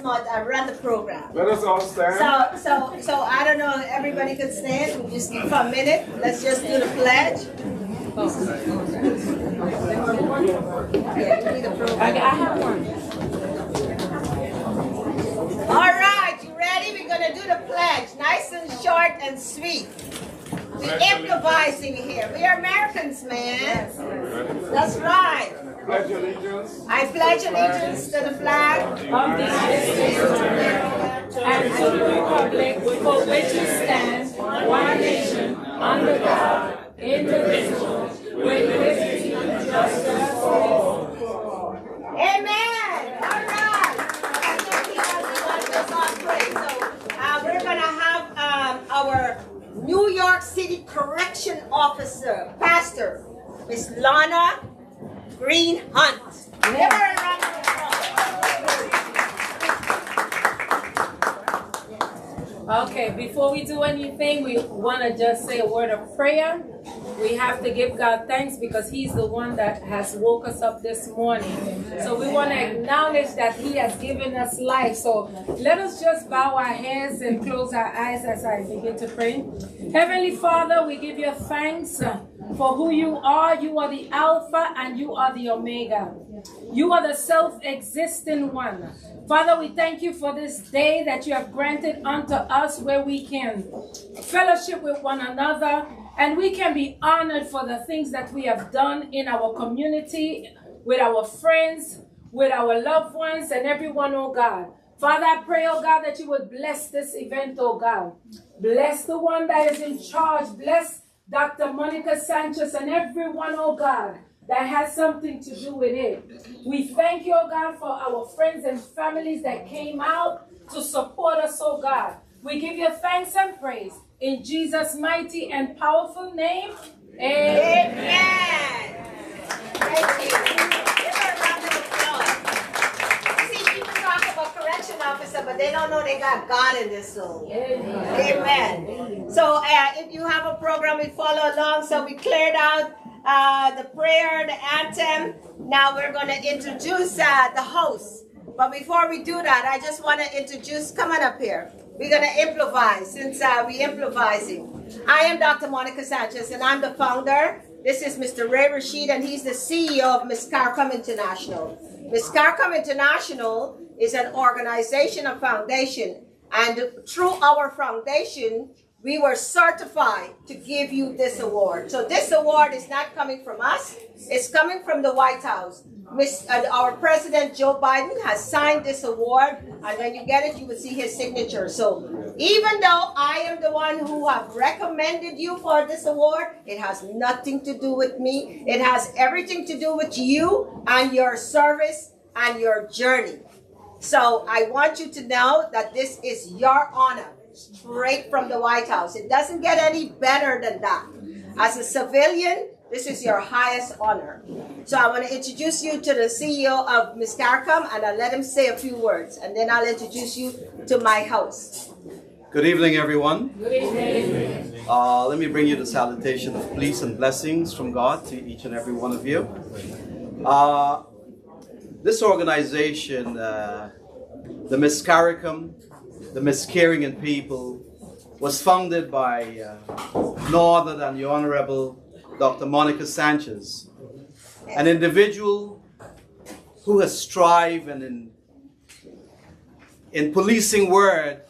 I run the program. Let us all stand. So I don't know. Everybody could stand. We'll just give for a minute. Let's just do the pledge. Yeah, you need a program. I have one. All right, you ready? We're gonna do the pledge. Nice and short and sweet. We're improvising here. We are Americans, man. That's right. Pledge allegiance. I pledge allegiance to the flag Of the United States of America and to the republic for which it stands, one nation, under God, indivisible, with liberty and justice for all. Amen. All right. So we're gonna have our New York City Correction Officer, Pastor, Miss Lana Green Hunt. Give her a round of applause. Okay, before we do anything, we want to just say a word of prayer. We have to give God thanks because He's the one that has woke us up this morning. So we want to acknowledge that He has given us life. So let us just bow our heads and close our eyes as I begin to pray. Heavenly Father, we give you thanks for who you are. You are the Alpha and you are the Omega. You are the self-existent one. Father, we thank you for this day that you have granted unto us where we can fellowship with one another and we can be honored for the things that we have done in our community, with our friends, with our loved ones and everyone, oh God. Father, I pray, oh God, that you would bless this event, oh God. Bless the one that is in charge. Bless Dr. Monica Sanchez and everyone, oh God, that has something to do with it. We thank you, oh God, for our friends and families that came out to support us, oh God. We give you thanks and praise in Jesus' mighty and powerful name. Amen. Amen. Thank you. Give her a round of applause. See, people talk about correction officer, but they don't know they got God in their soul. Amen. So if you have a program, we follow along. So we cleared out the prayer, the anthem. Now we're going to introduce the host. But before we do that, I just want to introduce, come on up here. We're going to improvise since we're improvising. I am Dr. Monica Sanchez and I'm the founder. This is Mr. Ray Rashid and he's the CEO of Miss Carcom International. Miss Carcom International is an organization, a foundation. And through our foundation, we were certified to give you this award. So this award is not coming from us. It's coming from the White House. Our President Joe Biden has signed this award, and when you get it, you will see his signature. So even though I am the one who have recommended you for this award, it has nothing to do with me. It has everything to do with you and your service and your journey. So I want you to know that this is your honor, straight from the White House. It doesn't get any better than that. As a civilian, this is your highest honor. So I want to introduce you to the CEO of Miss Carcom, and I'll let him say a few words, and then I'll introduce you to my host. Good evening, everyone. Good evening. Let me bring you the salutation of peace and blessings from God to each and every one of you. This organization, the Miss Carcom, the Miss Caring in People, was founded by no other than the Honorable Dr. Monica Sanchez, an individual who has strived and in policing word,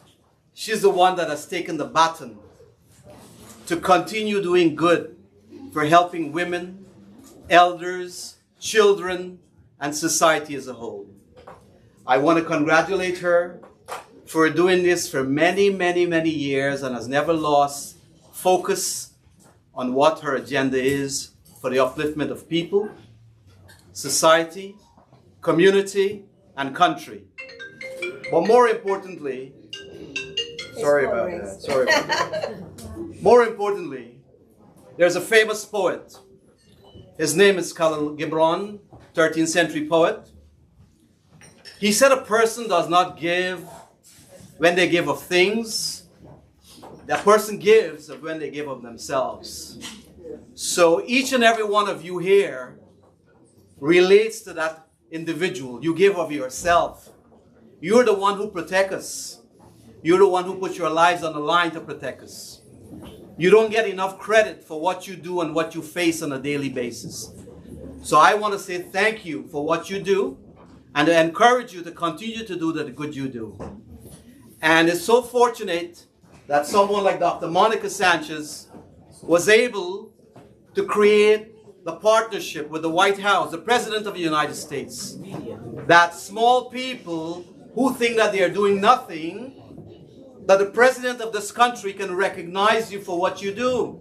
she's the one that has taken the baton to continue doing good for helping women, elders, children, and society as a whole. I want to congratulate her for doing this for many, many, many years and has never lost focus on what her agenda is for the upliftment of people, society, community, and country. But more importantly, sorry about that. More importantly, there's a famous poet. His name is Khalil Gibran, 13th century poet. He said a person does not give when they give of things. That person gives of when they give of themselves. So each and every one of you here relates to that individual. You give of yourself. You're the one who protect us. You're the one who put your lives on the line to protect us. You don't get enough credit for what you do and what you face on a daily basis. So I want to say thank you for what you do and to encourage you to continue to do the good you do. And it's so fortunate that someone like Dr. Monica Sanchez was able to create the partnership with the White House, the President of the United States, that small people who think that they are doing nothing, that the President of this country can recognize you for what you do.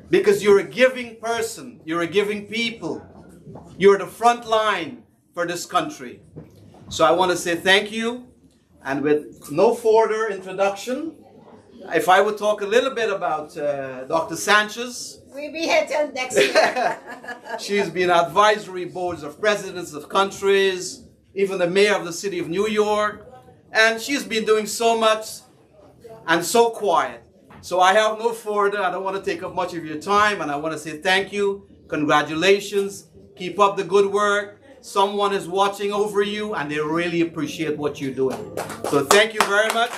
Because you're a giving person, you're a giving people, you're the front line for this country. So I want to say thank you, and with no further introduction, if I would talk a little bit about Dr. Sanchez. We'll be here till next year. She's been advisory boards of presidents of countries, even the mayor of the city of New York, and she's been doing so much and so quiet. So I have no further, I don't want to take up much of your time, and I want to say thank you, congratulations, keep up the good work. Someone is watching over you and they really appreciate what you're doing. So thank you very much.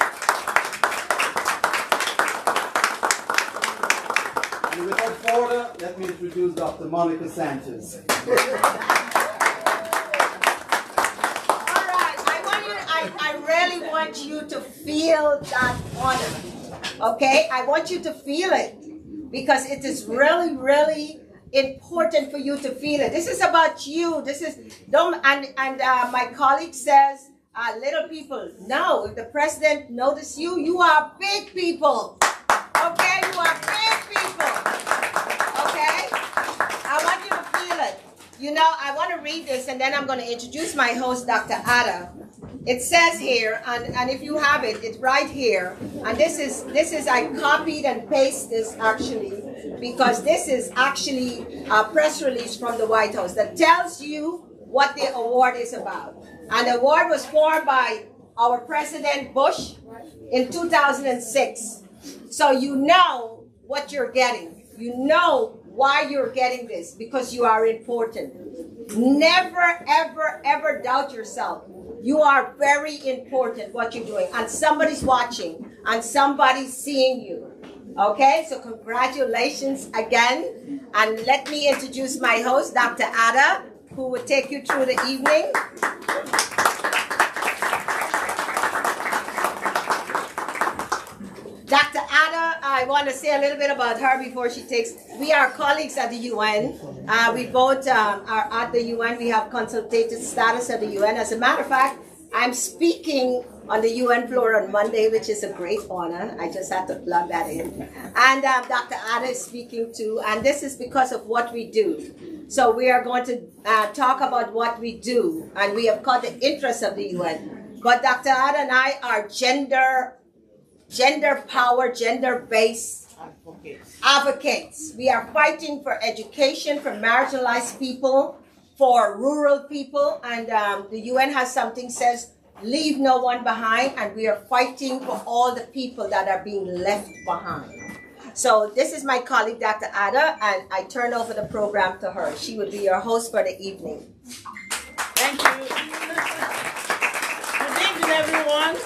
And without further, let me introduce Dr. Monica Sanchez. I really want you to feel that honor, okay? I want you to feel it because it is really, really important for you to feel it. This is about you. This is, my colleague says, little people. No, if the president notices you, you are big people, okay? You are big people, okay? I want you to feel it. You know, I want to read this and then I'm going to introduce my host, Dr. Ada. It says here, and if you have it, it's right here. And this is I copied and pasted this actually, because this is actually a press release from the White House that tells you what the award is about. And the award was formed by our President Bush in 2006. So you know what you're getting. You know why you're getting this, because you are important. Never, ever, ever doubt yourself. You are very important what you're doing, and somebody's watching, and somebody's seeing you. Okay, so congratulations again, and let me introduce my host, Dr. Ada, who will take you through the evening. Dr. Ada, I want to say a little bit about her before she takes. We are colleagues at the UN. We both are at the UN. We have consultative status at the UN. As a matter of fact, I'm speaking on the UN floor on Monday, which is a great honor. I just had to plug that in. And Dr. Ada is speaking too. And this is because of what we do. So we are going to talk about what we do. And we have caught the interest of the UN. But Dr. Ada and I are gender power, gender-based advocates. We are fighting for education for marginalized people, for rural people, and the UN has something says, leave no one behind, and we are fighting for all the people that are being left behind. So this is my colleague, Dr. Ada, and I turn over the program to her. She will be your host for the evening. Thank you. Good evening, everyone.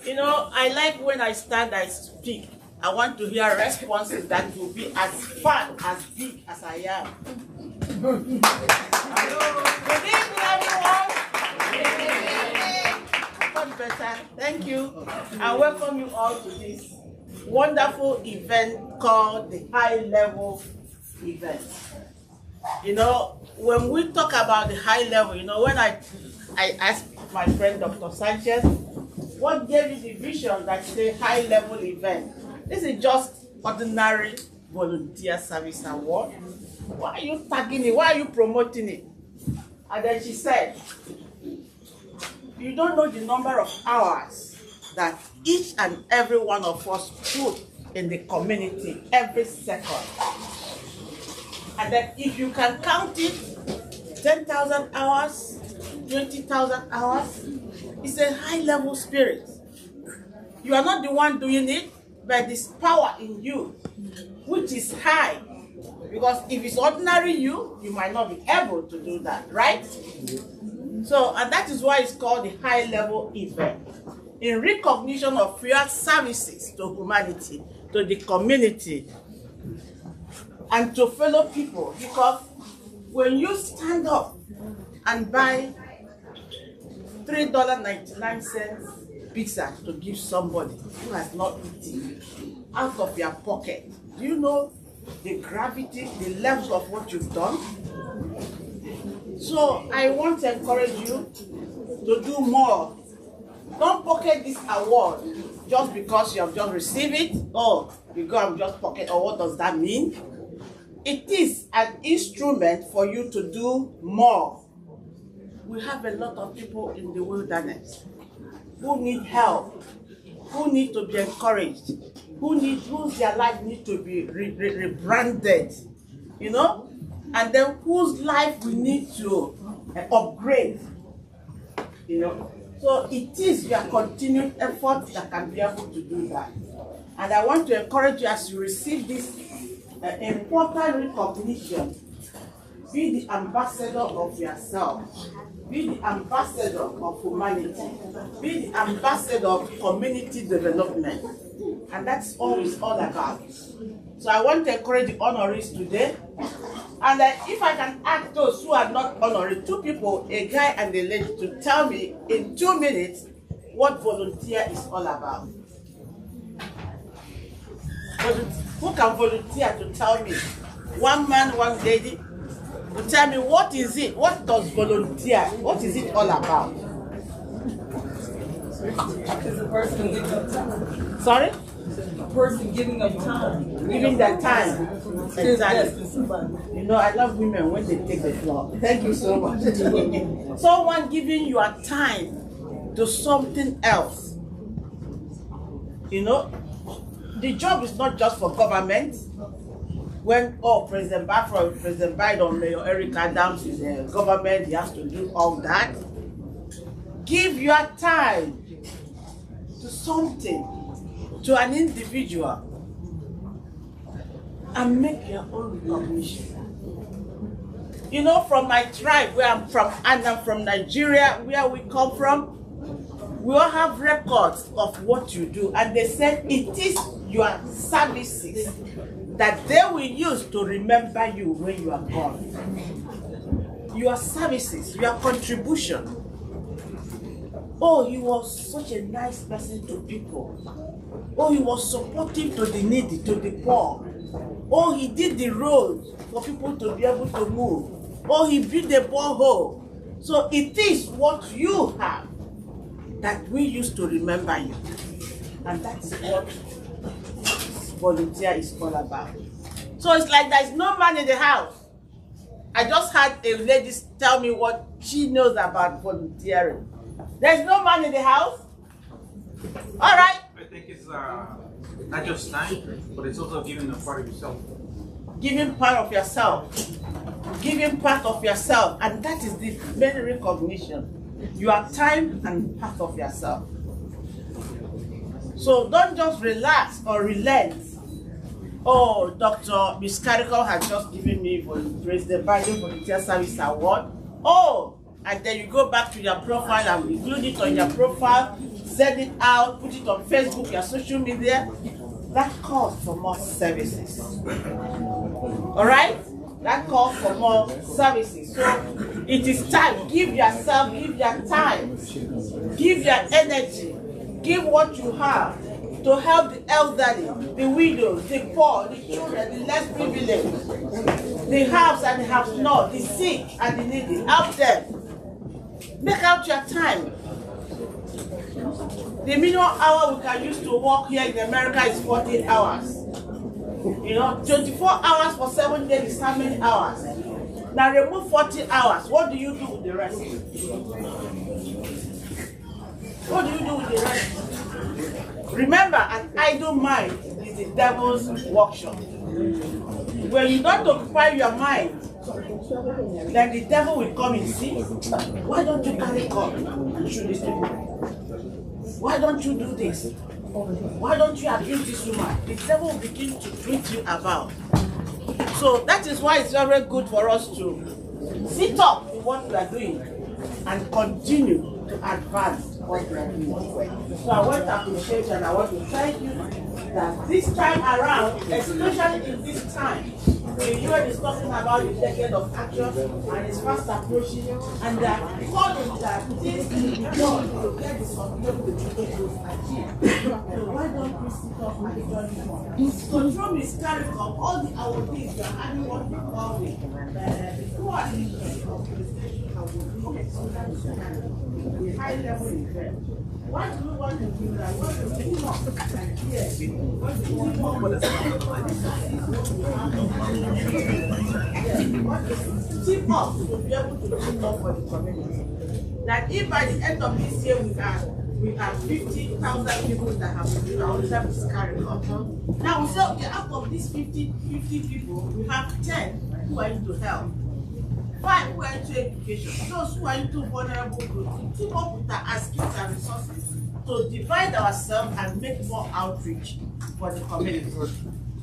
You know, I like when I stand, I speak. I want to hear responses that will be as fat, as big as I am. Good evening, everyone. Much better. Thank you. I welcome you all to this wonderful event called the High Level Event. You know, when we talk about the high level, you know, when I asked my friend Dr. Sanchez, what gave you the vision that say high level event? This is just ordinary volunteer service award. Why are you tagging it? Why are you promoting it? And then she said, you don't know the number of hours that each and every one of us put in the community every second. And then if you can count it, 10,000 hours, 20,000 hours, it's a high-level spirit. You are not the one doing it, but this power in you, which is high. Because if it's ordinary you might not be able to do that, right? So, and that is why it's called the high-level event. In recognition of your services to humanity, to the community, and to fellow people. Because when you stand up and buy $3.99 pizza to give somebody who has not eaten out of your pocket, do you know the gravity, the levels of what you've done? So I want to encourage you to do more. Don't pocket this award just because you have just received it. Oh, you go and just pocket, or what does that mean? It is an instrument for you to do more. We have a lot of people in the wilderness who need help, who need to be encouraged, whose their life need to be rebranded, you know, and then whose life we need to upgrade, you know. So it is your continued effort that can be able to do that. And I want to encourage you, as you receive this important recognition, be the ambassador of yourself. Be the ambassador of humanity. Be the ambassador of community development. And that's all it's all about. So I want to encourage the honorees today. And if I can ask those who are not honorary, two people, a guy and a lady, to tell me in 2 minutes what volunteer is all about. Who can volunteer to tell me? One man, one lady, to tell me what is it? What does volunteer? What is it all about? It's a person giving up time. Sorry? A person giving up time. Giving their time. Exactly. Somebody. You know, I love women when they take the floor. Thank you so much. Someone giving your time to something else. You know, the job is not just for government. When, President Biden, Mayor Eric Adams is a government, he has to do all that. Give your time to something, to an individual, and make your own recognition. You know, from my tribe, where I'm from, and I'm from Nigeria, where we come from, we all have records of what you do, and they said it is your services that they will use to remember you when you are gone. Your services, your contribution. Oh, he was such a nice person to people. Oh, he was supportive to the needy, to the poor. Oh, he did the roads for people to be able to move. Oh, he built a borehole. So it is what you have that we use to remember you. And that is what volunteer is all about. So it's like there's no man in the house. I just had a lady tell me what she knows about volunteering. There's no man in the house? All right. I think it's not just time, but it's also giving a part of yourself. Giving part of yourself. Giving part of yourself. And that is the main recognition. Your time and part of yourself. So don't just relax or relent. Oh, Dr. Miss Carrico has just given me the Biden Volunteer Service Award. Oh, and then you go back to your profile and include it on your profile, send it out, put it on Facebook, your social media. That calls for more services. All right? That calls for more services. So it is time. Give yourself, give your time, give your energy, give what you have to help the elderly, the widows, the poor, the children, the less privileged, the haves and the have-not, the sick and the needy. Help them. Make out your time. The minimum hour we can use to work here in America is 14 hours. You know, 24 hours for 7 days is how many hours? Now remove 40 hours. What do you do with the rest? What do you do with the rest? Remember, an idle mind is the devil's workshop. When you don't occupy your mind, then the devil will come and see. Why don't you carry God and shoot this people? Why don't you do this? Why don't you abuse this woman? The devil will begin to treat you about. So that is why it's very good for us to sit up in what we are doing and continue to advance what we are doing. So I want to appreciate you and I want to thank you that this time around, especially in this time, the UN is talking about the decade of action and it's fast approaching, and that calling that this will be done to get the sustainable development achieved. So why don't we sit up and join us? Control Ms. CARICOM, all the awardees you are having what we call who are the high level event. Why do we want to do that? What do we want to do? Yes. What do we want to team up to be able to team up for the community. That if by the end of this year we have 50,000 people that have been ourselves is carrying on. Now we say out of these 50 people, we have 10 who are into health. 5 who are into education, those who are into vulnerable groups, team up with our skills and resources to divide ourselves and make more outreach for the community. So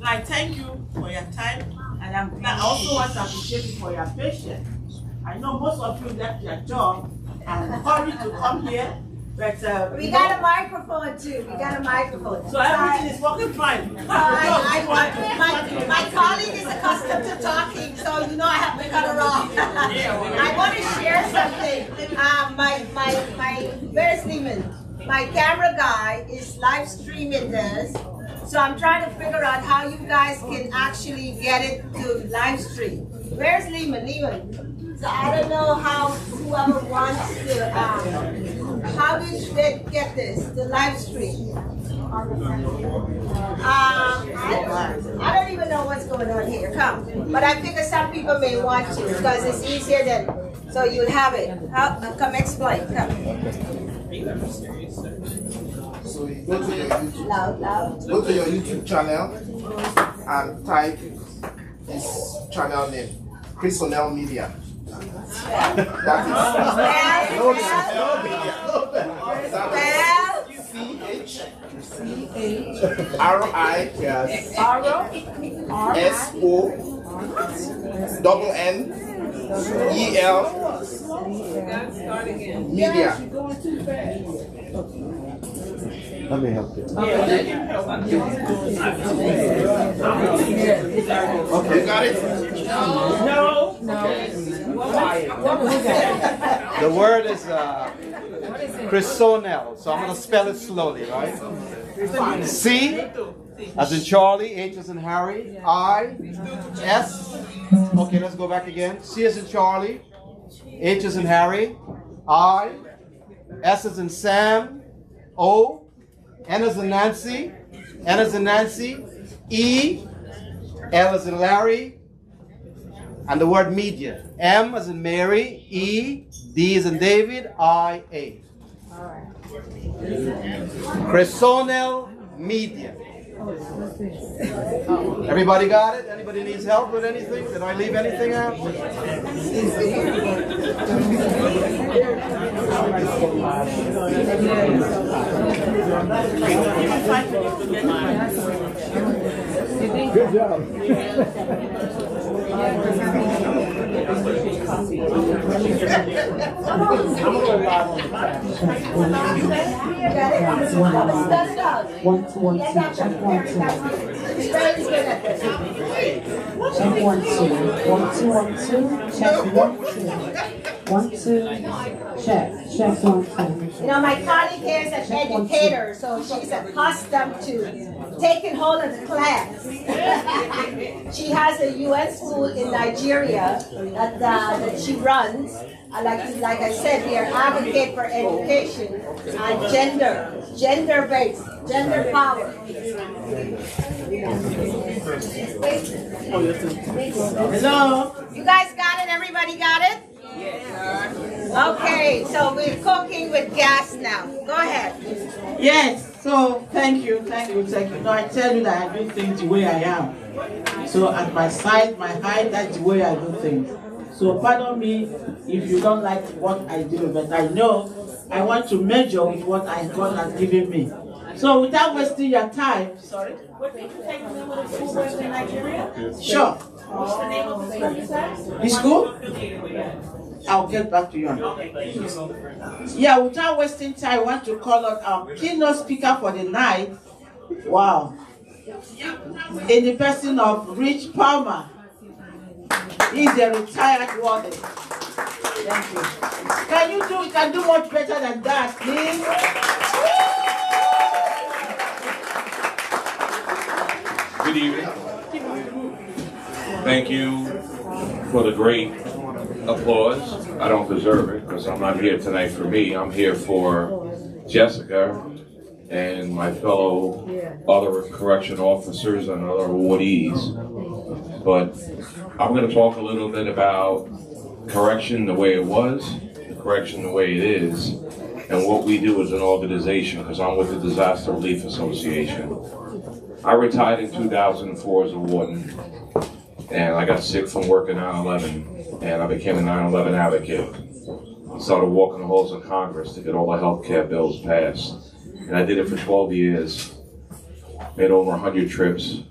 I thank you for your time, and I also want to appreciate you for your patience. I know most of you left your job and hurried to come here, but we got a microphone too. We got a microphone. So everything is working fine. My colleague is accustomed to talking, so you know I have to cut her off. I want to share something. Where's Lehman? My camera guy is live streaming this, so I'm trying to figure out how you guys can actually get it to live stream. Where's Lehman? Lehman. So I don't know how whoever wants to. How do you get this, the live stream? I don't even know what's going on here. Come. But I figure some people may want to because it's easier than, so you'll have it. Come explain. Come. So you go to your YouTube, Loud. go to your YouTube channel and type his channel name, Chris O'Neill Media. That CHRISONNEL Media. Let me help you. Okay, you got it? No. The word is Crisonel, so I'm going to spell it slowly, right? C as in Charlie, H as in Harry, I, S. Okay, let's go back again. C as in Charlie, H as in Harry, I, S as in Sam, O, N as in Nancy, N as in Nancy, E, L as in Larry, and the word media. M as in Mary, E, D as in David, I, A. Crisonel Media. Everybody got it? Anybody needs help with anything? Did I leave anything out? Good job. One, two, one, two, check 1, 2. Check 1, 2. 1, 2, 1, 2. Check 1, 2. 1, 2. Check 1, 2. You know, my colleague here is an educator, so she's accustomed to taking hold of the class. She has a UN school in Nigeria that she runs. Like I said, we are advocate for education and gender-based, gender power. Hello. You guys got it? Everybody got it? Okay, so we're cooking with gas now. Go ahead. Yes, so thank you. No, I tell you that I do things the way I am. So at my side, my height, that's the way I do things. So pardon me if you don't like what I do, but I know I want to measure with what God has given me. So without wasting your time, sorry. What did you take the name of the school in Nigeria? Sure. What's the name of the school? The school? I'll get back to you on that. Yeah, without wasting time, I want to call on our keynote speaker for the night. Wow. In the person of Rich Palmer. He's a retired warden. Thank you. You can do much better than that, please. Good evening. Thank you for the great applause. I don't deserve it because I'm not here tonight for me. I'm here for Jessica and my fellow other correction officers and other awardees. But I'm going to talk a little bit about correction the way it was, correction the way it is, and what we do as an organization, because I'm with the Disaster Relief Association. I retired in 2004 as a warden, and I got sick from working 9/11, and I became a 9/11 advocate. I started walking the halls of Congress to get all the health care bills passed, and I did it for 12 years, made over 100 trips,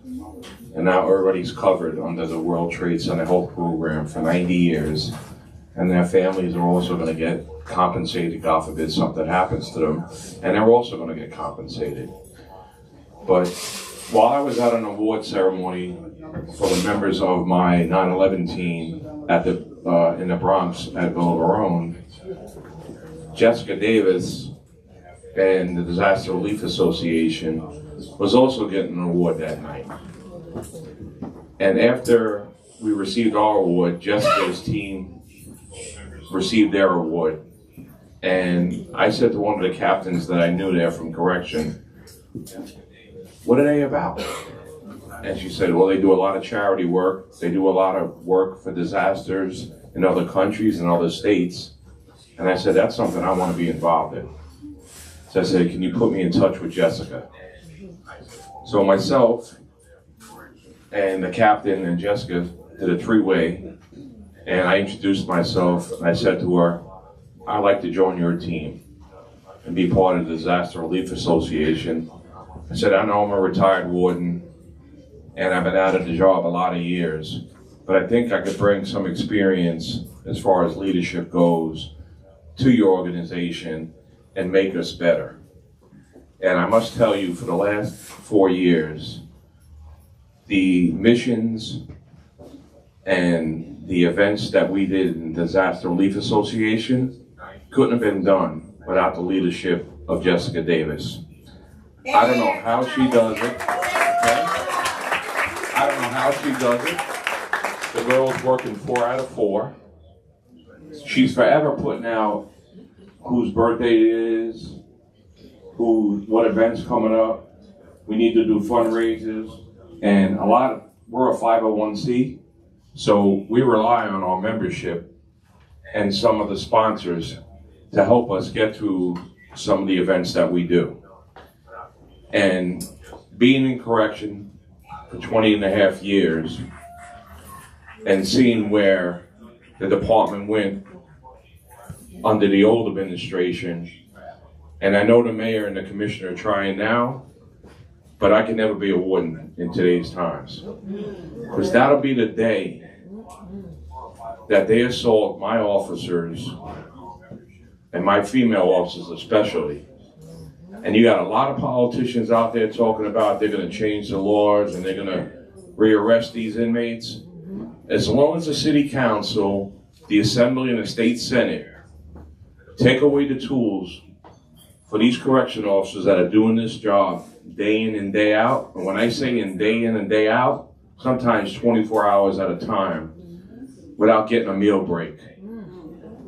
and now everybody's covered under the World Trade Center Health Program for 90 years, and their families are also going to get compensated, God forbid something happens to them, and they're also going to get compensated. But while I was at an award ceremony for the members of my 9/11 team at in the Bronx at Villa Verone, Jessica Davis and the Disaster Relief Association was also getting an award that night. And after we received our award, Jessica's team received their award. And I said to one of the captains that I knew there from correction, "What are they about?" And she said, "Well, they do a lot of charity work. They do a lot of work for disasters in other countries and other states." And I said, "That's something I want to be involved in." So I said, "Can you put me in touch with Jessica?" So myself and the captain and Jessica did a three-way, and I introduced myself, and I said to her, "I'd like to join your team and be part of the Disaster Relief Association." I said, "I know I'm a retired warden, and I've been out of the job a lot of years, but I think I could bring some experience as far as leadership goes to your organization and make us better." And I must tell you, for the last 4 years, the missions and the events that we did in Disaster Relief Association couldn't have been done without the leadership of Jessica Davis. I don't know how she does it. Okay? I don't know how she does it. The girl's working 4 out of 4. She's forever putting out whose birthday it is, what events coming up. We need to do fundraisers, and we're a 501c, so we rely on our membership and some of the sponsors to help us get through some of the events that we do. And being in correction for 20 and a half years and seeing where the department went under the old administration, and I know the mayor and the commissioner are trying now, but I can never be a warden in today's times. Because that'll be the day that they assault my officers, and my female officers especially. And you got a lot of politicians out there talking about they're going to change the laws and they're going to rearrest these inmates. As long as the city council, the assembly, and the state senate take away the tools for these correction officers that are doing this job day in and day out, and when I say day in and day out, sometimes 24 hours at a time without getting a meal break.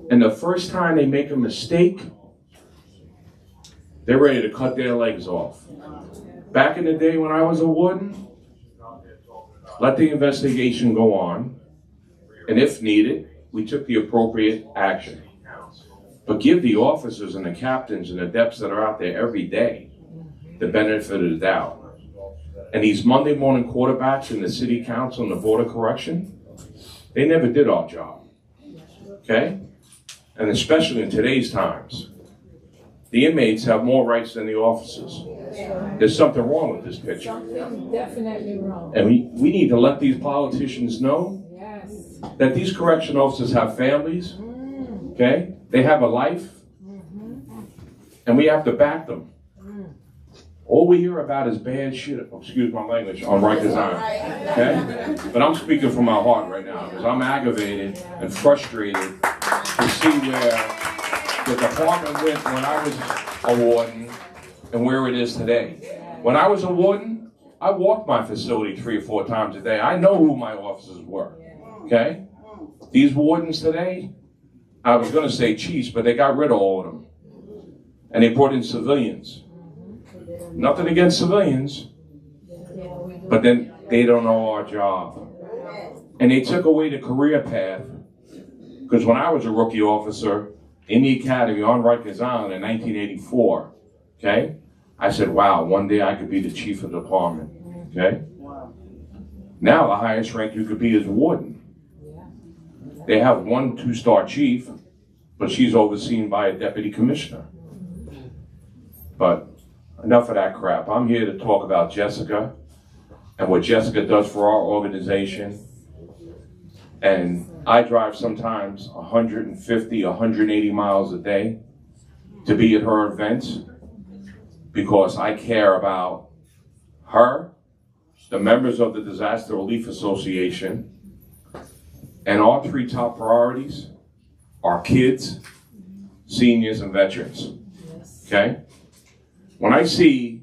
And the first time they make a mistake, they're ready to cut their legs off. Back in the day when I was a warden, let the investigation go on, and if needed, we took the appropriate action. But give the officers and the captains and the depths that are out there every day the benefit of the doubt. And these Monday morning quarterbacks in the city council and the board of correction, they never did our job, okay? And especially in today's times, the inmates have more rights than the officers. There's something wrong with this picture. Something definitely wrong. And we need to let these politicians know that these correction officers have families, Okay? They have a life, and we have to back them. All we hear about is bad shit, excuse my language, on Rikers Island. Okay? But I'm speaking from my heart right now because I'm aggravated and frustrated to see where the department went when I was a warden and where it is today. When I was a warden, I walked my facility 3 or 4 times a day. I know who my officers were. Okay? These wardens today, I was going to say chiefs, but they got rid of all of them. And they brought in civilians. Nothing against civilians, but then they don't know our job. And they took away the career path, because when I was a rookie officer in the academy on Rikers Island in 1984, okay, I said, wow, one day I could be the chief of the department, okay? Now the highest rank you could be is warden. They have 1 2-star chief, but she's overseen by a deputy commissioner. But enough of that crap. I'm here to talk about Jessica and what Jessica does for our organization. And I drive sometimes 150, 180 miles a day to be at her events because I care about her, the members of the Disaster Relief Association, and our 3 top priorities are kids, seniors, and veterans. Okay? When I see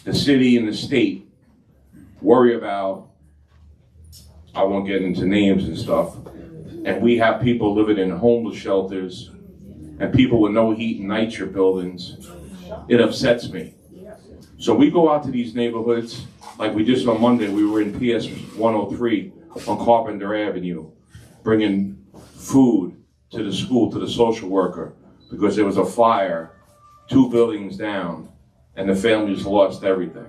the city and the state worry about, I won't get into names and stuff, and we have people living in homeless shelters and people with no heat and night buildings, it upsets me. So we go out to these neighborhoods, like we just on Monday, we were in PS 103 on Carpenter Avenue, bringing food to the school, to the social worker, because there was a fire 2 buildings down, and the families lost everything.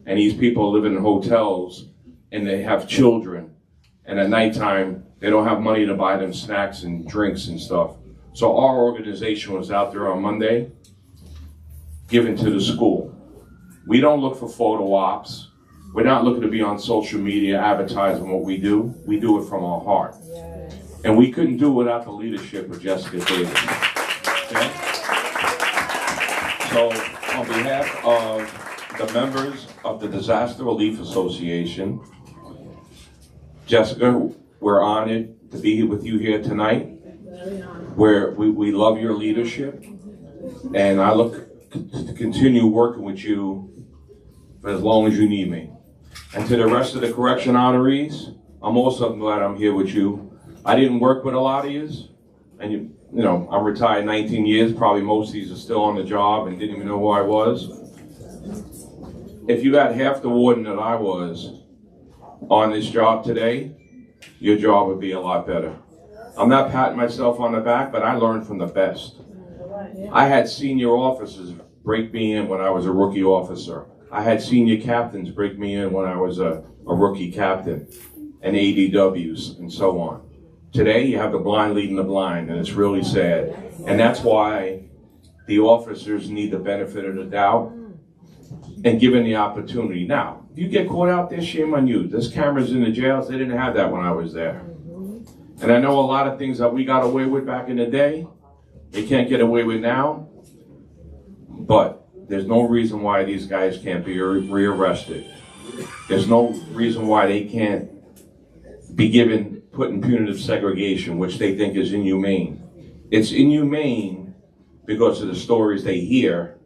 And these people live in hotels, and they have children, and at nighttime, they don't have money to buy them snacks and drinks and stuff. So our organization was out there on Monday, giving to the school. We don't look for photo ops. We're not looking to be on social media advertising what we do. We do it from our heart. And we couldn't do it without the leadership of Jessica Davis. Okay? So, on behalf of the members of the Disaster Relief Association, Jessica, we're honored to be with you here tonight. We love your leadership, and I look to continue working with you for as long as you need me. And to the rest of the correction honorees, I'm also glad I'm here with you. I didn't work with a lot of yous, and you know, I'm retired 19 years, probably most of these are still on the job and didn't even know who I was. If you had half the warden that I was on this job today, your job would be a lot better. I'm not patting myself on the back, but I learned from the best. I had senior officers break me in when I was a rookie officer. I had senior captains break me in when I was a rookie captain, and ADWs and so on. Today, you have the blind leading the blind, and it's really sad. And that's why the officers need the benefit of the doubt and given the opportunity. Now, if you get caught out there, shame on you. There's cameras in the jails. They didn't have that when I was there. And I know a lot of things that we got away with back in the day, they can't get away with now. But there's no reason why these guys can't be rearrested. There's no reason why they can't be put in punitive segregation, which they think is inhumane. It's inhumane because of the stories they hear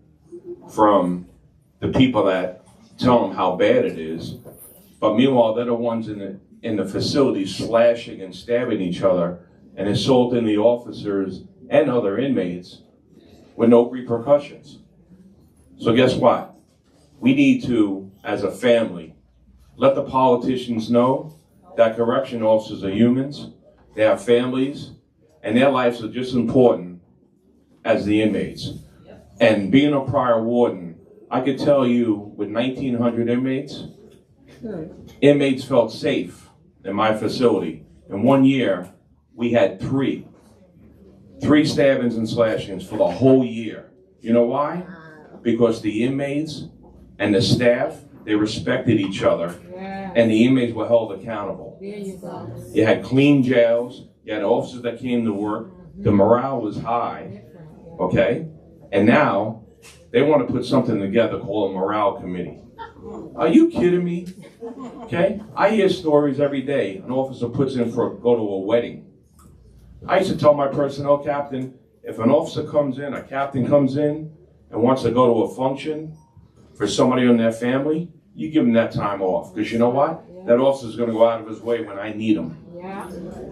from the people that tell them how bad it is. But meanwhile, they're the ones in the facilities slashing and stabbing each other and assaulting the officers and other inmates with no repercussions. So guess what? We need to, as a family, let the politicians know that correction officers are humans, they have families, and their lives are just as important as the inmates. And being a prior warden, I could tell you with 1,900 inmates felt safe in my facility. In 1 year, we had three stabbings and slashings for the whole year. You know why? Because the inmates and the staff, they respected each other, and the inmates were held accountable. There you go. You had clean jails, you had officers that came to work, the morale was high, okay? And now they want to put something together called a morale committee. Are you kidding me? Okay? I hear stories every day. An officer puts in for go to a wedding. I used to tell my personnel captain, if an officer comes in, a captain comes in and wants to go to a function for somebody in their family, you give them that time off. Because you know what? That officer's going to go out of his way when I need him. Yeah.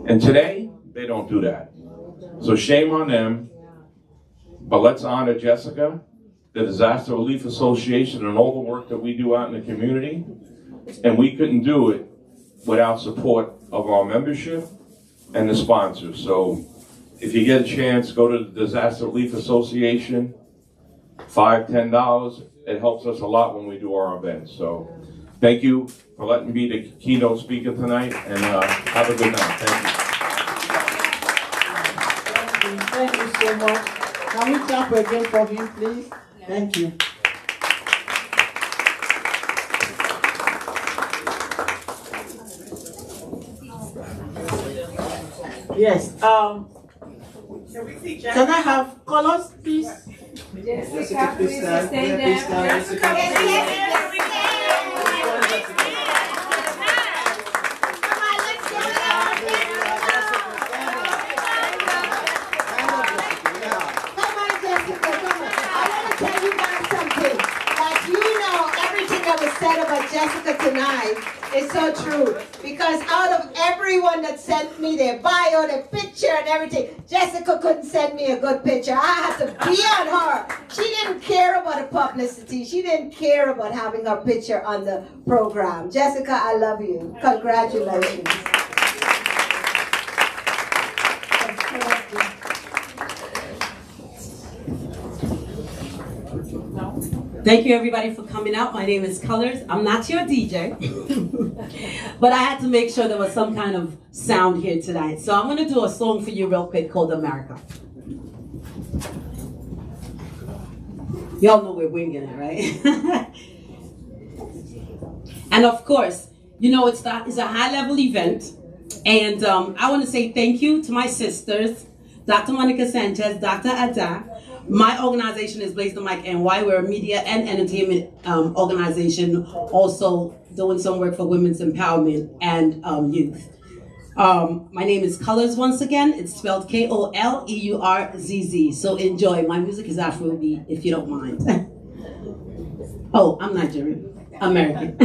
And today, they don't do that. So shame on them. But let's honor Jessica, the Disaster Relief Association, and all the work that we do out in the community. And we couldn't do it without support of our membership and the sponsors. So if you get a chance, go to the Disaster Relief Association, $5, $10. It helps us a lot when we do our events. So thank you for letting me be the keynote speaker tonight, and have a good night. Thank you. Thank you so much. Can we clap again for him, please? Thank you. Yes. Can I have colors, please? Jessica, please stay there. About Jessica tonight is so true, because out of everyone that sent me their bio, their picture and everything, Jessica couldn't send me a good picture. I had to be on her. She didn't care about the publicity. She didn't care about having her picture on the program. Jessica, I love you. Congratulations. Thank you everybody for coming out. My name is Colors. I'm not your DJ, but I had to make sure there was some kind of sound here tonight. So I'm gonna do a song for you real quick called America. Y'all know we're winging it, right? And of course, you know it's a high-level event, and I want to say thank you to my sisters, Dr. Monica Sanchez, Dr. Ada. My organization is Blaze the Mic NY. We're a media and entertainment organization, also doing some work for women's empowerment and youth. My name is Colors once again. It's spelled Koleurz. So enjoy. My music is Afrobeat, if you don't mind. Oh, I'm Nigerian. American.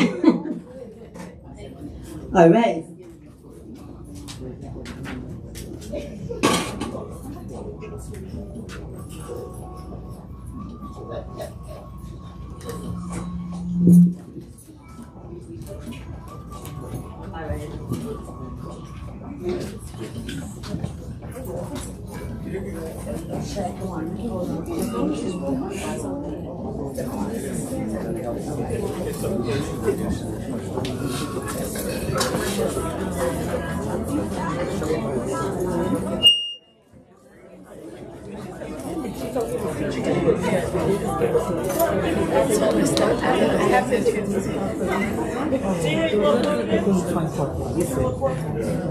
All right.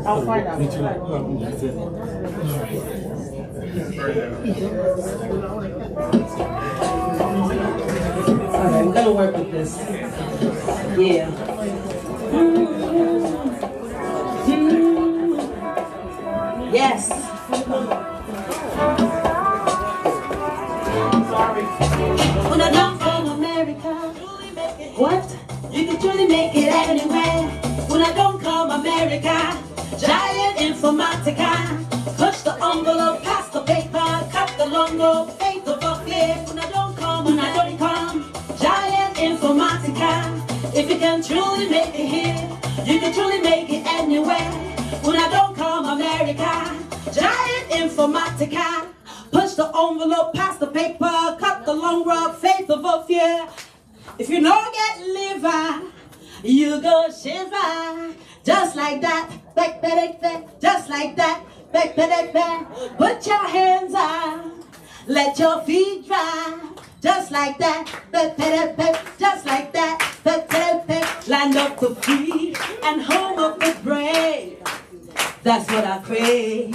I'll find out. Alright, I'm gonna work with this. Yeah. Yes. When I come from America, what? You can truly make it anywhere. When I don't come America, giant informatica. Push the envelope, pass the paper, cut the long rope, faith of a fear. When I don't come, giant informatica. If you can truly make it here, you can truly make it anywhere. When I don't come America, giant informatica. Push the envelope, pass the paper, cut the long rope, faith of a fear. If you don't get liver, you go shiver. Just like that, back, back, back, just like that, back, back, back. Put your hands up, let your feet dry. Just like that, back, back, back, just like that, back, back, back. Land of the free and home of the brave. That's what I crave.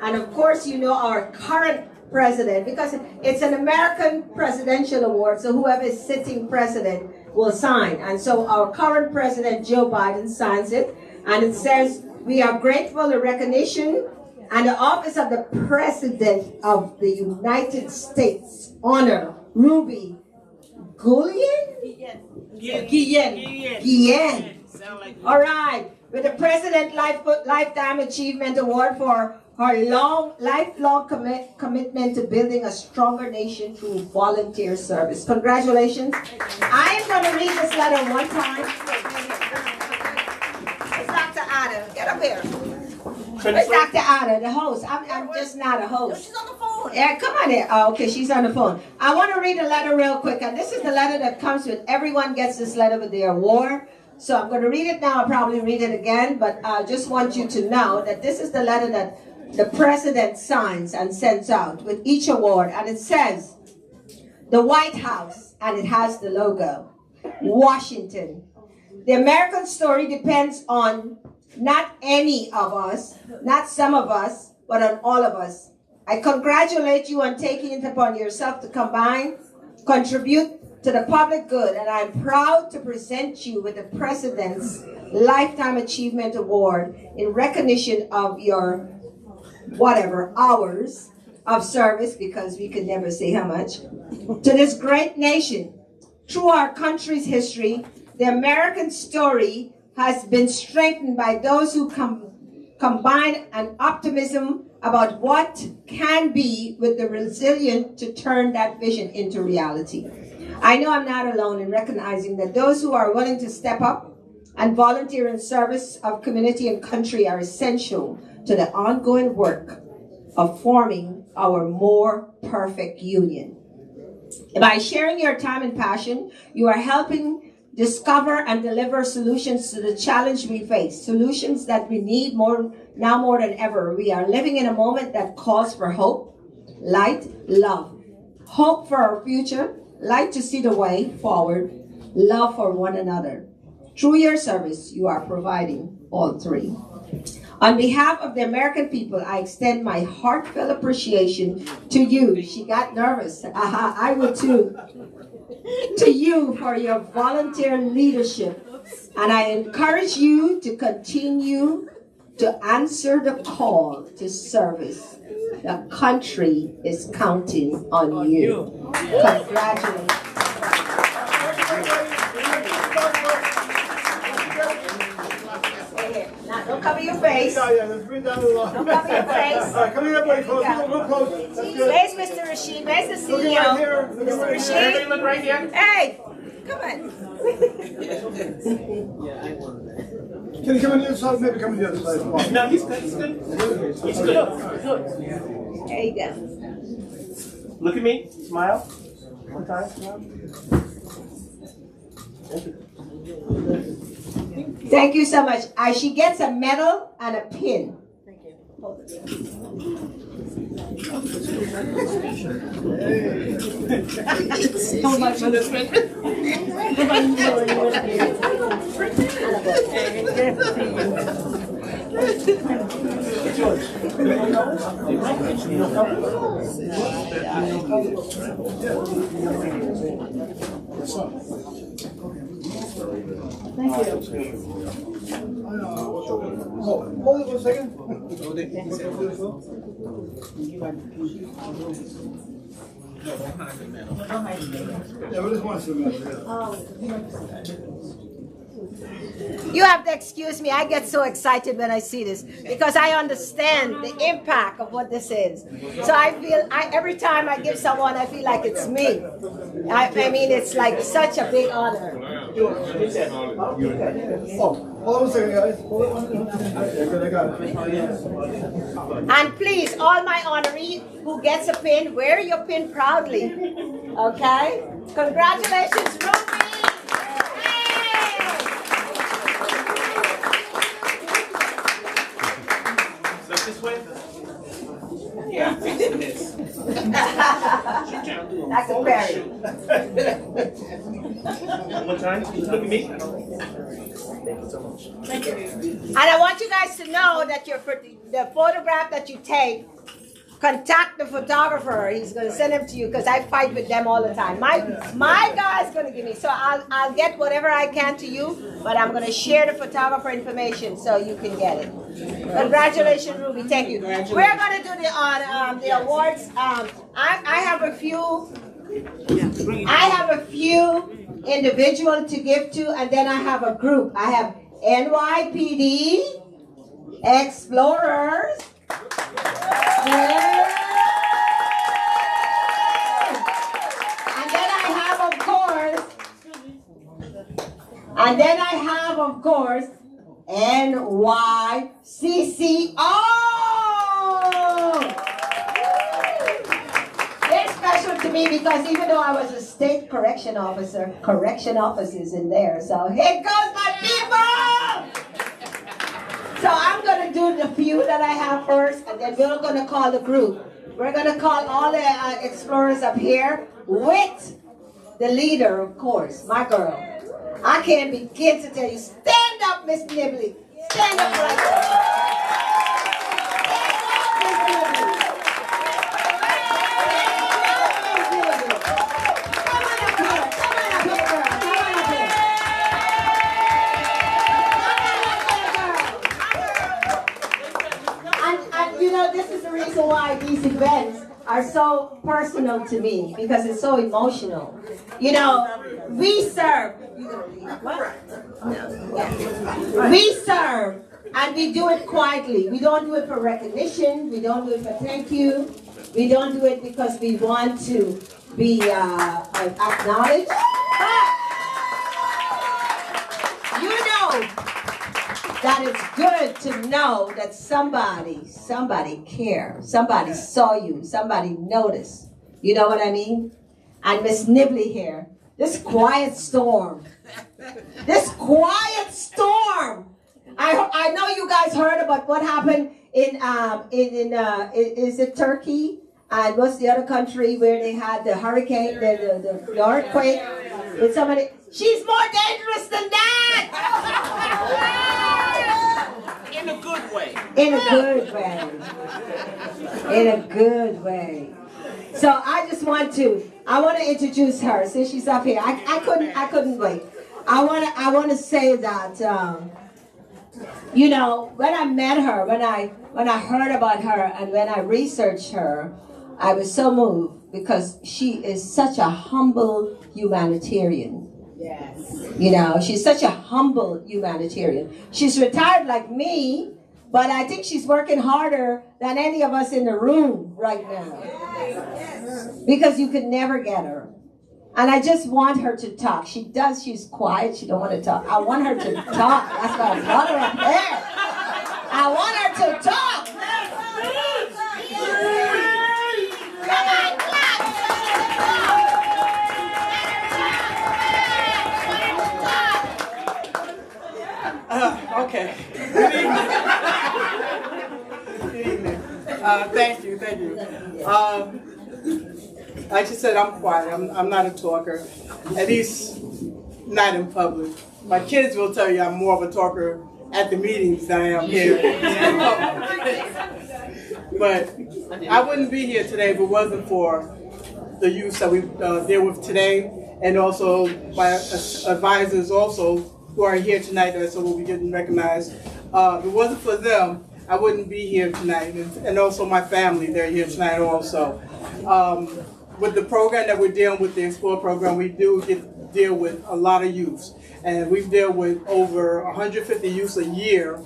And of course, you know our current president, because it's an American presidential award, so whoever is sitting president will sign. And so our current president, Joe Biden, signs it. And it says, "We are grateful for recognition and the office of the President of the United States honor Ruby Guillen. All right, with the President Lifetime Achievement Award for her lifelong commitment to building a stronger nation through volunteer service. Congratulations. I am going to read this letter one time. It's Dr. Ada. Get up here. It's Dr. Ada, the host. I'm just not a host. She's on the phone. Yeah, come on here. Oh, okay, she's on the phone. I want to read a letter real quick. And this is the letter that comes with, everyone gets this letter with their award. So I'm going to read it now. I'll probably read it again. But I just want you to know that this is the letter that the president signs and sends out with each award. And it says, the White House, and it has the logo, Washington. The American story depends on not any of us, not some of us, but on all of us. I congratulate you on taking it upon yourself to contribute to the public good, and I'm proud to present you with the President's Lifetime Achievement Award in recognition of your hours of service, because we could never say how much, to this great nation. Through our country's history, the American story has been strengthened by those who combine an optimism about what can be with the resilience to turn that vision into reality. I know I'm not alone in recognizing that those who are willing to step up and volunteer in service of community and country are essential to the ongoing work of forming our more perfect union. By sharing your time and passion, you are helping discover and deliver solutions to the challenge we face, solutions that we need now more than ever. We are living in a moment that calls for hope, light, love. Hope for our future, light to see the way forward, love for one another. Through your service, you are providing all three. On behalf of the American people, I extend my heartfelt appreciation to you. She got nervous. I would too. To you for your volunteer leadership. And I encourage you to continue to answer the call to service. The country is counting on you. Congratulations. Now, don't cover your face. Don't cover your face. Come here, buddy. Real close. Where's Mr. Rashid? Where's the CEO? Mr. Rashid? Look right here. Hey, come on. Can you come on the other side? Maybe come on the other side. No, he's good. He's good. He's good. There you go. Look at me. Smile. One time. Smile. Thank you so much. She gets a medal and a pin. Thank you. How much for this one? Thank you. Hold it for a second. Yeah, we just want to see You have to excuse me. I get so excited when I see this because I understand the impact of what this is. So I feel, every time I give someone, I feel like it's me. I mean, it's like such a big honor. Hold on a second, guys. I got it. And please, all my honorees who gets a pin, wear your pin proudly. Okay? Congratulations, Ruby! This way. Yeah, I'm fixing this. Dr. Perry. One more time. Look at me. Thank you so much. Thank you. And I want you guys to know that the photograph that you take, contact the photographer. He's going to send them to you because I fight with them all the time. My guy's going to give me. So I'll get whatever I can to you, but I'm going to share the photographer information so you can get it. Congratulations, Ruby. Thank you. We're going to do the awards. I have a few individual to give to, and then I have a group. I have NYPD Explorers. Yeah. And then I have, of course, NYCCO. It's special to me because even though I was a state correction officer, correction officers in there. So here goes my people. So I'm going to do the few that I have first, and then we're going to call the group. We're going to call all the explorers up here with the leader, of course, my girl. I can't begin to tell you. Stand up, Miss Nibley. Stand up right there. Stand up, Miss Nibley. Come on up here. Come on up here, girl. Come on up here. And you know, this is the reason why these events are so personal to me, because it's so emotional. You know, we serve. We serve, and we do it quietly. We don't do it for recognition. We don't do it for thank you. We don't do it because we want to be acknowledged. But you know that it's good to know that somebody cared, somebody saw you, somebody noticed. You know what I mean? And Miss Nibley here, this quiet storm. This quiet storm. I know you guys heard about what happened in is it Turkey? And what's the other country where they had the hurricane, the earthquake? With somebody. She's more dangerous than that. In a good way. In a good way. In a good way. So I just want to introduce her since she's up here. I couldn't wait. I want to say that you know, when I met her, when I heard about her, and when I researched her, I was so moved because she is such a humble humanitarian. Yes. You know, she's such a humble humanitarian. She's retired like me, but I think she's working harder than any of us in the room right now. Yes. Because you could never get her. And I just want her to talk. She's quiet, she don't want to talk. I want her to talk. That's why I brought her up there. I want her to talk. Come on, clap. Okay. Good evening. Good evening. Thank you. Like you said, I'm quiet. I'm not a talker, at least not in public. My kids will tell you I'm more of a talker at the meetings than I am here. But I wouldn't be here today if it wasn't for the youth that we deal with today, and also my advisors also who are here tonight, so we'll be getting recognized. If it wasn't for them, I wouldn't be here tonight, and also my family, they're here tonight also. With the program that we're dealing with, the Explore program, we do deal with a lot of youths. And we deal with over 150 youths a year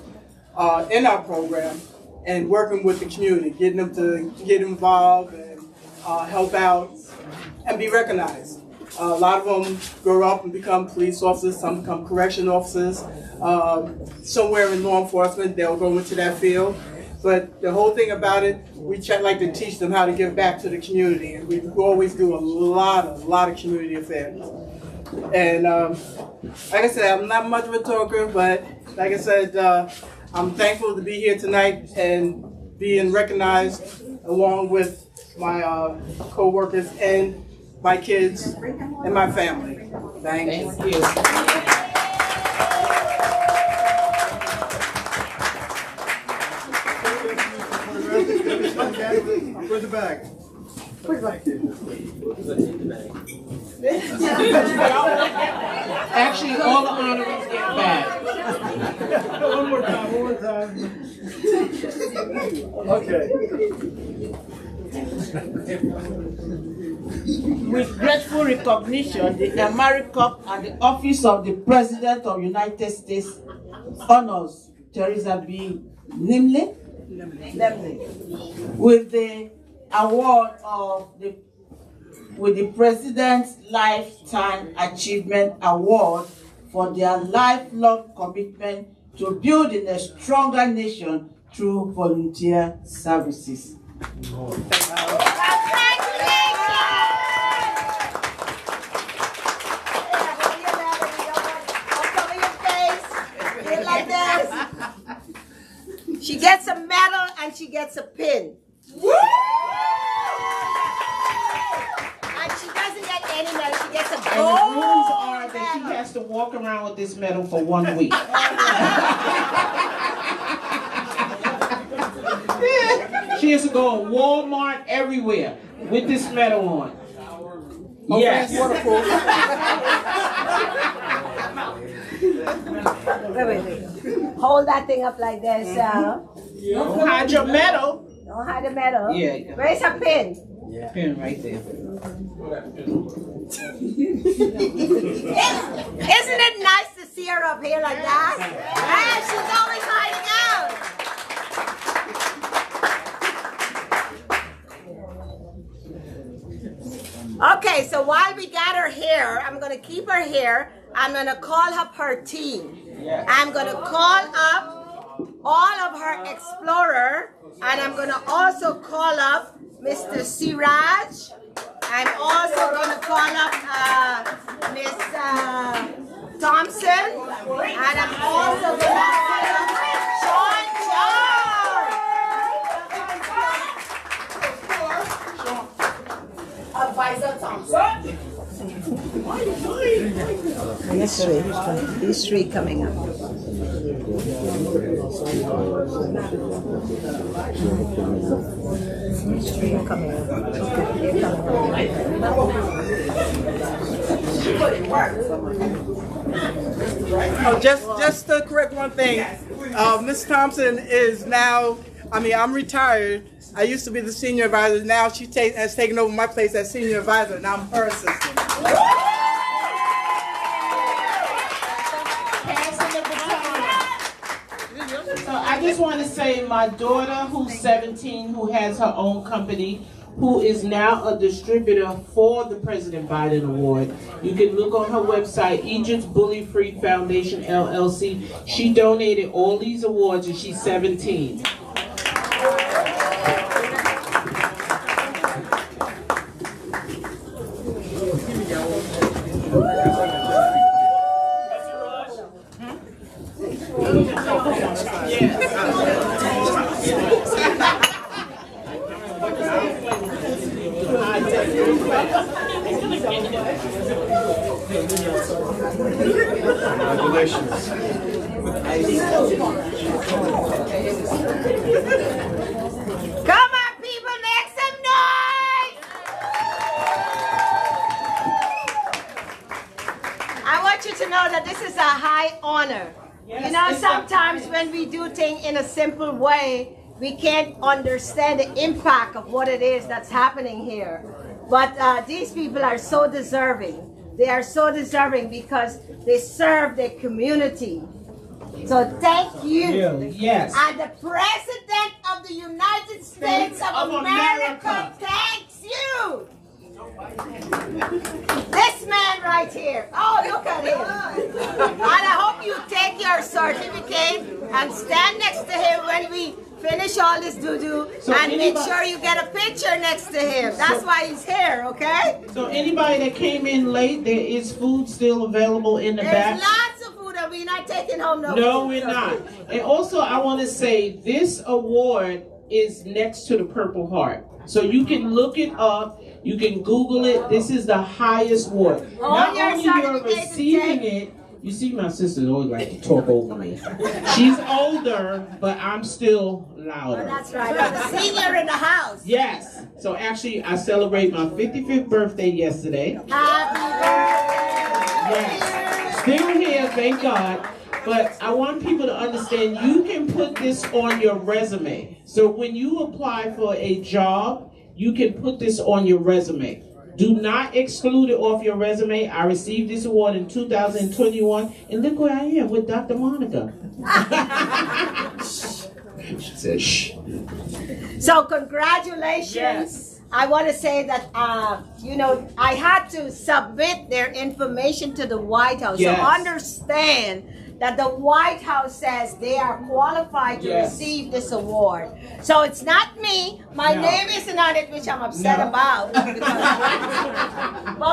in our program, and working with the community, getting them to get involved and help out and be recognized. A lot of them grow up and become police officers, some become correction officers. Somewhere in law enforcement, they'll go into that field. But the whole thing about it, we like to teach them how to give back to the community, and we always do a lot of community affairs. And like I said, I'm not much of a talker, but like I said, I'm thankful to be here tonight and being recognized along with my co-workers and my kids and my family. Thank you. Where's the bag? Actually, all the honorees get back. One more time. Okay. With grateful recognition, the AmeriCup and the Office of the President of United States honors Teresa B. Nimley with the award of the President's Lifetime Achievement Award for their lifelong commitment to building a stronger nation through volunteer services. She gets a medal and she gets a pin. And she doesn't get any medal, she gets a gold. And the rules are that she has to walk around with this medal for 1 week. She has to go to Walmart everywhere with this medal on. Yes. Wait. Hold that thing up like this. Don't hide your medal. Don't hide the medal. Yeah. Where's her pin? Yeah. Pin right there. Isn't it nice to see her up here like that? Hey, she's always hiding out. Okay, so while we got her here, I'm going to keep her here. I'm going to call up her team. I'm going to call up all of her explorer, and I'm going to also call up Mr. Siraj. I'm also going to call up Miss Thompson, and I'm also going to call up Sean John. Advisor Thompson. These three coming up. These three are coming up. They're Oh, just to correct one thing, Ms. Thompson is now, I'm retired. I used to be the senior advisor. Now she has taken over my place as senior advisor, and I'm her assistant. So I just want to say my daughter, who's 17, who has her own company, who is now a distributor for the President Biden Award. You can look on her website, Egypt's Bully Free Foundation, LLC. She donated all these awards and she's 17. Congratulations. Come on, people, make some noise! I want you to know that this is a high honor. You know, sometimes when we do things in a simple way, we can't understand the impact of what it is that's happening here. But these people are so deserving. They are so deserving because they serve their community. So thank you. Yes. And the President of the United States of America thanks you. This man right here. Oh, look at him. And I hope you take your certificate and stand next to him when we finish all this doo-doo, and make sure you get a picture next to him. That's why he's here, okay? So anybody that came in late, there is food still available in the back. There's lots of food, and we're not taking home no food. No, we're not. And also, I want to say this award is next to the Purple Heart. So you can look it up. You can Google it. This is the highest award. Not only you're receiving it, you see my sister always like to talk over me. She's older, but I'm still louder. Oh, that's right. I'm the senior in the house. Yes. So actually, I celebrate my 55th birthday yesterday. Happy birthday. Yes. Still here, thank God. But I want people to understand you can put this on your resume. So when you apply for a job, you can put this on your resume. Do not exclude it off your resume. I received this award in 2021, and look where I am with Dr. Monica. She said, shh. So congratulations. Yes. I want to say that, I had to submit their information to the White House. Yes. So understand that the White House says they are qualified to receive this award. So it's not me. My name isn't on it, which I'm upset about. But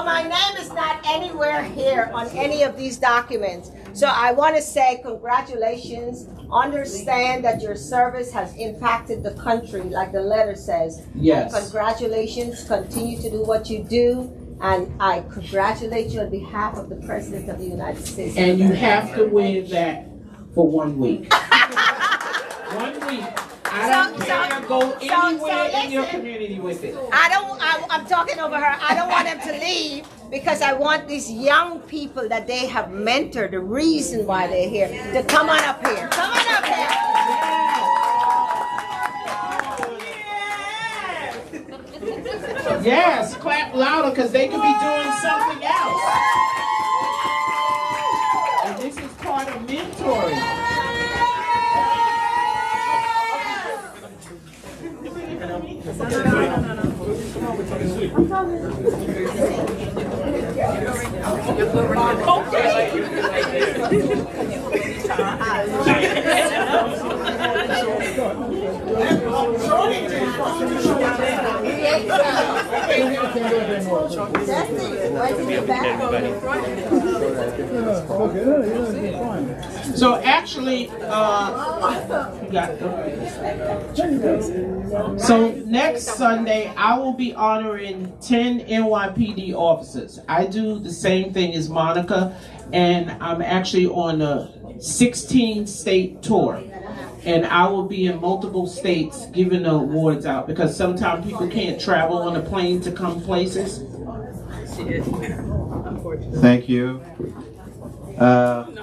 my name is not anywhere here on any of these documents. So I want to say congratulations. Understand that your service has impacted the country, like the letter says. Yes. And congratulations. Continue to do what you do. And I congratulate you on behalf of the President of the United States. And you have to wear that for 1 week. 1 week. I don't care. Go anywhere in your community with it. I'm talking over her. I don't want them to leave because I want these young people that they have mentored, the reason why they're here, to come on up here. Come on up here. Yes, clap louder because they could be doing something else. And this is part of mentoring. So actually, so next Sunday, I will be honoring 10 NYPD officers. I do the same thing as Monica, and I'm actually on a 16-state tour. And I will be in multiple states giving the awards out because sometimes people can't travel on a plane to come places. Thank you. I'm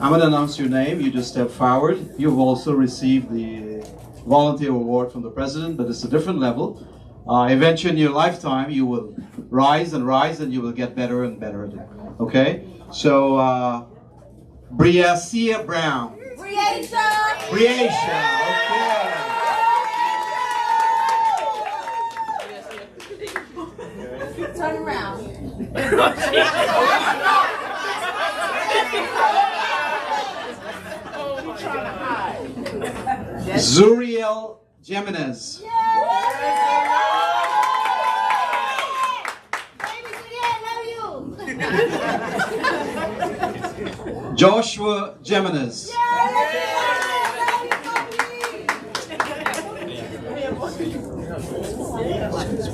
going to announce your name. You just step forward. You've also received the volunteer award from the president, but it's a different level. Eventually in your lifetime, you will rise and rise and you will get better and better at it. Okay? So, Briacia Brown. Briacia, okay. Turn around. Zuriel Jimenez. Joshua Jimenez.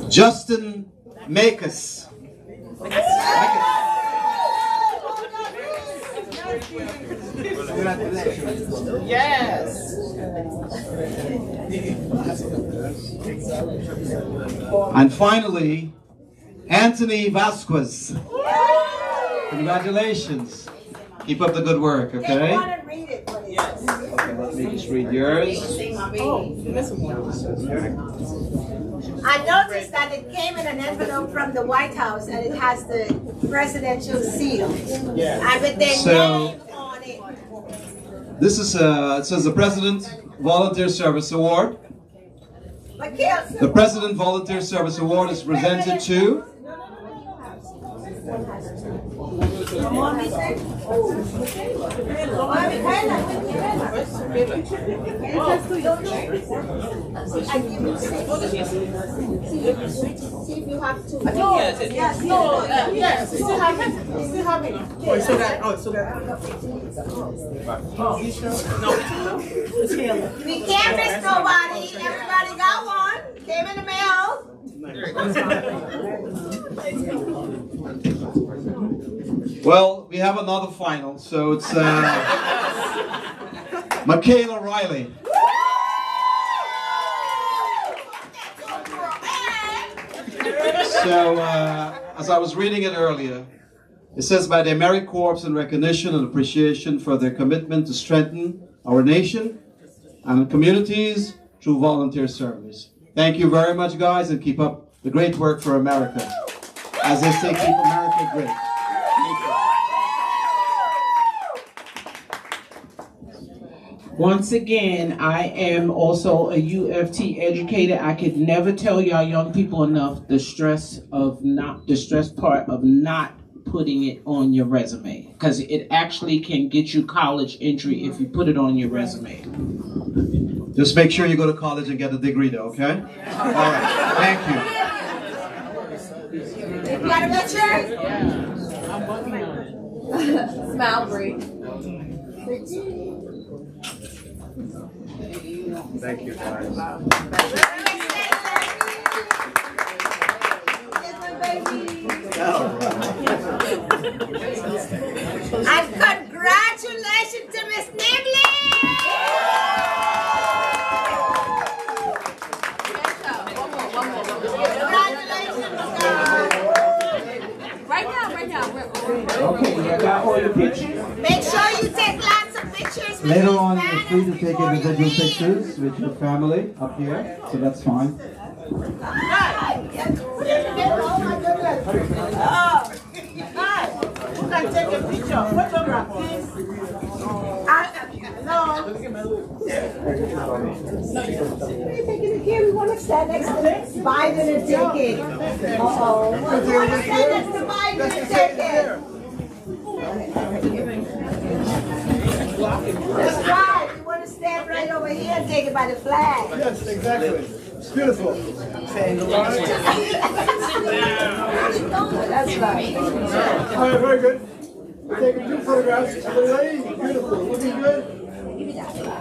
Justin Makis. Yes. And finally, Anthony Vasquez. Congratulations. Keep up the good work, okay? Okay, let me just read yours. I noticed that it came in an envelope from the White House and it has the presidential seal. And with their name on it. This is, it says the President Volunteer Service Award. The President Volunteer Service Award is presented to See if you have two. No, yes, you still have it. You still have it. Oh, you still got it. Oh, you still got it. Oh, you sure? No, it's here. We can't miss nobody. Everybody got one. Came in the mail. Well, we have another final, so it's Michaela Riley. So, as I was reading it earlier, it says, by the AmeriCorps in recognition and appreciation for their commitment to strengthen our nation and communities through volunteer service. Thank you very much, guys, and keep up the great work for America. As they say, keep America great. Once again, I am also a UFT educator. I could never tell y'all young people enough the stress part of not putting it on your resume, because it actually can get you college entry if you put it on your resume. Just make sure you go to college and get a degree, though, okay? All right. Thank you. You got a picture? Smile, Bree. Thank you, guys. And congratulations to Miss Nibley! Right now. Okay, you got all your pictures? Make sure you take lots of pictures. Later on, you're free to take individual pictures with your family up here, so that's fine. Oh my goodness. Hi. Who can take a picture? Photograph, please. No. We want to stand next to Biden and take it. Uh-oh. We want to stand next to Biden and take it. That's right. We want to stand right over here and take it by the flag. Yes, exactly. It's beautiful. That's right. All right, very good. We're taking 2 photographs of the lady. Beautiful. Looking good.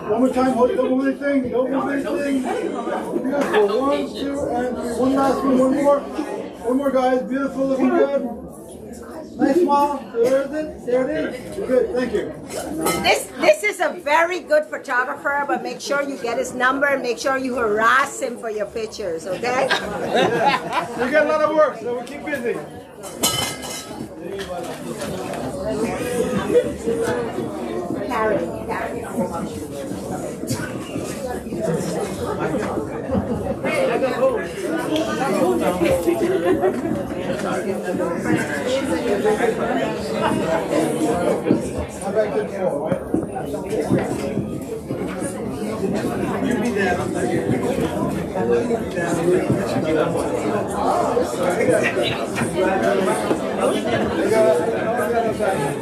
One more time. Hold it. Don't move anything. Don't move anything. Beautiful. 1, 2, and 3. One last one. One more. One more, guys. Beautiful. Looking good. Nice smile. There it is. There it is. Good. Thank you. This is a very good photographer, but make sure you get his number and make sure you harass him for your pictures, okay? Yeah. We got a lot of work, so we'll keep busy.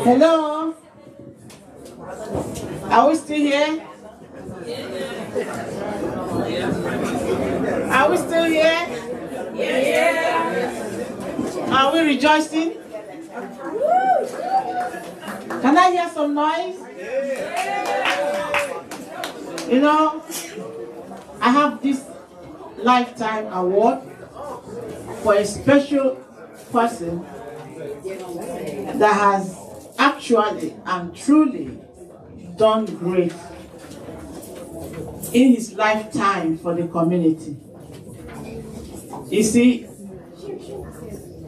Hello? Are we still here? Are we still here? Yeah. Are we rejoicing? Can I hear some noise? You know, I have this lifetime award for a special person that has actually and truly done great in his lifetime for the community. You see,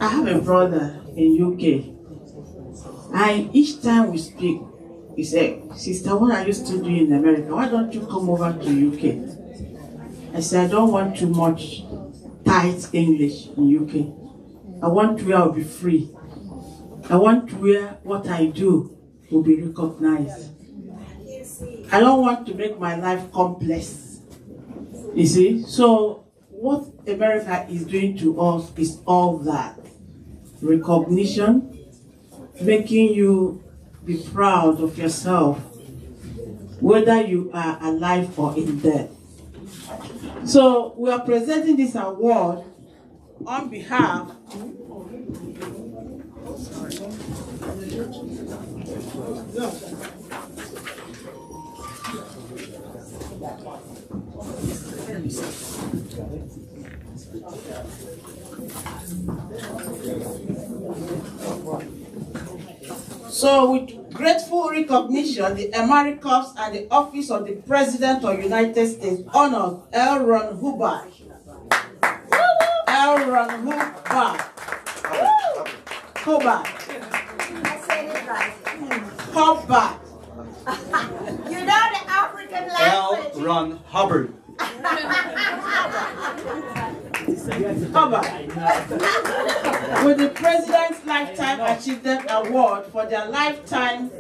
I have a brother in UK, and each time we speak, he said, "Sister, what are you still doing in America? Why don't you come over to UK?" I said, "I don't want too much tight English in UK. I want where I'll be free. I want where what I do will be recognized. I don't want to make my life complex." You see? So what America is doing to us is all that. Recognition, making you be proud of yourself, whether you are alive or in death. So we are presenting this award on behalf So with grateful recognition, the Americas and the Office of the President of the United States honors L. Ron Hubbard. L. Ron Hubbard. Hubbard. I said it right. Hubbard. You know the African language. L. Ron Hubbard. Hubbard. With the President's Lifetime Achievement Award for their lifetime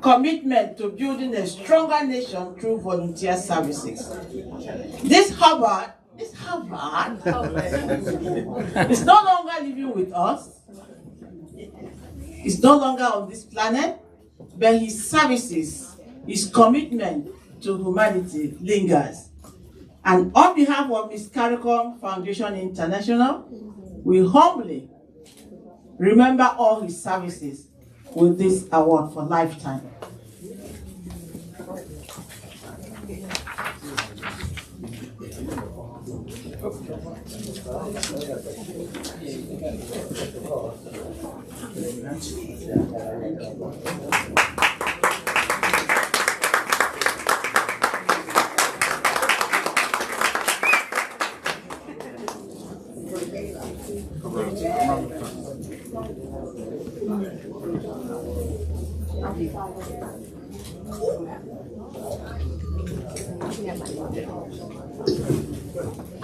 commitment to building a stronger nation through volunteer services. This Hubbard is no longer living with us. He's no longer on this planet, but his services, his commitment to humanity lingers. And on behalf of Miss CARICOM Foundation International, we humbly remember all his services with this award for lifetime.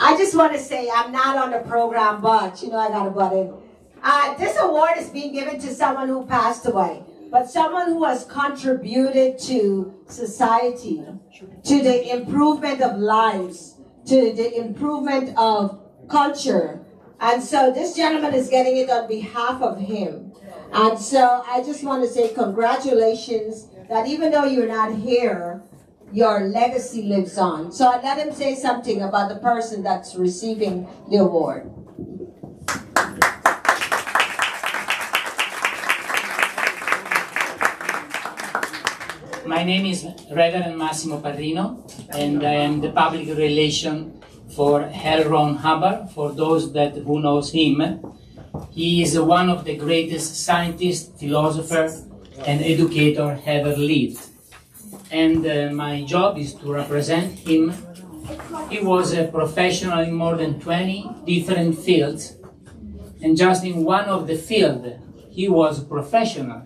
I just want to say I'm not on the program, but you know I got to butt in. This award is being given to someone who passed away, but someone who has contributed to society, to the improvement of lives, to the improvement of culture. And so this gentleman is getting it on behalf of him. And so I just want to say congratulations that even though you're not here, your legacy lives on. So I let him say something about the person that's receiving the award. My name is Reverend Massimo Parrino, and I am the public relation for L. Ron Hubbard, for those who knows him. He is one of the greatest scientists, philosophers, and educator ever lived. And my job is to represent him. He was a professional in more than 20 different fields, and just in one of the fields, he was a professional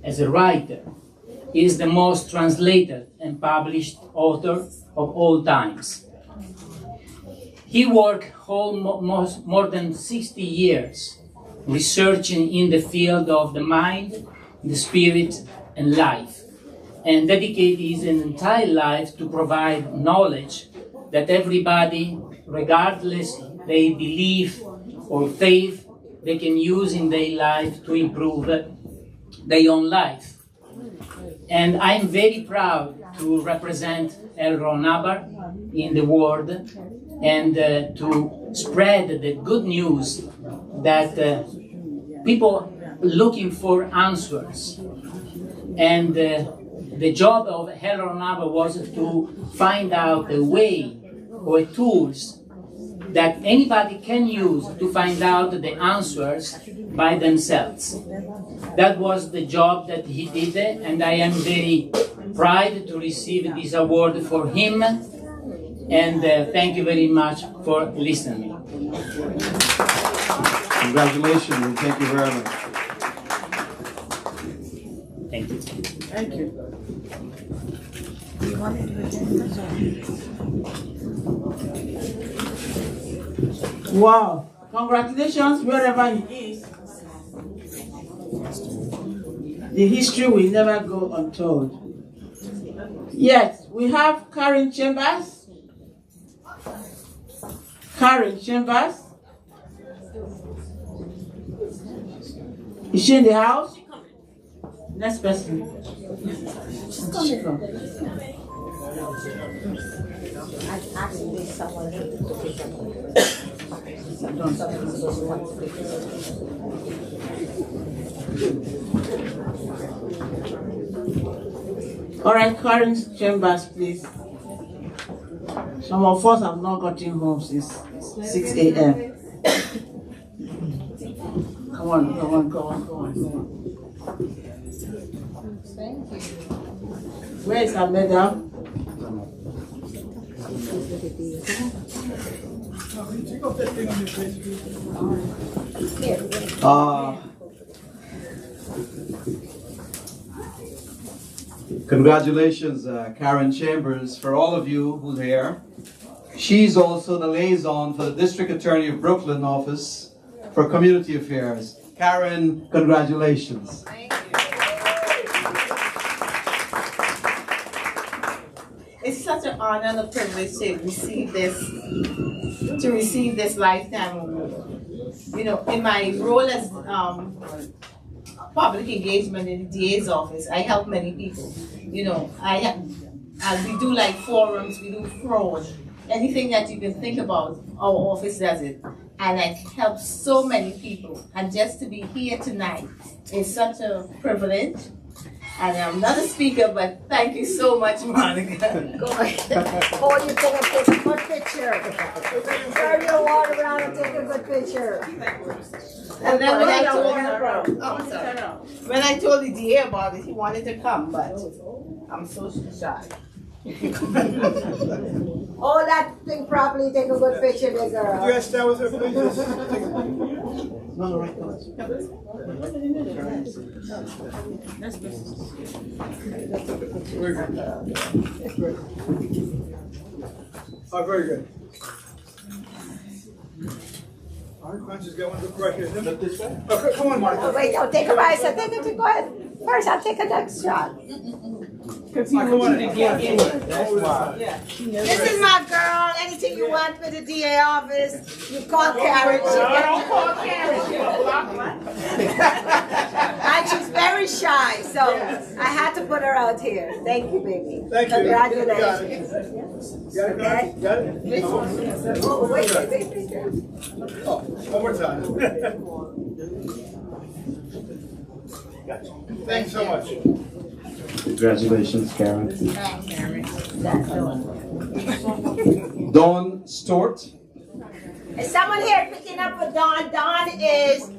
as a writer. He is the most translated and published author of all times. He worked almost more than 60 years researching in the field of the mind, the spirit, and life, and dedicated his entire life to provide knowledge that everybody, regardless their belief or faith, they can use in their life to improve their own life. And I'm very proud to represent L. Ron Hubbard in the world and to spread the good news that people looking for answers. And the job of L. Ron Hubbard was to find out a way or tools that anybody can use to find out the answers by themselves. That was the job that he did, and I am very proud to receive this award for him. And thank you very much for listening. Congratulations and thank you very much. Thank you. Thank you. Wow. Congratulations wherever he is. The history will never go untold. Yes, we have Karen Chambers. Karen Chambers. Is she in the house? Next person. She's coming. I asked someone to pick up. All right, Karen Chambers, please. Some of us have not gotten home since 6 a.m. Come on. Thank you. Where is our medal? Take off that thing on your face. Congratulations, Karen Chambers, for all of you who's here. She's also the liaison for the District Attorney of Brooklyn Office for Community Affairs. Karen, congratulations. It's such an honor and a privilege to receive this lifetime award. You know, in my role as public engagement in the DA's office, I help many people. You know, we do like forums, we do fraud, anything that you can think about, our office does it. And I help so many people. And just to be here tonight is such a privilege. And I'm not a speaker, but thank you so much, Monica. Go ahead. Hold your thing and take a good picture. Turn your water around and take a good picture. And then when I told the DA about it, he wanted to come, but I'm so shy. Hold that thing properly, take a good picture, big girl. Would you guys stand with her, please? No, right. Oh, very good. All right, Crunch has got one to look right here. Look this way. Okay, come on, Monica. Oh, wait, don't take a bite. So take it. Go ahead. First, I'll take a next shot. Come on. This is my girl. Anything you want for the DA office, you call Karen. Don't call Karen. And she's very shy, so I had to put her out here. Thank you, baby. Thank you. Congratulations. Got it? Got it? Oh, wait. Oh, one more time. Thanks so much. Congratulations, Karen. Dawn Stewart. Is someone here picking up with Dawn? Dawn is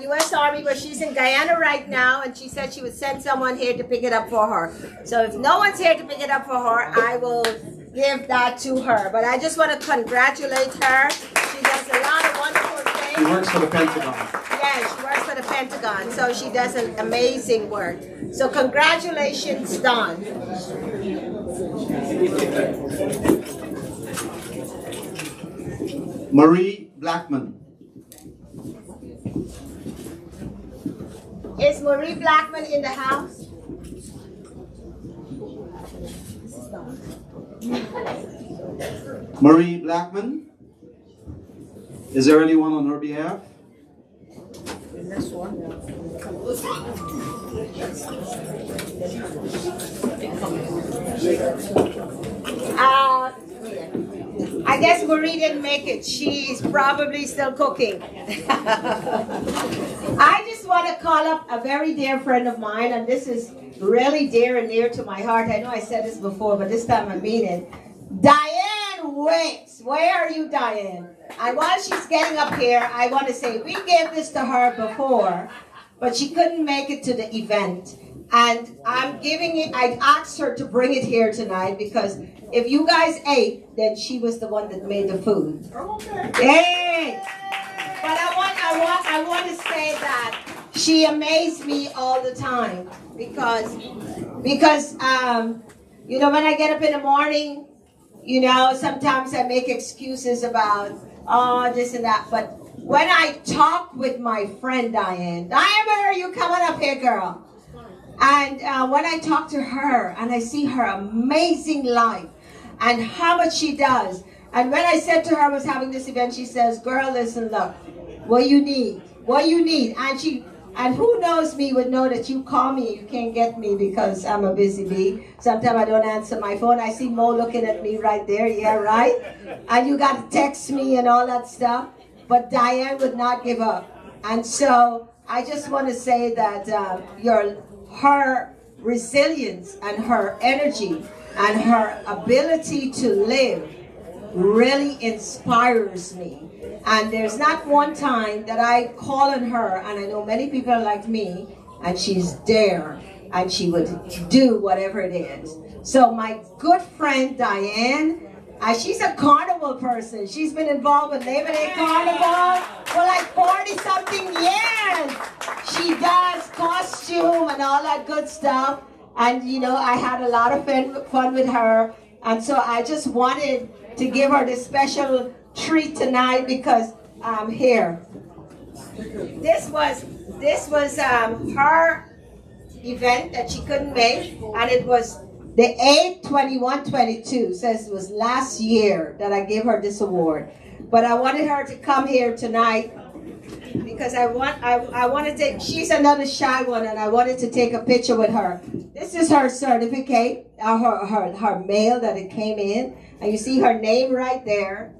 U.S. Army, but she's in Guyana right now, and she said she would send someone here to pick it up for her. So if no one's here to pick it up for her, I will give that to her. But I just want to congratulate her. She does a lot of wonderful things. She works for the Pentagon. Yeah, she works for the Pentagon, so she does an amazing work. So congratulations, Dawn. Marie Blackman. Is Marie Blackman in the house? Marie Blackman. Is there anyone on her behalf? This one. I guess Marie didn't make it. She's probably still cooking. I just want to call up a very dear friend of mine, and this is really dear and near to my heart. I know I said this before, but this time I mean it. Diane Wicks. Where are you, Diane? And while she's getting up here, I want to say we gave this to her before, but she couldn't make it to the event. And I'm giving it, I asked her to bring it here tonight because if you guys ate, then she was the one that made the food. Okay. Yay! But I want to say that she amazed me all the time because you know, when I get up in the morning, you know, sometimes I make excuses about, oh, this and that. But when I talk with my friend Diane, where are you coming up here, girl? And when I talk to her and I see her amazing life and how much she does. And when I said to her I was having this event, she says, girl, listen, look, what you need. And who knows me would know that you call me, you can't get me because I'm a busy bee. Sometimes I don't answer my phone. I see Mo looking at me right there, yeah, right? And you got to text me and all that stuff. but Diane would not give up. And so I just want to say that her resilience and her energy and her ability to live really inspires me. And there's not one time that I call on her, and I know many people are like me, and she's there, and she would do whatever it is. So my good friend Diane, she's a carnival person. She's been involved with Labor Day Carnival for like 40-something years. She does costume and all that good stuff. And you know, I had a lot of fun with her. And so I just wanted to give her this special treat tonight because I'm here. This was her event that she couldn't make, and it was the 8/21/22, says it was last year that I gave her this award. But I wanted her to come here tonight because I wanted to, she's another shy one, and I wanted to take a picture with her. This is her certificate, her mail that it came in, and you see her name right there.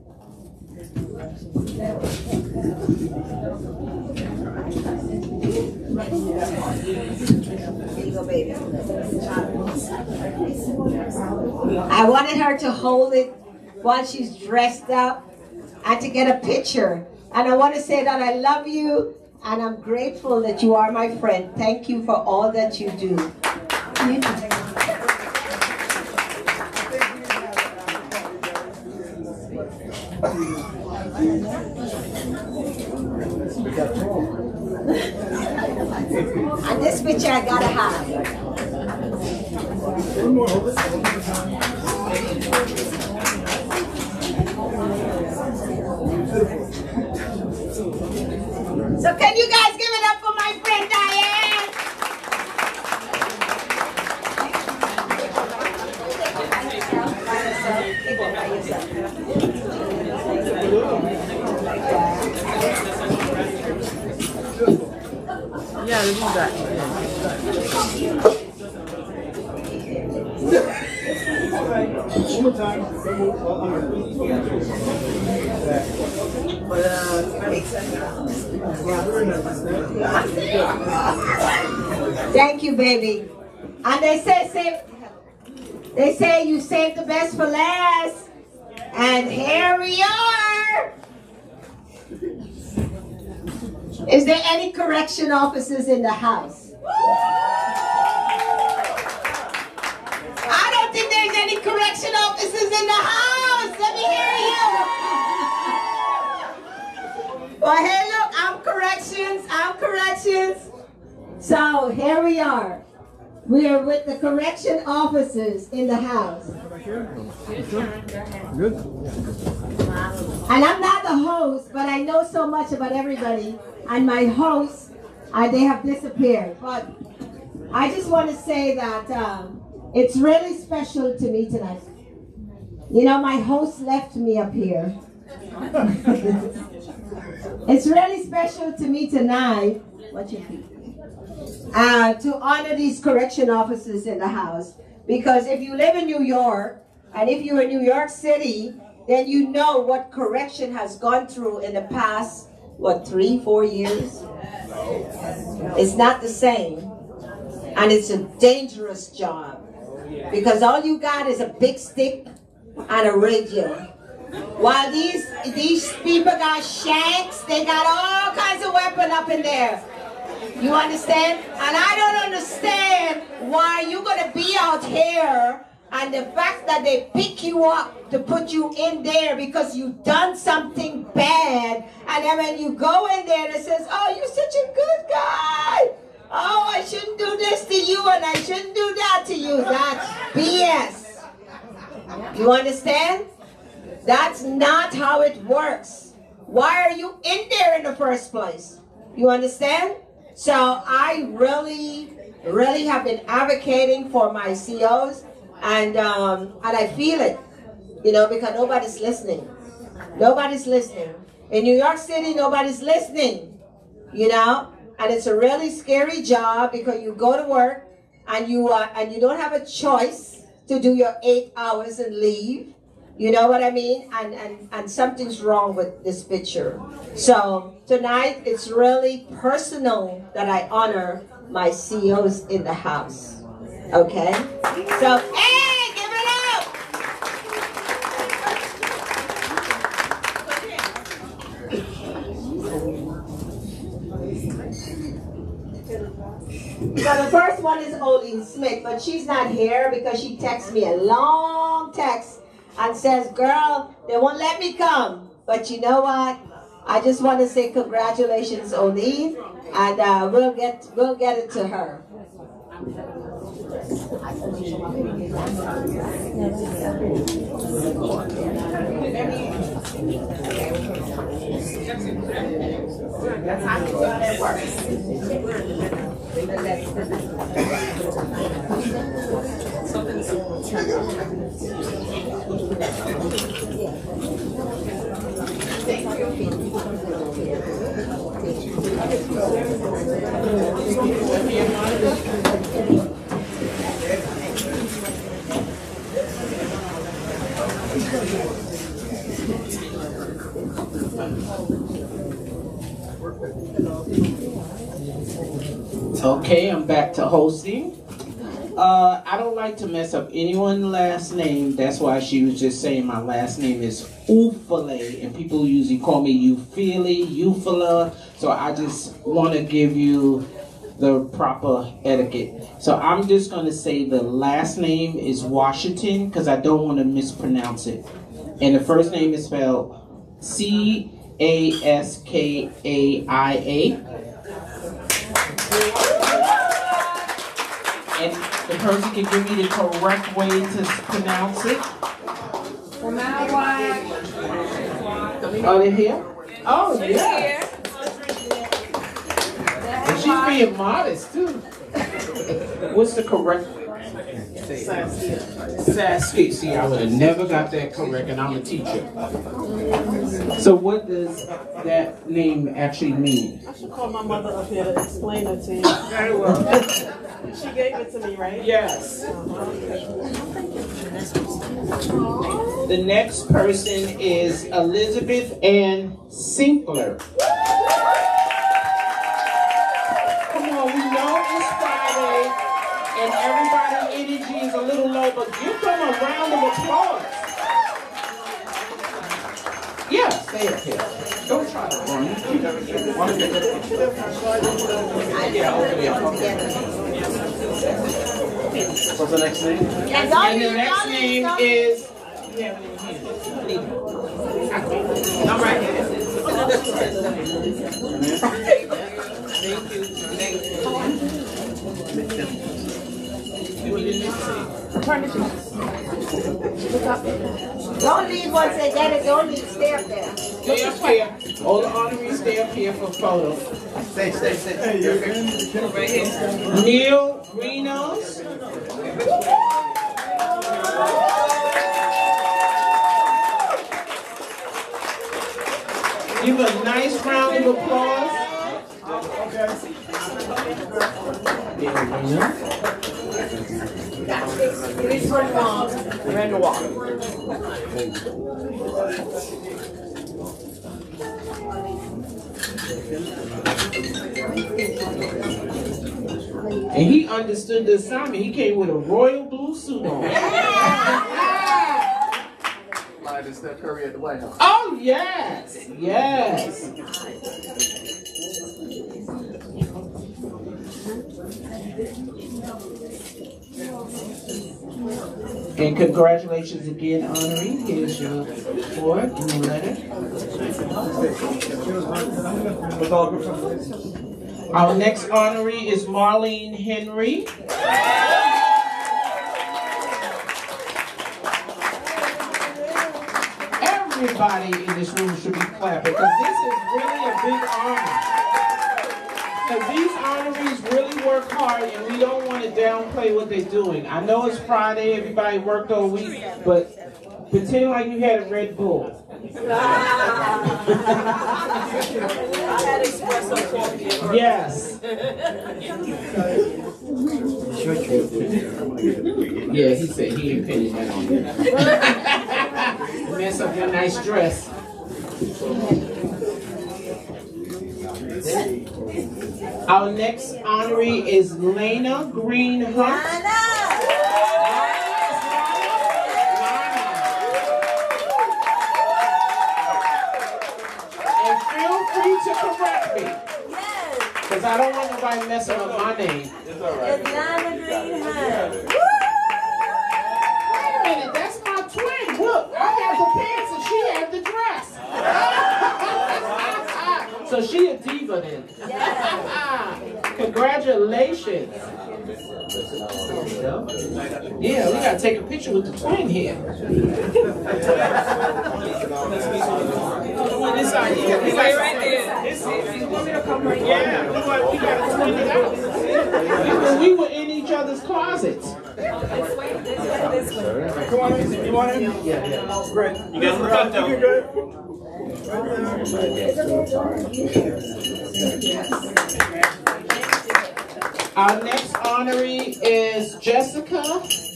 Here you go, baby. I wanted her to hold it while she's dressed up and to get a picture. And I want to say that I love you and I'm grateful that you are my friend. Thank you for all that you do. And this picture I gotta have. So can you guys give it up for my friend Diane? Yeah, we do that. One more time. Thank you, baby. And they say you saved the best for last. And here we are. Is there any correction officers in the house? I don't think there's any correction officers in the house. Let me hear you. Well, hey, look, I'm corrections. So here we are. We are with the correction officers in the house. Good. And I'm not the host, but I know so much about everybody. And my hosts, they have disappeared. But I just want to say that it's really special to me tonight. You know, my host left me up here. It's really special to me tonight. What you think? To honor these correction officers in the house. Because if you live in New York, and if you're in New York City, then you know what correction has gone through in the past, what, 3-4 years? It's not the same. And it's a dangerous job. Because all you got is a big stick and a radio. While these people got shanks, they got all kinds of weapons up in there. You understand? And I don't understand why you're going to be out here and the fact that they pick you up to put you in there because you've done something bad. And then when you go in there, it says, oh, you're such a good guy. Oh, I shouldn't do this to you and I shouldn't do that to you. That's BS. You understand? That's not how it works. Why are you in there in the first place? You understand? So I really have been advocating for my COs, and I feel it, you know, because nobody's listening. Nobody's listening. In New York City, nobody's listening, you know, and it's a really scary job because you go to work and you don't have a choice to do your 8 hours and leave. You know what I mean? And something's wrong with this picture. So tonight, it's really personal that I honor my CEOs in the house. Okay? So, hey, give it up! So the first one is Olin Smith, but she's not here because she texts me a long text and says, girl, they won't let me come. But you know what? I just want to say congratulations, Olin, and we'll get it to her. That's how it works. Okay, I'm back to hosting. I don't like to mess up anyone's last name. That's why she was just saying my last name is Ufale, and people usually call me Ufili, Ufala. So I just want to give you the proper etiquette. So I'm just going to say the last name is Washington because I don't want to mispronounce it. And the first name is spelled Caskaia. And the person can give me the correct way to pronounce it. Oh, they're here? Oh, yeah. And she's being modest, too. What's the correct? Saskia. See, I would have never got that correct, and I'm a teacher. So what does that name actually mean? I should call my mother up here to explain it to you. Very well. She gave it to me, right? Yes. The next person is Elizabeth Ann Sinkler. Come on, we know it's Friday, and everybody's energy is a little low, but give them a round of applause. Yeah, stay up here. Don't try to run. Yeah, over there. What's the next name? And the next name is... I'm right here. Don't leave once they get it, don't leave, stay up there. Stay up here. All the honorees stay up here for photos. Stay. Right here. Neil Renos. Give a nice round of applause. Please run the walk. And he understood the assignment. He came with a royal blue suit on. Like this Steph Curry at the White House. Oh, yes. Yes. And congratulations again, honoree. Here's your award and your letter. Our next honoree is Marlene Henry. Everybody in this room should be clapping because this is really a big honor. Because these honorees really work hard and we don't want to downplay what they're doing. I know it's Friday, everybody worked all week, but pretend like you had a Red Bull. I had espresso coffee. Yes. Yeah, he said he ain't pinning that on there. mess up your nice dress. Our next honoree is Lena Green Hunt. And feel free to correct me. Because I don't want nobody messing up my name. It's Lena Green Hunt. Wait a minute, that's my twin. Look, I have the pants and she has the dress. So she a diva then. Congratulations. Yeah, we gotta take a picture with the twin here. Right there. We were in each other's closets. Come on, you want him? Yeah. Great. You guys look up though. Our next honoree is Jessica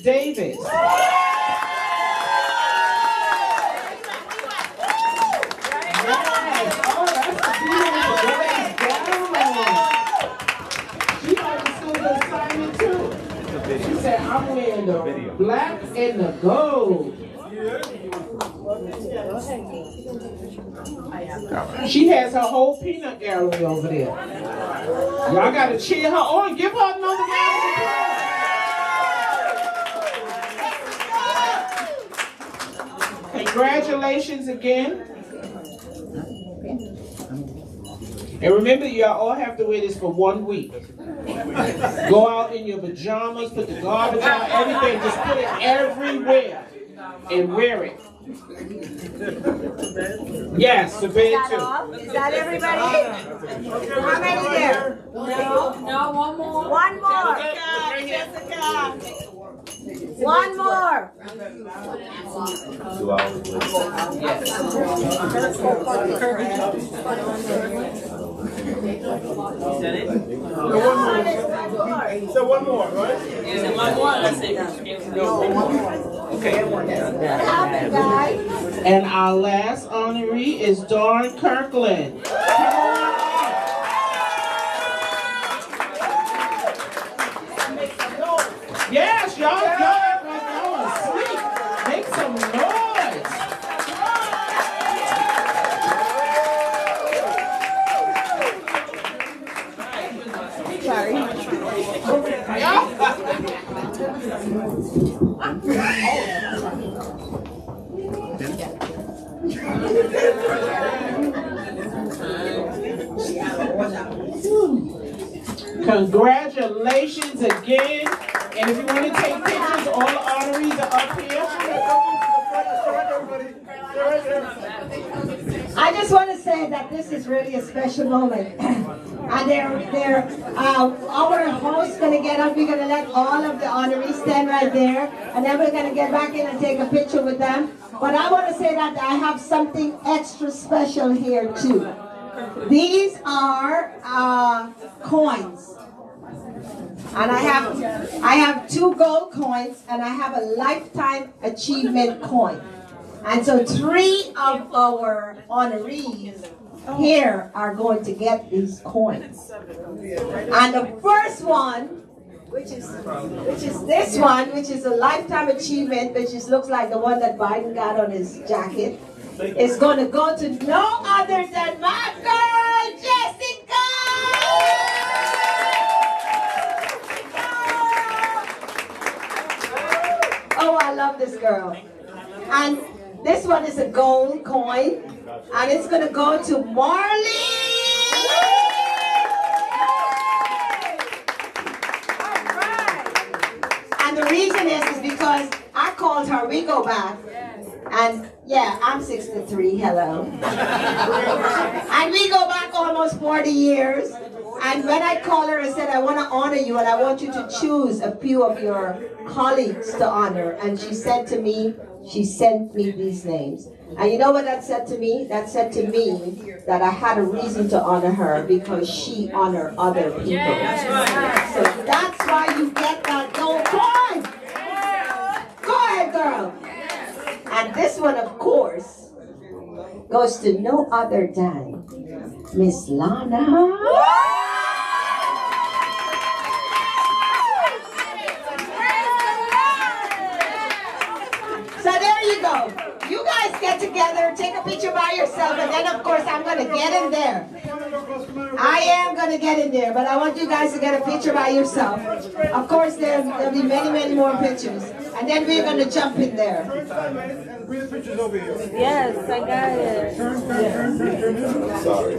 Davis. She said, I'm wearing the black and the gold. She has her whole peanut gallery over there. Y'all gotta cheer her on. Give her another round of applause. Congratulations again. And remember, y'all all have to wear this for 1 week. Go out in your pajamas, put the garbage out, everything. Just put it everywhere and wear it. Yes, the bed too. Is that everybody? How many there? No, one more. One more. Jessica. One more. 2 hours So one more, right? And our last honoree is Dawn Kirkland. Come on up. Yes, y'all act like y'all asleep. Make some noise. Congratulations again. And if you want to take pictures, all the honorees are up here. I just want to say that this is really a special moment. And our host going to get up. We're going to let all of the honorees stand right there. And then we're going to get back in and take a picture with them. But I want to say that I have something extra special here too. These are coins. And I have 2 gold coins and I have a lifetime achievement coin. And so 3 of our honorees here are going to get these coins. And the first one, which is this one, which is a lifetime achievement, which looks like the one that Biden got on his jacket, is going to go to no other than my girl, Jessica! Oh, I love this girl. And this one is a gold coin, and it's going to go to Marley. And the reason is because I called her, we go back, and yeah, I'm 63, hello. And we go back almost 40 years. And when I called her, I said, I want to honor you, and I want you to choose a few of your colleagues to honor. And she said to me, she sent me these names. And you know what that said to me? That said to me that I had a reason to honor her because she honored other people. So that's why you get that gold coin. Go ahead, girl. And this one, of course, goes to no other than Miss Lana. So there you go. You guys get together, take a picture by yourself, and then of course I'm going to get in there. I am going to get in there, but I want you guys to get a picture by yourself. Of course there'll be many, many more pictures. And then we're going to jump in there. Bring the pictures over here. Yes, I got it. Turn. Sorry.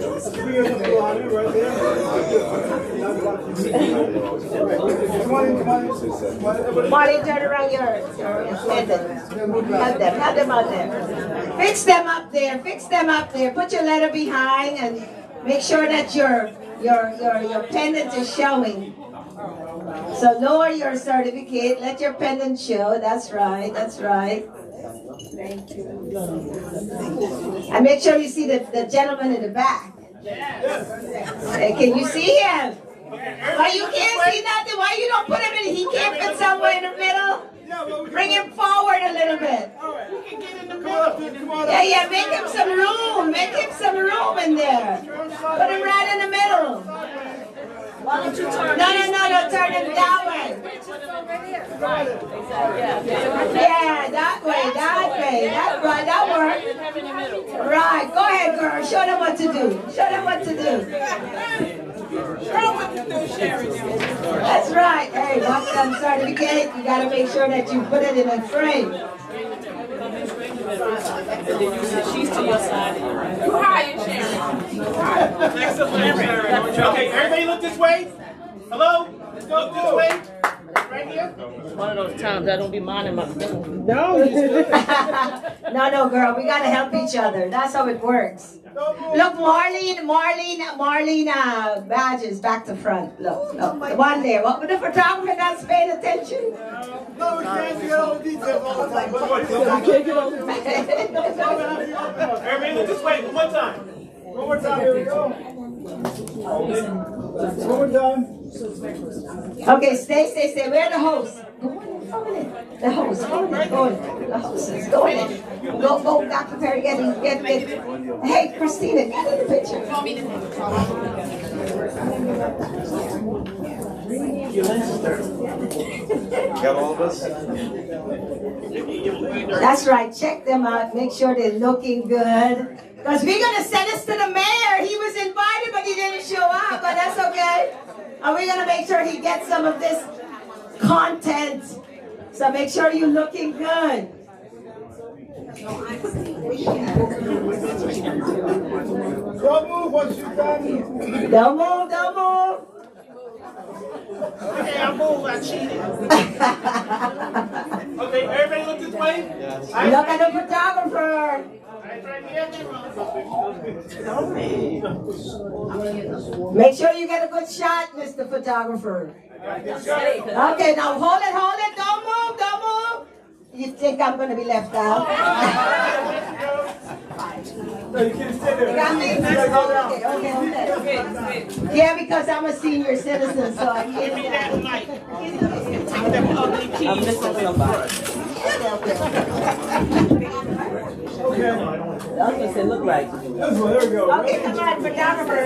Marty, turn around your pendant. Have them out there. Fix them up there. Fix them up there. Put your letter behind and make sure that your pendant is showing. So lower your certificate. Let your pendant show. That's right. That's right. Thank you. And make sure you see the gentleman in the back. Can you see him? Why you can't see nothing? Why you don't put him in? He can't fit somewhere in the middle. Bring him forward a little bit. Yeah, make him some room. Make him some room in there. Put him right in the middle. Why don't you turn? No, turn him that way. Yeah, that way. That's right, that works. Right, go ahead, girl. Show them what to do. That's right. Hey, watch that certificate. You gotta make sure that you put it in a frame. She's to your side. You higher, Sharon. Next to Sharon. Okay, everybody look this way. Hello? Let's go this way. Right here. One of those times I don't be minding my phone. No, girl. We gotta help each other. That's how it works. Look, Marlene, badges back to front. Look, one there. What with the photographer that's paying attention? No, we can't get all the details all the time. Everybody look this way. One more time. One more time. Here we go. One more time. Okay, stay. Where the host? Go in. The host. Go in. The hostess. Go in. Go, Dr. Perry. Get. Hey, Christina, get in the picture. Got all of us? That's right. Check them out. Make sure they're looking good. Because we're going to send this to the mayor. He was invited, but he didn't show up. But that's okay. And we're going to make sure he gets some of this content. So make sure you're looking good. Don't move once you're done. Don't move. Okay, I moved. I cheated. Okay, everybody look this way. Look at the photographer. Make sure you get a good shot, Mr. Photographer. Okay, now hold it. Don't move. You think I'm going to be left out? You got me? Okay. Yeah, because I'm a senior citizen, so I can't. I'm missing somebody. Okay. That's what it look like. This one, there we go. Okay, come on, photographer.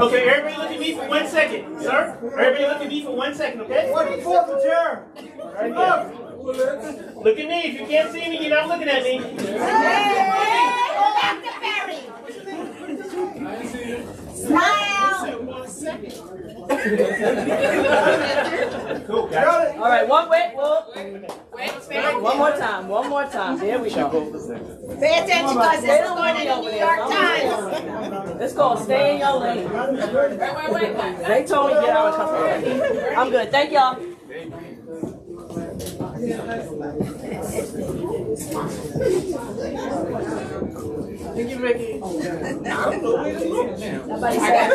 Okay, everybody look at me for 1 second, sir. Everybody look at me for 1 second, okay? What for the chair? Right there. Look at me. If you can't see me, you're not looking at me. Hey, Dr. Perry. Smile. Cool. All right, one more time. There we go. Pay attention, because this is going to the New York Times. Let's go. Stay in your lane. They told me to get out of customer. I'm good. Thank y'all. Thank you, Ricky. Somebody said.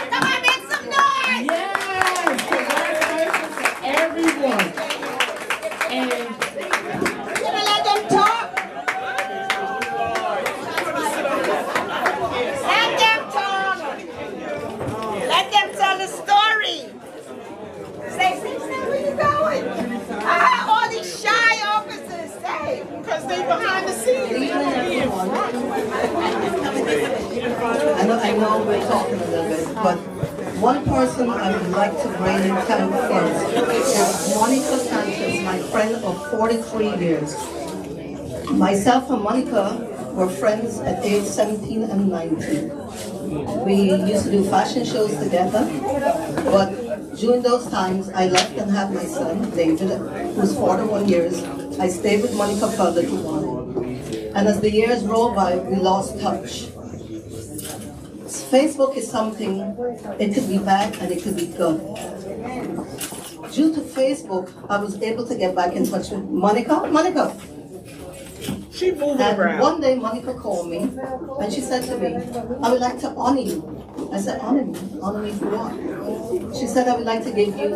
Come on, make some noise. Yes! Congratulations to everyone. And you're going to let them talk? Let them talk. Let them tell the story. Say, where you going? All these shy officers, say. Because they behind the scenes. One person I would like to bring thank first is Monica Sanchez, my friend of 43 years. Myself and Monica were friends at age 17 and 19. We used to do fashion shows together, but during those times I left and had my son, David, who was 41 years. I stayed with Monica for a little while. And as the years rolled by, we lost touch. Facebook is something, it could be bad and it could be good. Due to Facebook, I was able to get back in touch with Monica. She moved and around. One day Monica called me and she said to me, I would like to honor you. I said, honor me? Honor me for what? She said, I would like to give you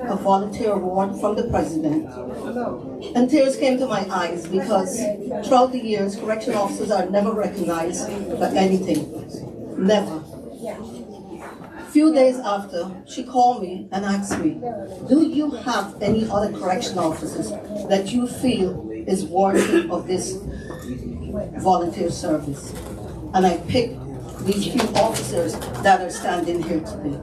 a volunteer award from the president. And tears came to my eyes because throughout the years, correction officers are never recognized for anything. Never. Few days after, she called me and asked me, do you have any other correction officers that you feel is worthy of this volunteer service? And I picked these few officers that are standing here today.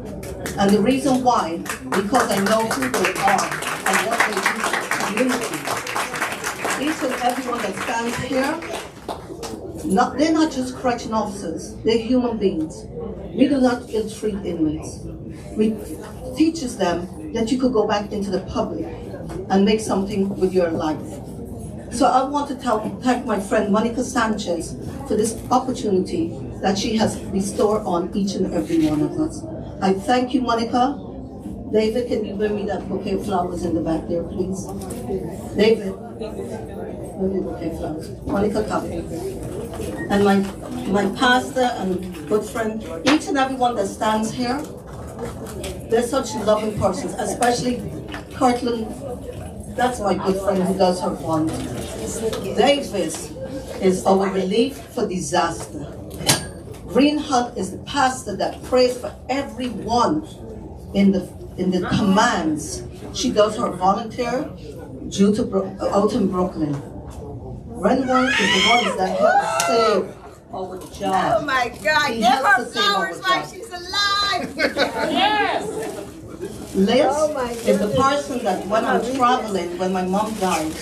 And the reason why, because I know who they are and what they do for the community. Each and everyone that stands here, they're not just correction officers, they're human beings. We do not ill-treat inmates. We teaches them that you could go back into the public and make something with your life. So I want to thank my friend Monica Sanchez for this opportunity that she has bestowed on each and every one of us. I thank you, Monica. David, can you bring me that bouquet of flowers in the back there, please? David, bring me the bouquet of flowers. Monica, come. And my pastor and good friend, each and every one that stands here, they're such loving persons, especially Kirtland. That's my good friend who does her volunteer. Davis is our relief for disaster. Green Hunt is the pastor that prays for everyone in the commands. She does her volunteer out in Brooklyn. Renwarn is the ones that help save our job. Oh my God, He give her helps to save flowers our while job. she's alive. Yes. Liz is the person that when I'm traveling, when my mom died,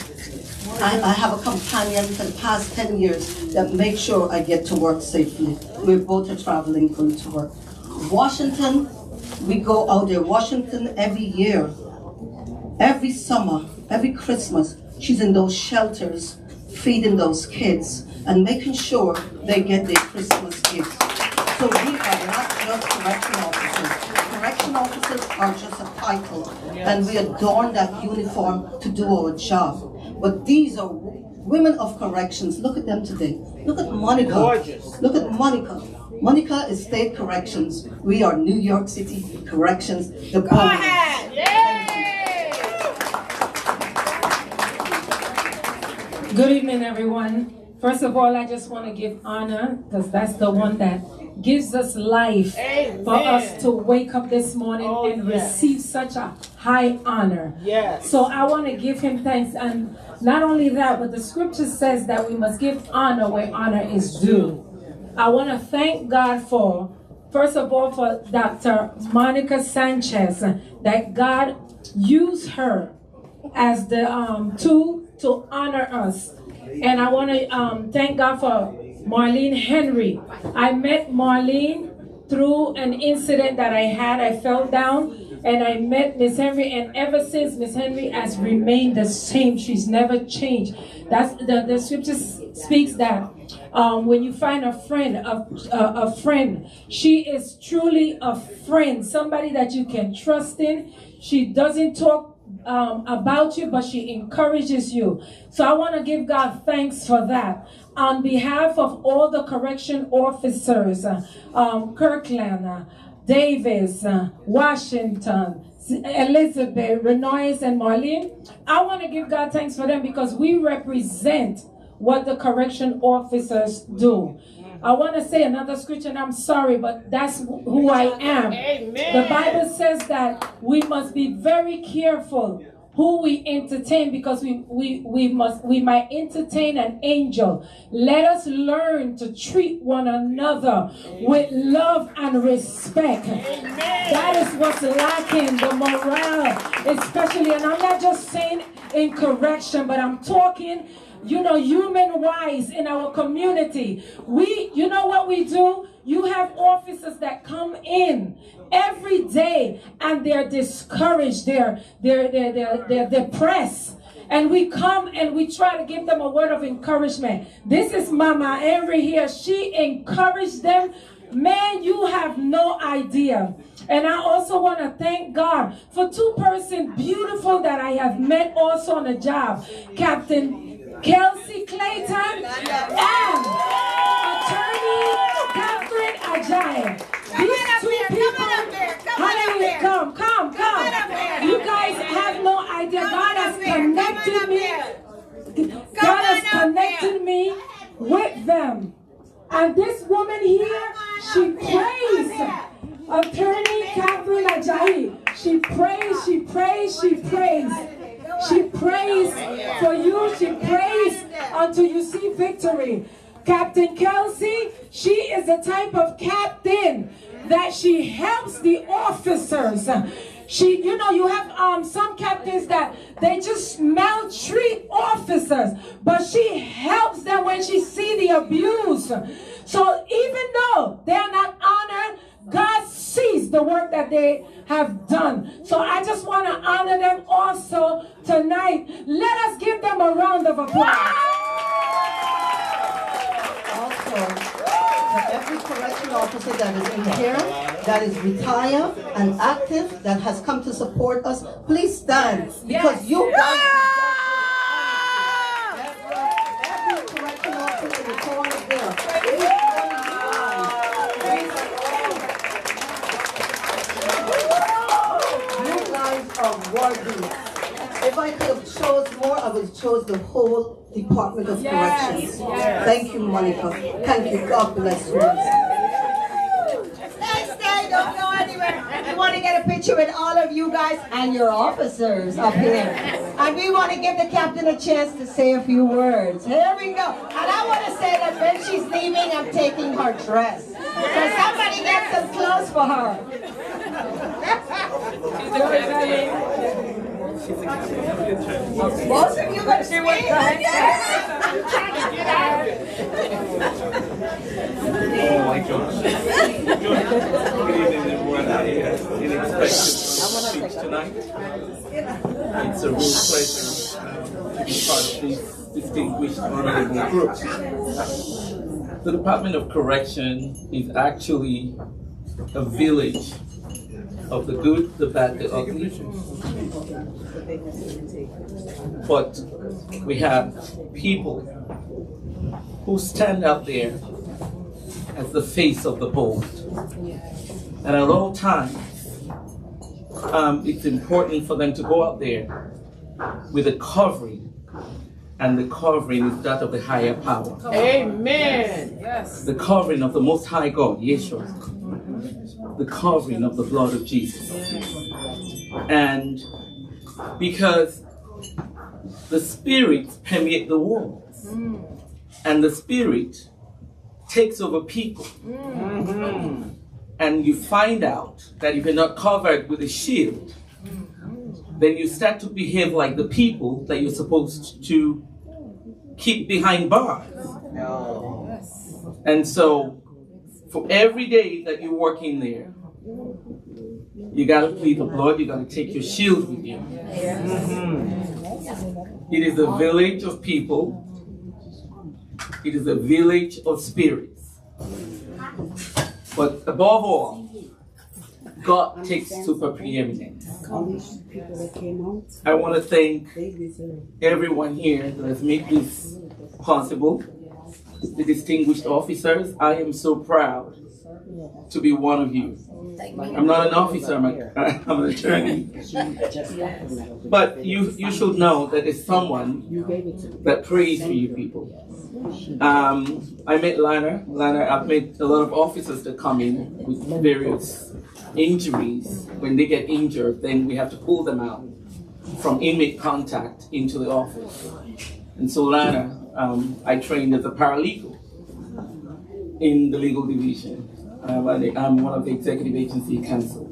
I have a companion for the past 10 years that makes sure I get to work safely. We're both a traveling crew to work. Washington, we go out there. Washington every year, every summer, every Christmas, she's in those shelters, feeding those kids and making sure they get their Christmas gifts. So we are not just correction officers. Correction officers are just a title, and we adorn that uniform to do our job. But these are women of corrections. Look at them today. Look at Monica. Gorgeous. Look at Monica. Monica is state corrections. We are New York City corrections. The Go ahead. Yay! Good evening, everyone. First of all, I just want to give honor, because that's the one that gives us life. Amen. For us to wake up this morning and receive such a high honor. Yes. So I want to give him thanks. And not only that, but the scripture says that we must give honor where honor is due. I want to thank God for, first of all, for Dr. Monica Sanchez, that God used her as the tool to honor us. And I want to thank God for Marlene Henry. I met Marlene through an incident that I had. I fell down and I met Miss Henry, and ever since, Miss Henry has remained the same. She's never changed. That's the scripture speaks that when you find a friend, she is truly a friend, somebody that you can trust in. She doesn't talk about you, but she encourages you. So I want to give God thanks for that. On behalf of all the correction officers, Kirkland, Davis, Washington, Elizabeth, Renoise, and Marlene, I want to give God thanks for them because we represent what the correction officers do. I want to say another scripture, and I'm sorry, but that's who I am. Amen. The Bible says that we must be very careful who we entertain, because we might entertain an angel. Let us learn to treat one another with love and respect. That is what's lacking, the morale, especially, and I'm not just saying in correction, but I'm talking, human-wise in our community. You know what we do? You have officers that come in every day and they're discouraged, they're depressed. And we come and we try to give them a word of encouragement. This is Mama Henry here. She encouraged them. Man, you have no idea. And I also want to thank God for two persons beautiful that I have met also on the job. Captain Kelsey Clayton and Attorney Catherine Ajayi. These two people, hallelujah, come. You guys have no idea. God has connected me. God has connected me with them. And this woman here, she prays. Attorney Catherine Ajayi. She prays. She prays for you. She prays until you see victory. Captain Kelsey, she is the type of captain that she helps the officers. You have some captains that they just maltreat officers, but she helps them when she see the abuse. So even though they are not honored, God sees the work that they have done. So I just want to honor them also tonight. Let us give them a round of applause. Also, for every correctional officer that is in here, that is retired and active, that has come to support us, please stand, because you guys every correctional officer in the corner there. You guys are worthy. If I could have chose more, I would have chose the whole Department of Corrections. Thank you, Monica. Thank you. God bless you. Next day, don't go anywhere. We want to get a picture with all of you guys and your officers up here. And we want to give the captain a chance to say a few words. Here we go. And I want to say that when she's leaving, I'm taking her dress. So somebody get some clothes for her. Most of you are going to see what Good evening, everyone. I didn't expect to speak tonight. It's a real pleasure to be part of this distinguished honorable group. The Department of Correction is actually a village of the good, the bad, the ugly. But we have people who stand out there as the face of the bold. And at all times, it's important for them to go out there with a covering, and the covering is that of the higher power. Amen. Yes. The covering of the Most High God, Yeshua. The covering of the blood of Jesus. And because the spirits permeate the walls, and the spirit takes over people. And you find out that if you're not covered with a shield, then you start to behave like the people that you're supposed to keep behind bars. And so, for every day that you're working there, you gotta plead the blood, you gotta take your shield with you. It is a village of people. It is a village of spirits. But above all, God takes super preeminence. I want to thank everyone here that has made this possible. The distinguished officers, I am so proud to be one of you. I'm not an officer, I'm an attorney. But you should know that there's someone that prays for you people. I met Lana. I've met a lot of officers that come in with various injuries. When they get injured, then we have to pull them out. from inmate contact into the office. And so Lana, I trained as a paralegal in the legal division. I'm one of the executive agency counsel.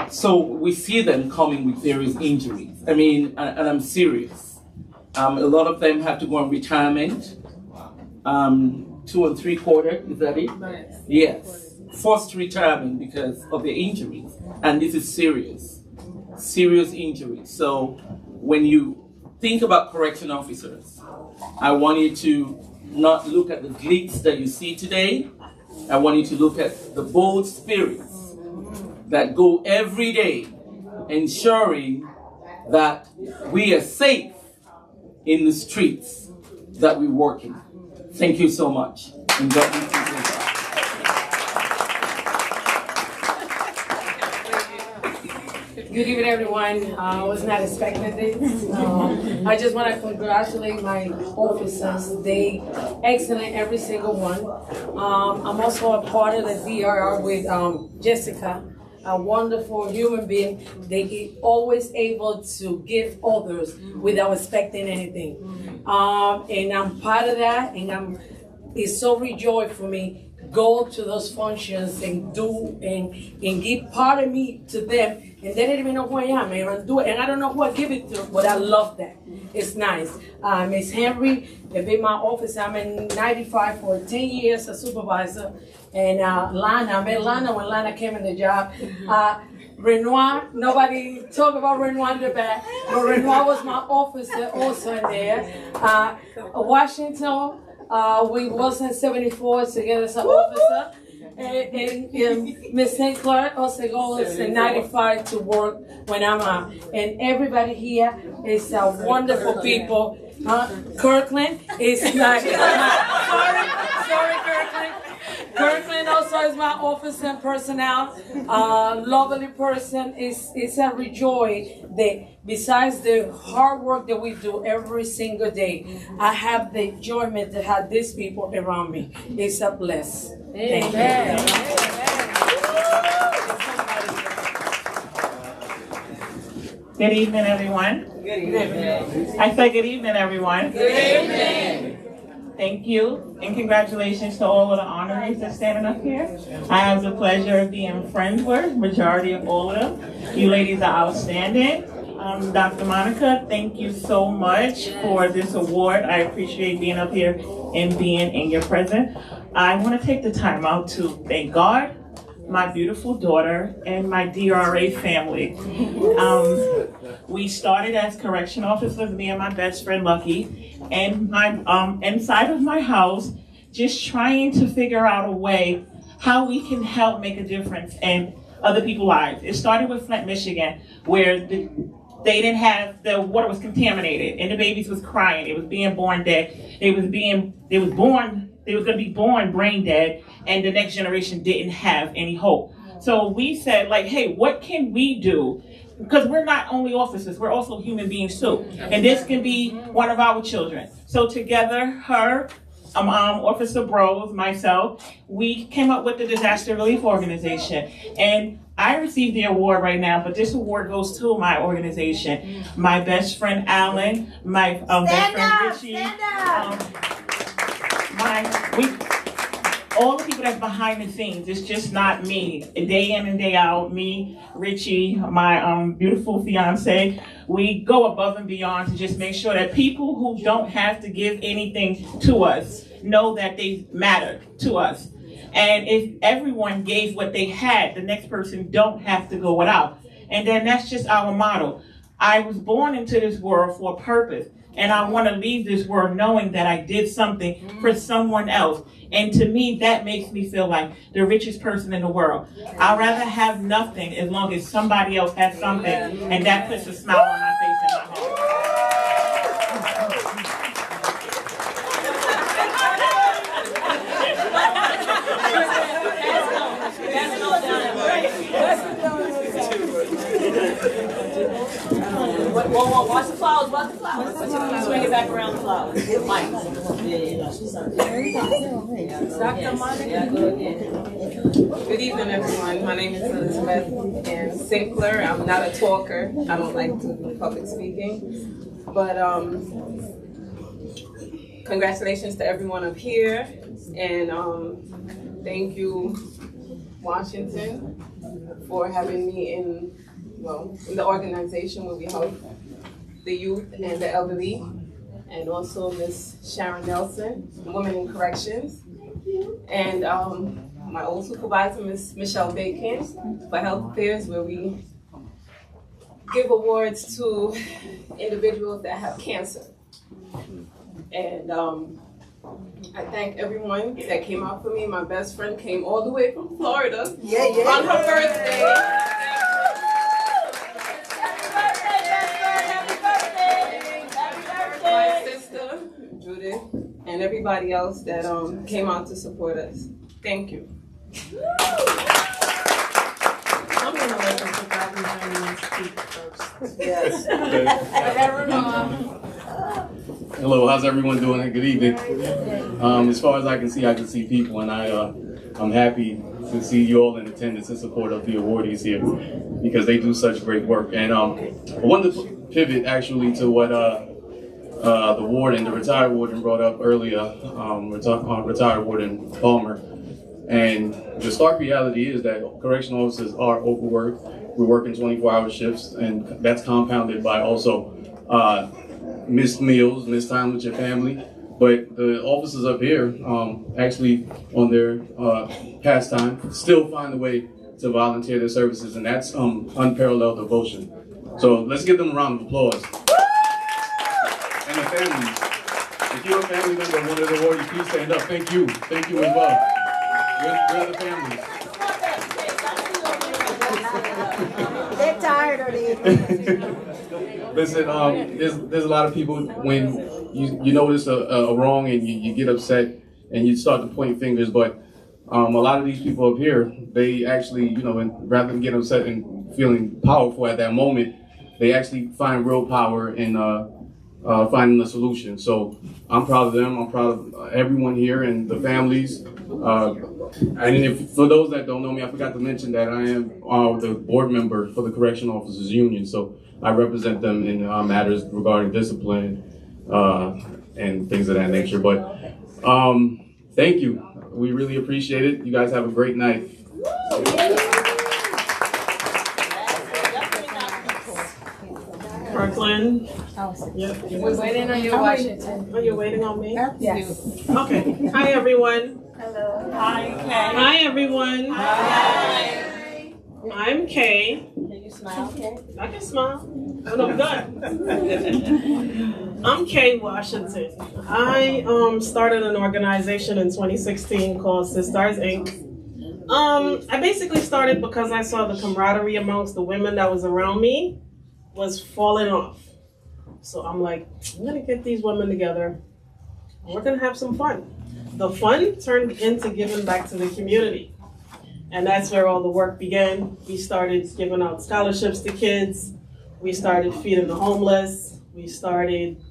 So we see them coming with various injuries. I mean, and I'm serious. A lot of them have to go on retirement. 2 3/4, is that it? Yes. Forced retirement because of their injuries. And this is serious injuries. So when you think about correction officers, I want you to not look at the glitz that you see today. I want you to look at the bold spirits that go every day ensuring that we are safe in the streets that we work in. Thank you so much. And God bless you. Good evening, everyone. I was not expecting this. I just want to congratulate my officers. They excellent, every single one. I'm also a part of the DRR with Jessica, a wonderful human being. They always able to give others without expecting anything. And I'm part of that, and it's so rejoicing for me. Go to those functions and do and give part of me to them, and they don't even know who I am, and do it, and I don't know who I give it to, but I love that. It's nice. Miss Henry, they've been in my office. I'm in 95 for 10 years as supervisor, and Lana, I met Lana when Lana came in the job. Renoir, nobody talk about Renoir in the back, but Renoir was my officer also in there. Washington. We was in 74 together as an officer, and Miss St. Clair also goes in 95 to work when I'm out. And everybody here is wonderful people. Kirkland is not, sorry Kirkland. Kirkland also is my officer and personnel. Lovely person. It's a rejoice that besides the hard work that we do every single day, I have the enjoyment to have these people around me. It's a bless. Thank you. Good evening, everyone. Good evening. I say good evening, everyone. Good evening. Thank you, and congratulations to all of the honorees that's standing up here. I have the pleasure of being friends with majority of all of them. You ladies are outstanding. Dr. Monica, thank you so much for this award. I appreciate being up here and being in your presence. I want to take the time out to thank God, my beautiful daughter, and my DRA family. We started as correction officers, me and my best friend Lucky, and my inside of my house, just trying to figure out a way how we can help make a difference in other people's lives. It started with Flint, Michigan, where they didn't have, the water was contaminated and the babies was crying. It was being born dead. They was going to be born brain dead, and the next generation didn't have any hope. So we said, like, hey, what can we do? Because we're not only officers, we're also human beings too. And this can be one of our children. So together, her, Officer Bros, myself, we came up with the Disaster Relief Organization. And I received the award right now, but this award goes to my organization. My best friend, Alan, my best friend, Richie. All the people that's behind the scenes, it's just not me. Day in and day out, me, Richie, my beautiful fiance, we go above and beyond to just make sure that people who don't have to give anything to us know that they matter to us. And if everyone gave what they had, the next person don't have to go without. And then that's just our motto. I was born into this world for a purpose. And I want to leave this world knowing that I did something for someone else. And to me, that makes me feel like the richest person in the world. I'd rather have nothing as long as somebody else has something. And that puts a smile on my face and my heart. Watch the flowers, watch the flowers. Swing it back around the flowers. Mike. Dr. Monica. Yeah, go again. Good evening, everyone. My name is Elizabeth and Sinclair. I'm not a talker. I don't like to do public speaking. But congratulations to everyone up here. And thank you, Washington, for having me in the organization where we help the youth and the elderly. And also Miss Sharon Nelson, Women in Corrections. And my old supervisor, Miss Michelle Bacon, for Health Affairs, where we give awards to individuals that have cancer. And I thank everyone that came out for me. My best friend came all the way from Florida on her birthday. My sister, Judith, and everybody else that came out to support us. Thank you. I'm gonna let the supervisor speak first. Yes. Hello, how's everyone doing? Good evening. As far as I can see people, and I'm happy to see you all in attendance in support of the awardees here because they do such great work. And I wanted to pivot actually to what the warden, the retired warden, brought up earlier, retired warden Palmer. And the stark reality is that correctional officers are overworked. We're working 24-hour shifts, and that's compounded by also missed meals, missed time with your family. But the officers up here, actually on their pastime, still find a way to volunteer their services, and that's unparalleled devotion. So let's give them a round of applause. And the families, if you're a family member of one of the awardees, please stand up. Thank you. Thank you as well. We're the families. They're tired already. Listen, there's a lot of people when you notice a wrong and you get upset and you start to point fingers, but a lot of these people up here, they actually, rather than getting upset and feeling powerful at that moment, they actually find real power in finding a solution. So I'm proud of them. I'm proud of everyone here and the families. And for those that don't know me, I forgot to mention that I am the board member for the Correctional Officers Union. So I represent them in matters regarding discipline and things of that nature. But thank you. We really appreciate it. You guys have a great night. Brooklyn. Yep. We're waiting on you, Washington. Oh, you're waiting on me? Yes. Okay. Hi, everyone. Hello. Hi, Kay. Hi, everyone. Hi. I'm Kay. Can you smile, Kay? I can smile. Oh, no, good. I'm Kay Washington. I started an organization in 2016 called Sisters Inc. I basically started because I saw the camaraderie amongst the women that was around me was falling off. So I'm like, I'm gonna get these women together and we're gonna have some fun. The fun turned into giving back to the community. And that's where all the work began. We started giving out scholarships to kids. We started feeding the homeless. We started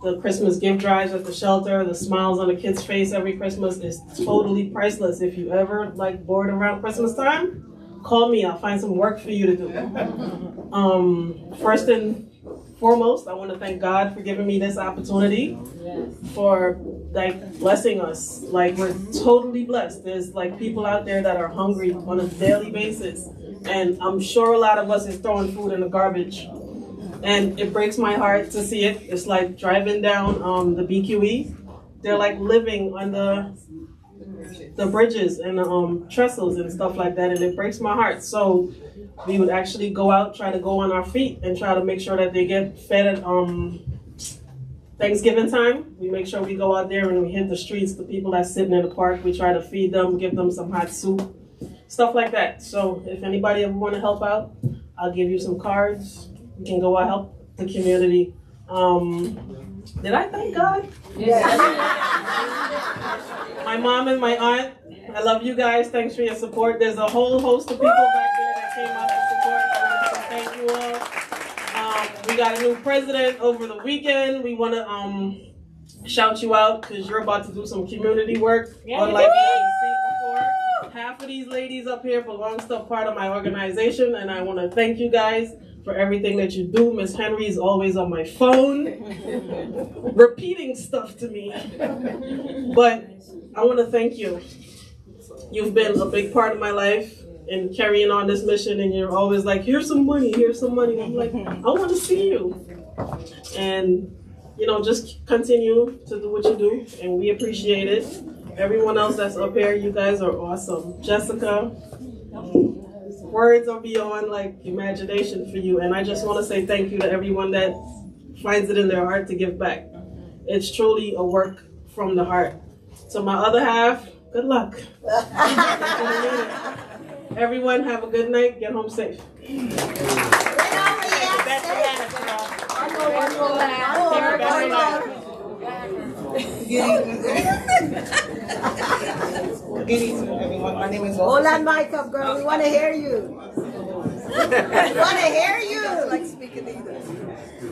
the Christmas gift drives at the shelter. The smiles on a kid's face every Christmas is totally priceless. If you ever bored around Christmas time, call me, I'll find some work for you to do. First and foremost, I want to thank God for giving me this opportunity, for blessing us. We're totally blessed. There's people out there that are hungry on a daily basis, and I'm sure a lot of us is throwing food in the garbage. And it breaks my heart to see it. It's like driving down the BQE. They're living on the bridges and the trestles and stuff like that, and it breaks my heart. So we would actually go out, try to go on our feet and try to make sure that they get fed at Thanksgiving time. We make sure we go out there and we hit the streets, the people that's sitting in the park, we try to feed them, give them some hot soup, stuff like that. So if anybody ever want to help out, I'll give you some cards. You can go out, help the community. Did I thank God? Yes. My mom and my aunt, I love you guys. Thanks for your support. There's a whole host of people back there that came out to support. So thank you all. We got a new president over the weekend. We want to shout you out because you're about to do some community work. Yeah. Unlike we've seen before. Half of of these ladies up here belongs to a part of my organization, and I want to thank you guys for everything that you do. Miss Henry is always on my phone, repeating stuff to me. But I want to thank you. You've been a big part of my life in carrying on this mission, and you're always like, here's some money, here's some money. I'm like, I want to see you. And, you know, just continue to do what you do, and we appreciate it. Everyone else that's up here, you guys are awesome. Jessica, words are beyond like imagination for you, and I just want to say thank you to everyone that finds it in their heart to give back. It's truly a work from the heart. So my other half, good luck. Everyone have a good night, get home safe. Good evening, everyone. My name is Hold that mic up, girl. We want to hear you. We want to hear you. Like speaking English.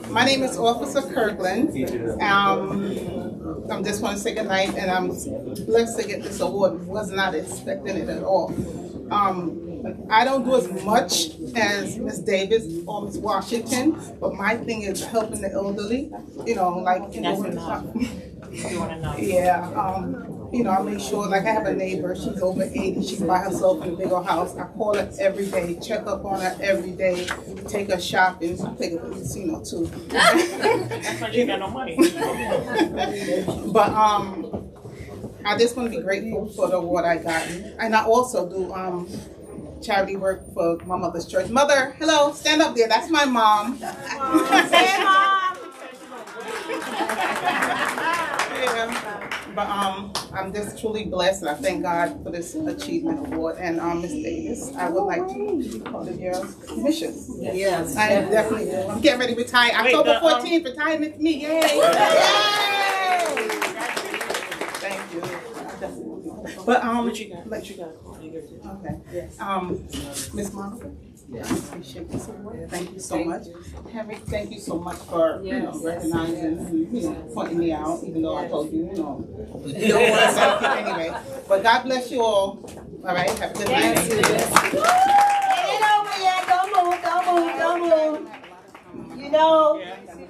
My name is Officer Kirkland. I just want to say good night, and I'm blessed to get this award. Was not expecting it at all. I don't do as much as Miss Davis or Miss Washington, but my thing is helping the elderly. You know, like you know, you know, I make sure, like I have a neighbor, she's over 80, she's by herself in a big old house. I call her every day, check up on her every day, take her shopping, take her to the casino too. That's why you got no money. But I just want to be grateful for the award I got. And I also do charity work for my mother's church. Mother, hello, stand up there, that's my mom. Say mom. But I'm just truly blessed, and I thank God for this achievement award. And Ms. Davis, I would like to be part of your mission. Yes, I definitely do. I'm getting ready to retire. October 14th, retirement me. Yay! Yay! Thank you. But what you got? Okay. Yes. Miss Monica. Yes. I appreciate this award. Thank you so much. Henry, thank you so much for recognizing and pointing me out, even though I told you, you don't want to thank you anyway. But God bless you all. All right, have a good night. Get over here. Don't move. You know,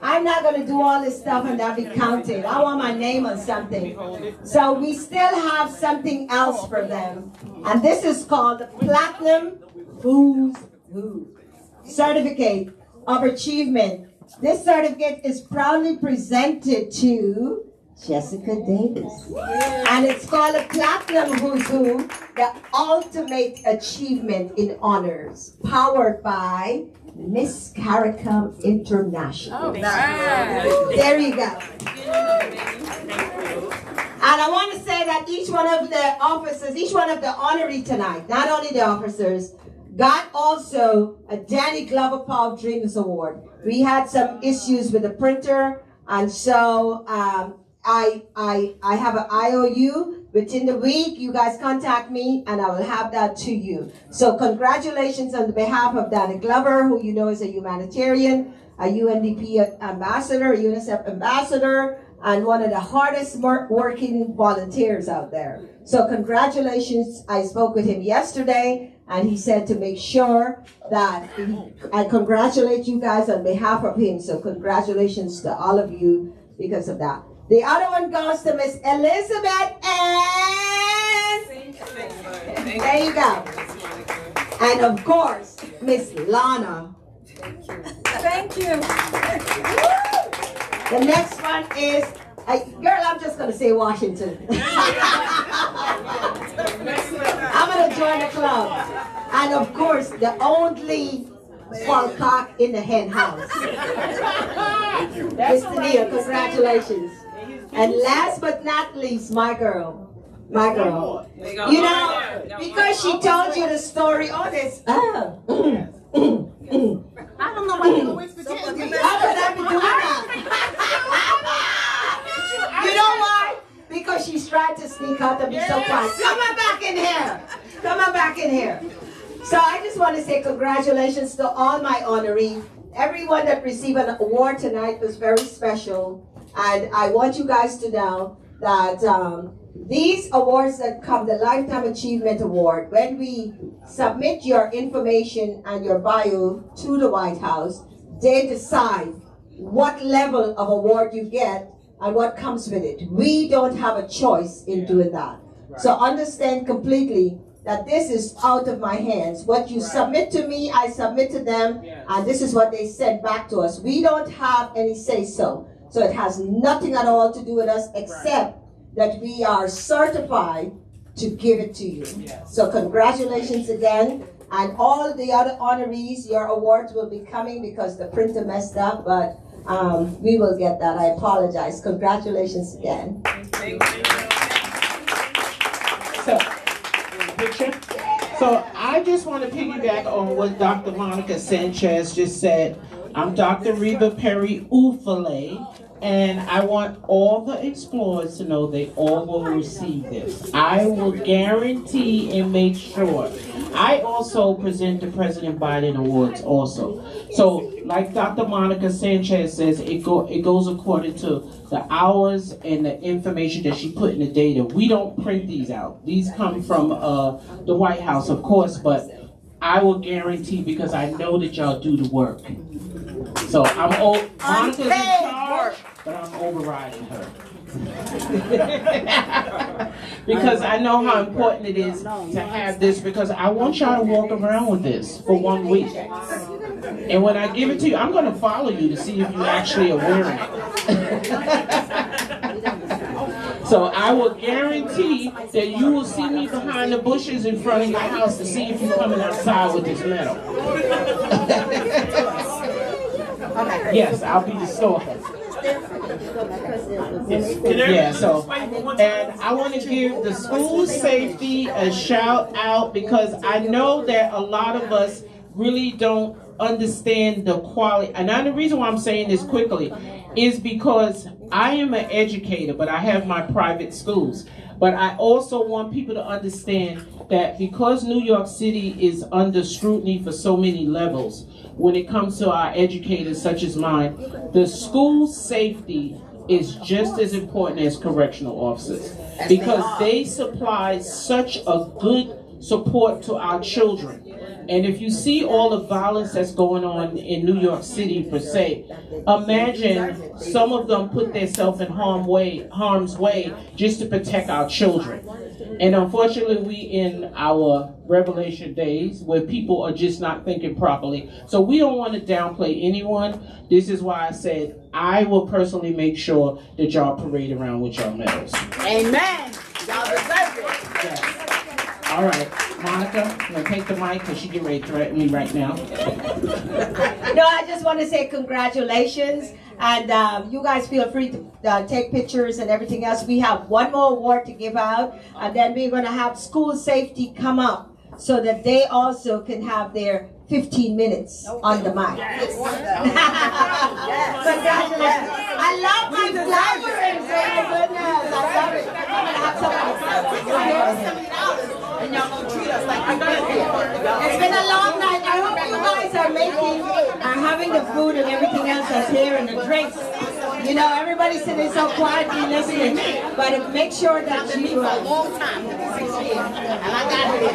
I'm not going to do all this stuff and not be counted. I want my name on something. So we still have something else for them. And this is called the Platinum Who's Who Certificate of Achievement. This certificate is proudly presented to Jessica Davis. And it's called a Platinum Who's Who, the Ultimate Achievement in Honors, powered by Miss CARICOM International. There you go. And I want to say that each one of the officers, each one of the honoree tonight, not only the officers, got also a Danny Glover Power of Dreams Award. We had some issues with the printer, and so I have an IOU. Within the week, you guys contact me, and I will have that to you. So congratulations on behalf of Danny Glover, who you know is a humanitarian, a UNDP ambassador, a UNICEF ambassador, and one of the hardest working volunteers out there. So congratulations. I spoke with him yesterday, and he said to make sure that I congratulate you guys on behalf of him. So congratulations to all of you because of that. The other one goes to Miss Elizabeth and there you go. And of course, Miss Lana. Thank you. The next one is, girl, I'm just going to say Washington. I'm going to join the club. And of course, the only small cock in the hen house. Mr. Neil, congratulations. And last but not least, my girl. My girl. You know, because she told you the story on this. I don't know why you always forget me. How could I be doing that? You know why? Because she's trying to sneak out and be so quiet. Come on back in here. Come on back in here. So I just want to say congratulations to all my honorees. Everyone that received an award tonight was very special. And I want you guys to know that these awards that come, the Lifetime Achievement Award, when we submit your information and your bio to the White House, they decide what level of award you get and what comes with it. We don't have a choice in doing that. So understand completely that this is out of my hands. What you submit to me, I submit to them, and this is what they send back to us. We don't have any say-so. So it has nothing at all to do with us except that we are certified to give it to you. So congratulations again. And all the other honorees, your awards will be coming because the printer messed up, but we will get that. I apologize. Congratulations again. Thank you. So I just want to piggyback on what Dr. Monica Sanchez just said. I'm Dr. Reba Perry Ufale, and I want all the explorers to know they all will receive this. I will guarantee and make sure. I also present the President Biden Awards also. So like Dr. Monica Sanchez says, it goes according to the hours and the information that she put in the data. We don't print these out. These come from the White House, of course, but I will guarantee because I know that y'all do the work. So Monica's in charge, but I'm overriding her. Because I know how important it is to have this, because I want y'all to walk around with this for 1 week. And when I give it to you, I'm going to follow you to see if you actually are wearing it. So I will guarantee that you will see me behind the bushes in front of your house to see if you're coming outside with this medal. Yes, I'll be the stalker. Yeah, so, and I want to give the school safety a shout out because I know that a lot of us really don't understand the quality. And the reason why I'm saying this quickly is because I am an educator, but I have my private schools. But I also want people to understand that because New York City is under scrutiny for so many levels, when it comes to our educators such as mine, the school safety is just as important as correctional officers because they supply such a good support to our children. And if you see all the violence that's going on in New York City per se, imagine some of them put themselves in harm's way just to protect our children. And unfortunately, we in our revelation days where people are just not thinking properly. So we don't want to downplay anyone. This is why I said I will personally make sure that y'all parade around with your medals. Amen. Y'all deserve it. Yes. All right, Monica, I'm going to take the mic because she get ready to threaten me right now. No, I just want to say congratulations. And you guys feel free to take pictures and everything else. We have one more award to give out. And then we're going to have school safety come up so that they also can have their 15 minutes on the mic. Yes. Congratulations. I love my flowers. Oh my goodness. I love it. I'm going to have $70. And y'all gonna treat us like we're gonna be. It's been a long night. I hope you guys are having the food and everything else that's here and the drinks. You know, everybody's sitting so quietly listening. But make sure that you for a long time, 6 years. And I got it.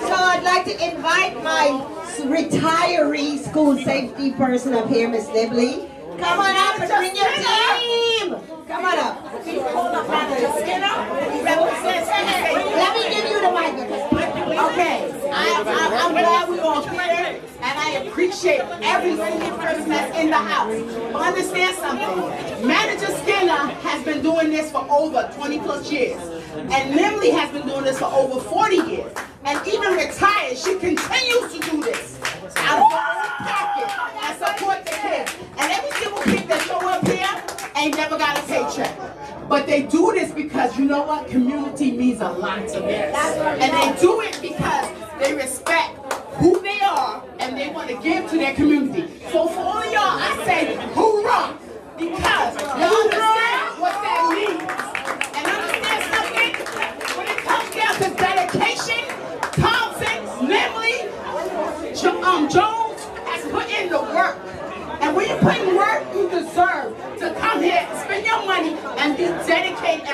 So I'd like to invite my retiree school safety person up here, Miss Nibley. Come on up and bring your team. Come on up. Let me give you the mic. Okay. I'm glad we're all here, and I appreciate every single person that's in the house. But understand something. Manager Skinner has been doing this for over 20 plus years. And Nimley has been doing this for over 40 years. And even retired, she continues to do this out of her own pocket and support the kids. And every single kid that show up here ain't never got a paycheck. But they do this because, you know what, community means a lot to them. And they do it because they respect who they are and they want to give to their community. So for all of y'all, I say hoorah! Because you understand what that means. And understand something? When it comes down to dedication,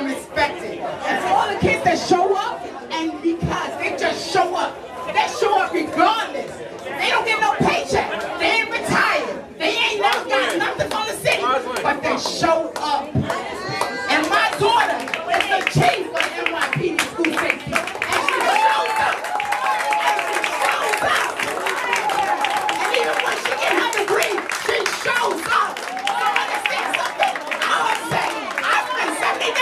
and respected. And for all the kids that show up, and because they just show up, they show up regardless. They don't get no paycheck. They ain't retired. They ain't never got nothing from the city, but they show up. And my daughter is the chief of NYPD school safety. And she shows up. And she shows up. And even when she get her degree, she shows up. So understand something? I would say, I spent $70.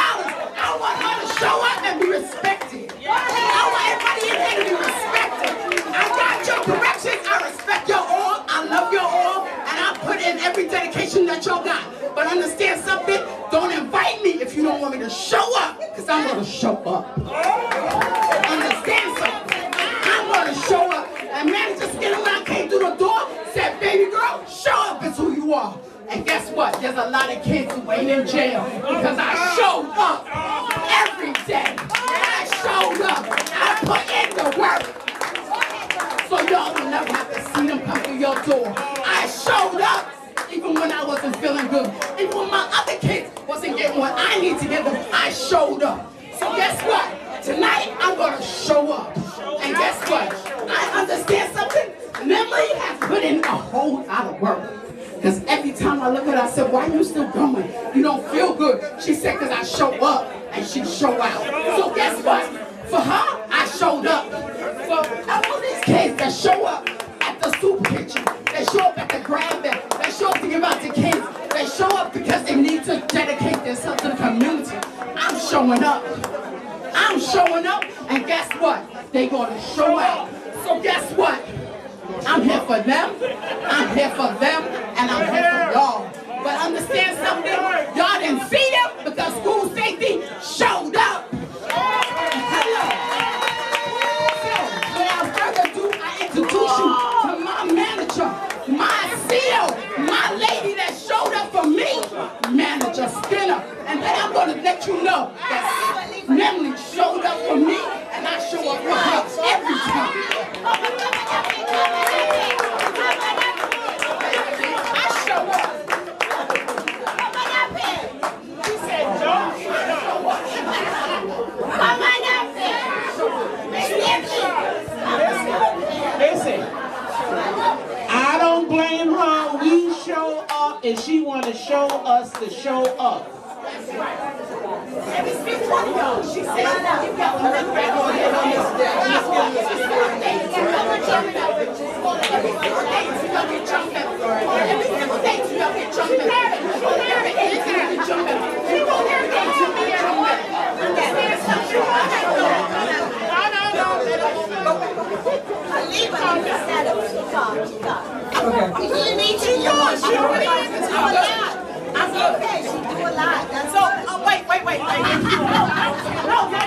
I want her to show up and be respected. I want everybody in here to be respected. I got your corrections. I respect your all. I love your all. And I put in every dedication that y'all got. But understand something? Don't invite me if you don't want me to show up, because I'm going to show up. Understand something? I'm going to show up. And manager Skinner, when I came through the door, said, baby girl, show up as who you are. And guess what? There's a lot of kids who ain't in jail because I showed up every day. I showed up. I put in the work. So y'all will never have to see them come through your door. I showed up. Even when I wasn't feeling good, even when my other kids wasn't getting what I need to get them, I showed up. So guess what? Tonight, I'm going to show up. And guess what? I understand something. Memory has put in a whole lot of work. Because every time I look at her, I said, why are you still going? You don't feel good. She said, because I show up and she show out. So guess what? For her, I showed up. For all these kids that show up at the soup kitchen, they show up at the grab bag, they show up to give out to kids, they show up because they need to dedicate themselves to the community. I'm showing up. I'm showing up, and guess what? They're going to show out. So guess what? I'm here for them, I'm here for them, and I'm here for y'all. But understand something? Y'all didn't see them because school safety showed up. Introduce you to my manager, my CEO, my lady that showed up for me, Manager Skinner. And then I'm going to let you know that Memory showed up for me, and I show up for her every time. I show up. She said, don't show up. Listen, I don't blame her. We show up, and she want to show us to show up. Every single one of y'all, she said, you got to look back on it on this day. Every single day, you got to get jumped at. Every single day, you got to get jumped at. Every day, you got to get jumped at. You go every day, you get jumped at. Understand something? Leave it on the set of okay. You need to use your I'm okay. She do a lot. That's so, wait.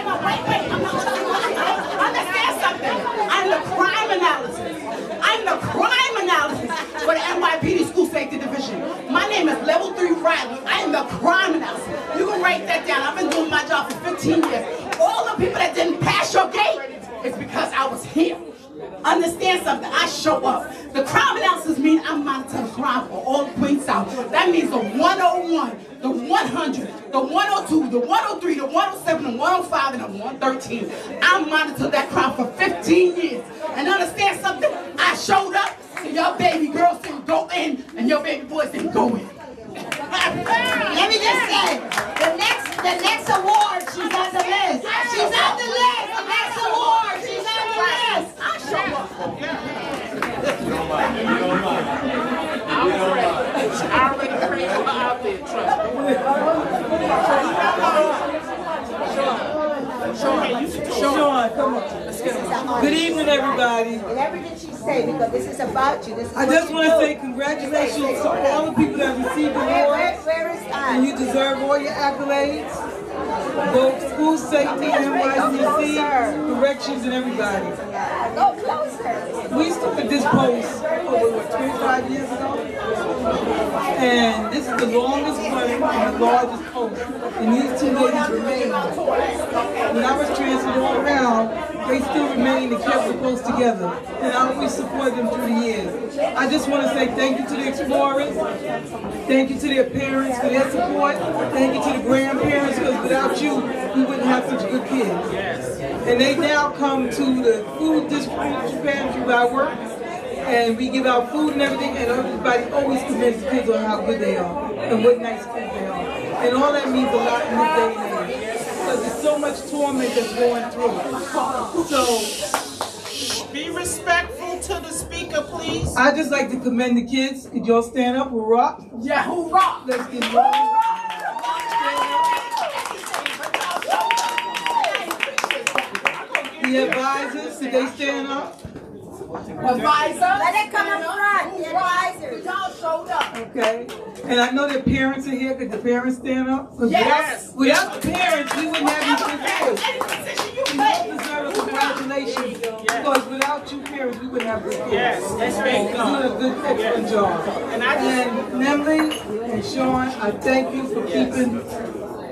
No, wait. Understand something. I'm the crime analysis for the NYPD School Safety Division. My name is Level 3 Riley. I am the crime analysis. You can write that down. I've been doing my job for 15 years. All the people that didn't pass your gate, it's because I was here. Understand something, I show up. The crime analysis means I'm monitoring crime for all the Queens South. That means the 101, the 100, the 102, the 103, the 107, the 105, and the 113. I monitored that crime for 15 years. And understand something, I showed up, so your baby girls didn't go in, and your baby boys didn't go in. Let me just say, the next award, she's on the list. She's on the list. The next award, she's on the list. I show up. I already prayed for her out there, Sean, come on. Let's get on. Good evening, everybody. And everything she say, because this is about you. This is I just want to say congratulations to all the people that received awards. Where is I? And you deserve all your accolades. Both school safety, NYCC, corrections, and everybody. Go closer. We started this post over 25 years ago. And this is the longest running and the largest post. And these two ladies remain. When I was transferred all around, they still remained and kept the post together. And I always supported them through the years. I just want to say thank you to the Explorers. Thank you to their parents for their support. Thank you to the grandparents, because without without you, we wouldn't have such good kids. And they now come to the food distribution pantry where I work, and we give out food and everything, and everybody always commends the kids on how good they are and what nice kids they are. And all that means a lot in this day and age, because there's so much torment that's going through. So, be respectful to the speaker, please. I just like to commend the kids. Could y'all stand up? Hoorah! Yeah, hoorah! Let's get rolling. The advisors, did they stand up? Advisor, let it come up front. The advisors, y'all showed up. Okay. And I know their parents are here. Could the parents stand up? Yes. Without the parents, we wouldn't have these kids. You deserve a congratulations. Because without you parents, we wouldn't have this kids. Yes, that's right. You're doing a good, excellent job. And Nemly and Sean, I thank you for keeping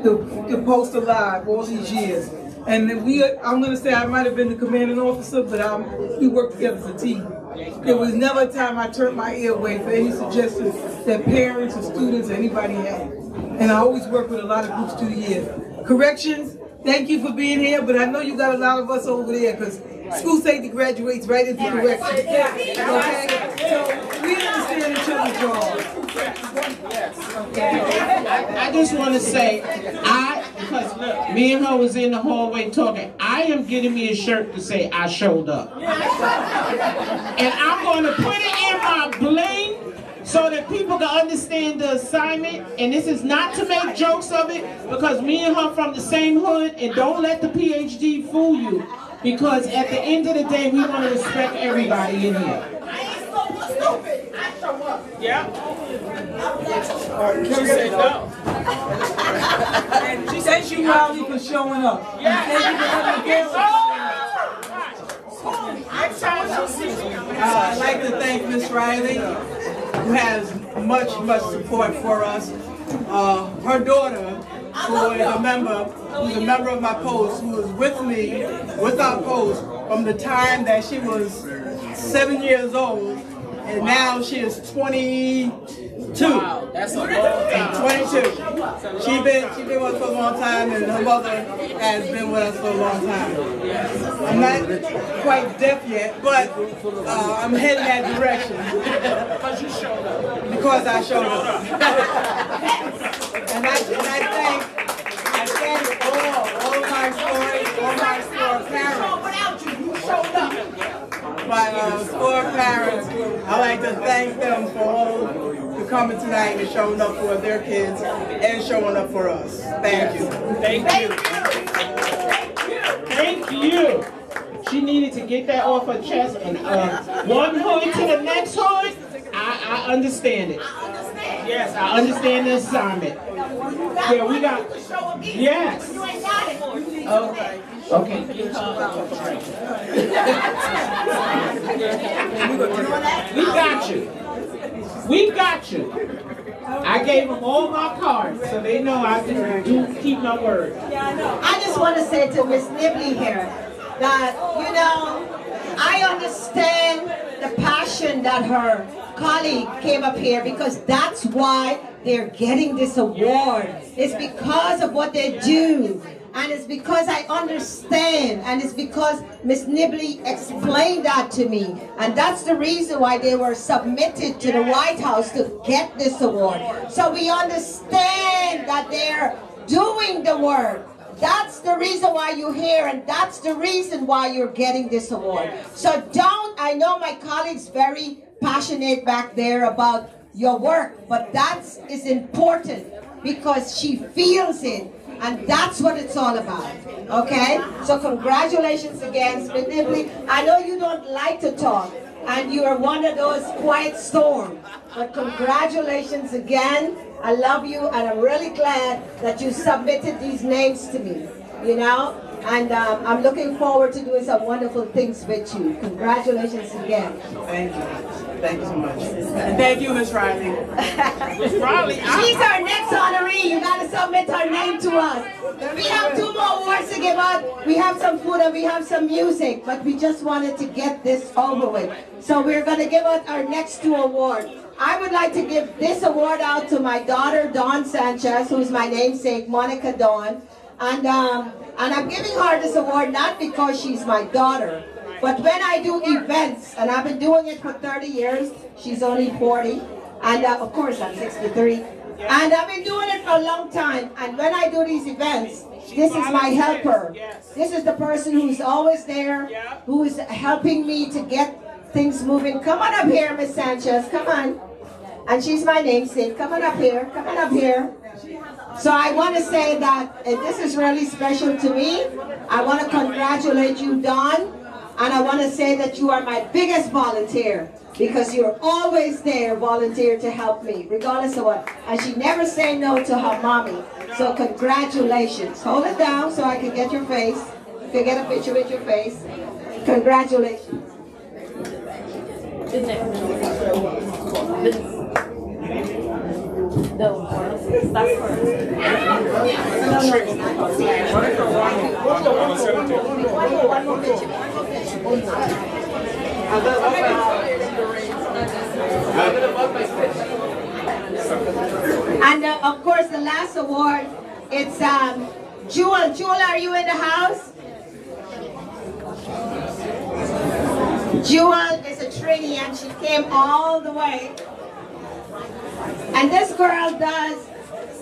the post alive all these years. And I'm going to say I might have been the commanding officer, but we worked together as a team. There was never a time I turned my ear away for any suggestions that parents or students or anybody had. And I always work with a lot of groups through the years. Corrections, thank you for being here, but I know you got a lot of us over there because school safety graduates right into corrections. Okay? So we understand each other's jobs. I just want to say, because look, me and her was in the hallway talking, I am getting me a shirt to say I showed up. And I'm going to put it in my bling so that people can understand the assignment. And this is not to make jokes of it, because me and her from the same hood, and don't let the PhD fool you. Because at the end of the day, we want to respect everybody in here. Yeah. She said no. And she said you Riley for showing up. Yeah. And thank you for coming I'd like to thank Miss Riley, who has much support for us. Her daughter, who is a member of my post, who was with me, with our post, from the time that she was 7 years old, and now she is 22. Wow, that's a long time. 22. She's been with us for a long time, and her mother has been with us for a long time. I'm not quite deaf yet, but I'm heading that direction. Because you showed up. Because I showed up. And I thank all my store parents. My store parents, I like to thank them for coming tonight and showing up for their kids and showing up for us. Thank you. Thank you. Thank you. She needed to get that off her chest. And one hood to the next hood, I understand it. Yes, I understand the assignment. Yeah, we got. Yes. Okay. Okay. We got you. We got you. I gave them all my cards, so they know I do keep my word. I just want to say to Miss Nibley here that, you know, I understand the passion that her colleague came up here, because that's why they're getting this award. It's because of what they do. And it's because I understand, and it's because Miss Nibley explained that to me. And that's the reason why they were submitted to the White House to get this award. So we understand that they're doing the work. That's the reason why you're here, and that's the reason why you're getting this award. So I know my colleague's very passionate back there about your work, but that is important because she feels it. And that's what it's all about, okay? So congratulations again, Miss Nibley. I know you don't like to talk, and you are one of those quiet storms, but congratulations again. I love you, and I'm really glad that you submitted these names to me, you know? And I'm looking forward to doing some wonderful things with you. Congratulations again. Thank you. Thank you so much. And thank you, Miss Riley. Miss Riley, she's our next honoree. You gotta submit her name to us. We have 2 more awards to give out. We have some food and we have some music, but we just wanted to get this over with. So we're gonna give out our next 2 awards. I would like to give this award out to my daughter, Dawn Sanchez, who's my namesake, Monica Dawn. And I'm giving her this award not because she's my daughter, but when I do events, and I've been doing it for 30 years, she's only 40, and of course I'm 63, and I've been doing it for a long time, and when I do these events, this is my helper. This is the person who's always there, who is helping me to get things moving. Come on up here, Miss Sanchez, come on. And she's my namesake. Come on up here, come on up here. So I want to say that this is really special to me. I want to congratulate you, Dawn, and I want to say that you are my biggest volunteer because you're always there, volunteer to help me, regardless of what. And she never say no to her mommy. So congratulations. Hold it down so I can get your face. You can get a picture with your face. Congratulations. And of course, the last award, it's Jewel. Jewel, are you in the house? Jewel is a Trini, and she came all the way. And this girl does,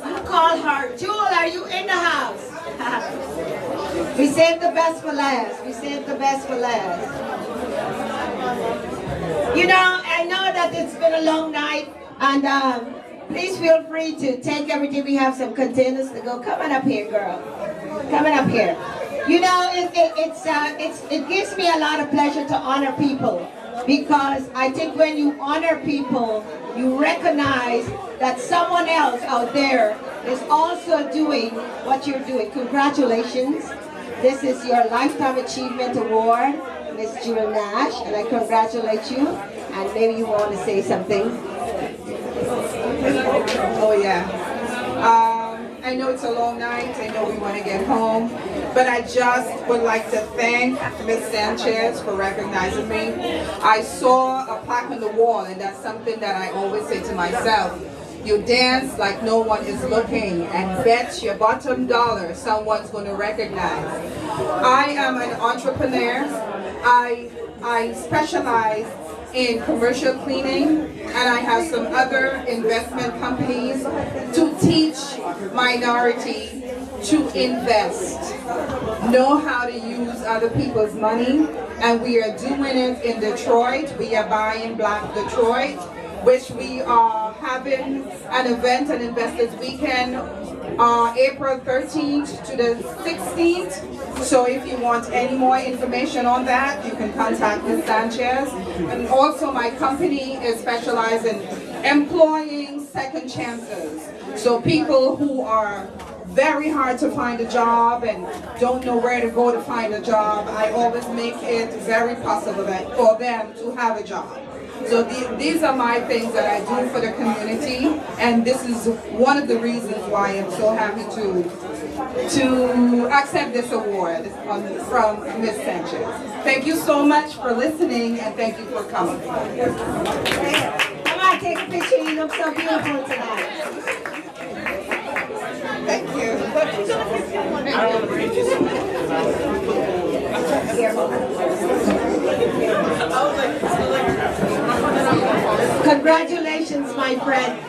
you call her, Jewel, are you in the house? We saved the best for last. We saved the best for last. You know, I know that it's been a long night, and please feel free to take everything. We have some containers to go. Come on up here, girl. Come on up here. You know, it gives me a lot of pleasure to honor people, because I think when you honor people, you recognize that someone else out there is also doing what you're doing. Congratulations. This is your Lifetime Achievement Award, Miss Jewel Nash, and I congratulate you. And maybe you want to say something. Oh yeah. I know it's a long night. I know we want to get home. But I just would like to thank Ms. Sanchez for recognizing me. I saw a plaque on the wall, and that's something that I always say to myself. You dance like no one is looking, and bet your bottom dollar someone's going to recognize. I am an entrepreneur. I specialize in commercial cleaning, and I have some other investment companies to teach minority to invest, know how to use other people's money, and we are doing it in Detroit. We are buying Black Detroit, which we are having an event, an Investors Weekend, April 13th to the 16th. So if you want any more information on that, you can contact Ms. Sanchez. And also my company is specialized in employing second chances. So people who are very hard to find a job and don't know where to go to find a job, I always make it very possible for them to have a job. So these are my things that I do for the community, and this is one of the reasons why I'm so happy to accept this award from Ms. Sanchez. Thank you so much for listening, and thank you for coming. Come on, take a picture. You look so beautiful tonight. Thank you. Congratulations, my friend.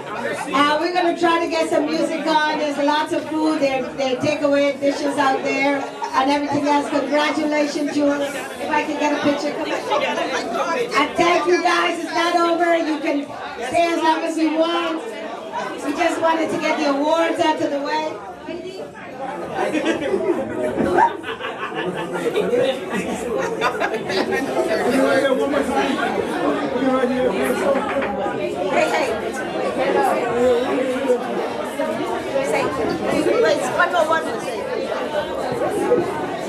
We're going to try to get some music on. There's lots of food. There are takeaway dishes out there and everything else. Congratulations, Jewel. If I can get a picture, come on. And thank you, guys. It's not over. You can stay as long as you want. We just wanted to get the awards out of the way. One more one to say.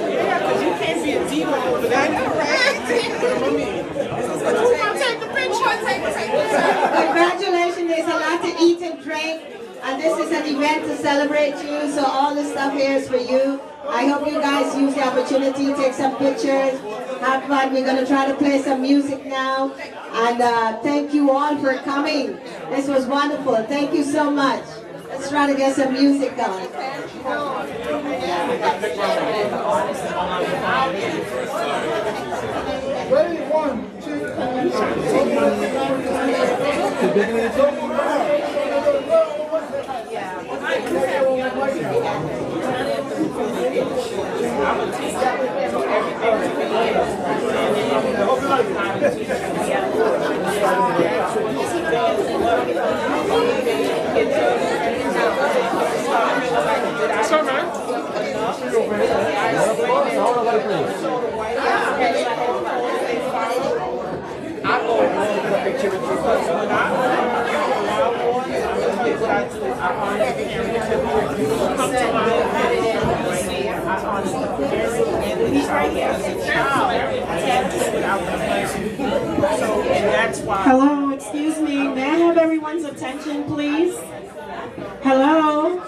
Yeah, because you can't be a diva over there. I know, right? Take the picture. Congratulations. There's a lot to eat and drink. And this is an event to celebrate you, so all this stuff here is for you. I hope you guys use the opportunity to take some pictures, have fun. We're going to try to play some music now. And thank you all for coming. This was wonderful. Thank you so much. Let's try to get some music going. Ready? 1, 2, That's all right. Hello, excuse me. May I have everyone's attention, please? Hello?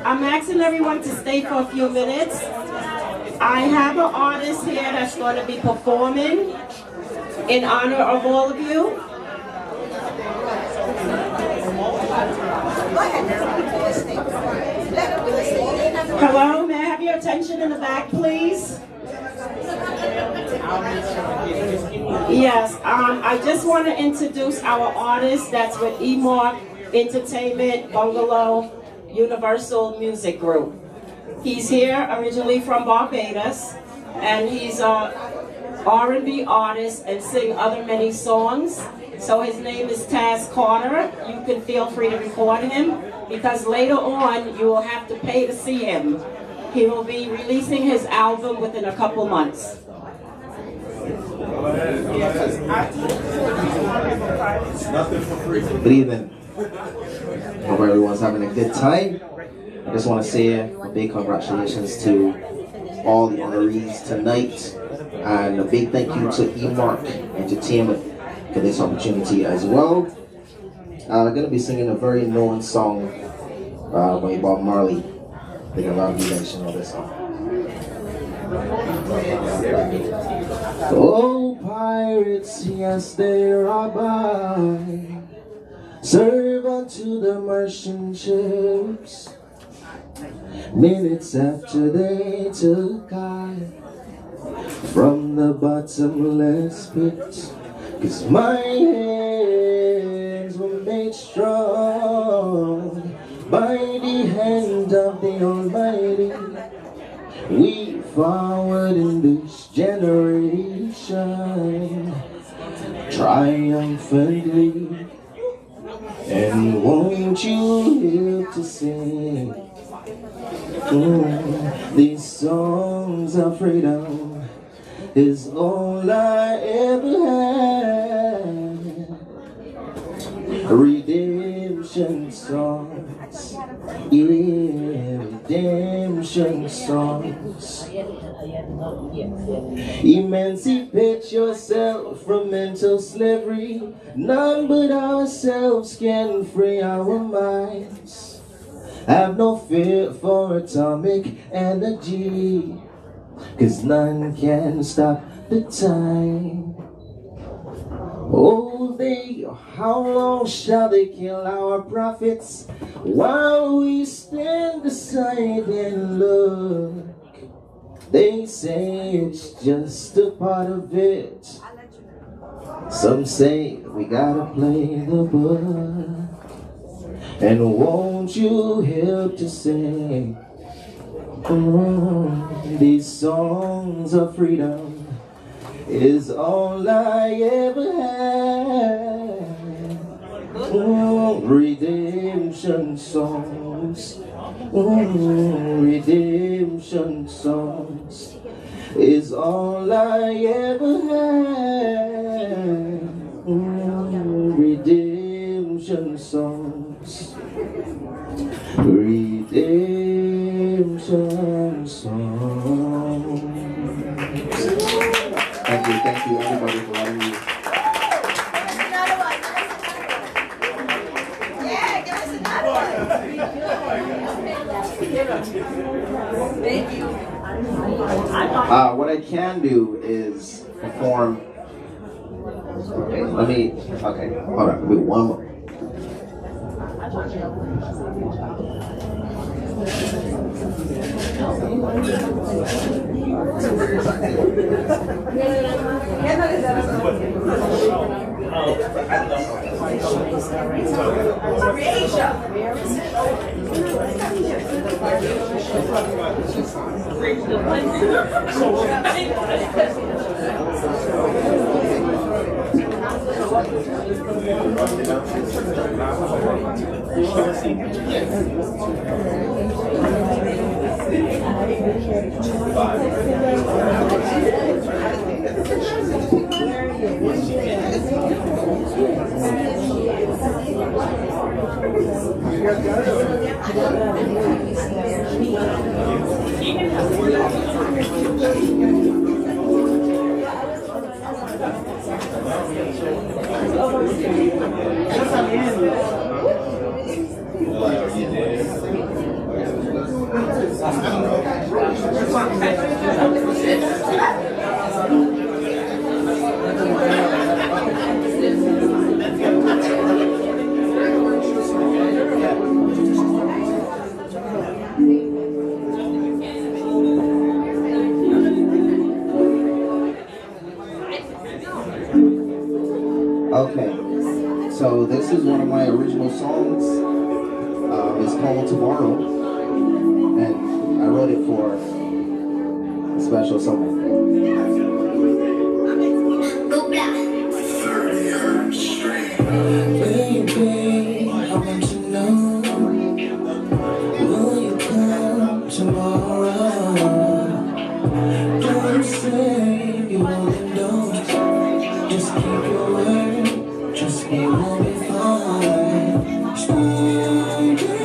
I'm asking everyone to stay for a few minutes. I have an artist here that's going to be performing in honor of all of you. Hello, may I have your attention in the back, please? Yes, I just want to introduce our artist that's with E-Mark Entertainment Bungalow Universal Music Group. He's here originally from Barbados, and he's a R&B artist and sing other many songs. So his name is Taz Carter. You can feel free to record him, because later on you will have to pay to see him. He will be releasing his album within a couple months. Good evening. Hope everyone's having a good time. I just want to say a big congratulations to all the honorees tonight, and a big thank you to E-Mark Entertainment for this opportunity as well. I'm going to be singing a very known song by Bob Marley. I think a lot of you guys should know this song. Oh, pirates, yes, they rob I, serve unto the merchant ships. Minutes after they took I from the bottomless pit, 'cause my hands were made strong by the hand of the Almighty. We forward in this generation triumphantly, and won't you help to sing these songs of freedom is all I ever had. Redemption songs, yeah, redemption songs. Emancipate yourself from mental slavery. None but ourselves can free our minds. Have no fear for atomic energy, 'cause none can stop the time. Oh, how long shall they kill our prophets while we stand aside and look? They say it's just a part of it. Some say we gotta play the book. And won't you help to sing these songs of freedom is all I ever had. Redemption songs, redemption songs is all I ever had. Redemption songs, redemption songs. Thank you everybody for letting me. Thank you. What I can do is perform. Okay, hold on, wait one more. Okay, so this is one of my original songs. It's called Tomorrow, and I wrote it for a special someone. Baby, I want to know, will you come tomorrow? Don't say you only don't, just keep your word, trust me, we'll be fine. Stargazing.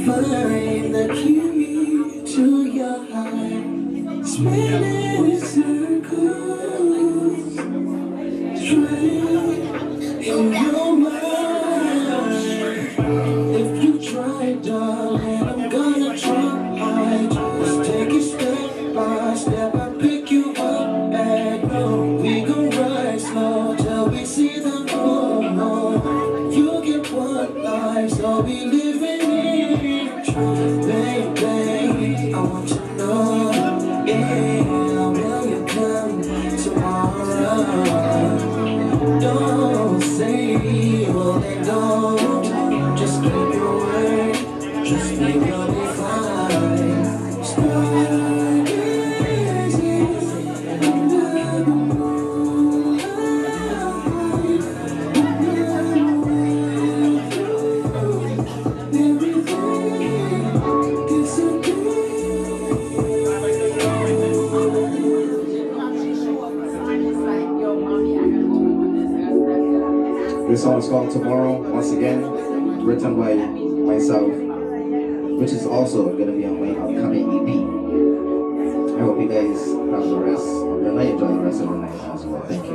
Find the key to your heart, spinning in circles, trying in your mind. If you try, darling, I'm gonna try. Just take it step by step. I pick you up and go. We gon' ride slow till we see the moon. You get one life, so we living in. Baby, I want to know, yeah, will you come tomorrow? Don't say well they don't, just keep your word, trust me, we'll be fine. Stargazing under the moonlight. This song is called Tomorrow, once again, written by myself, which is also going to be on my upcoming EP. I hope you guys have the rest of the night, enjoy the rest of the night as well. Thank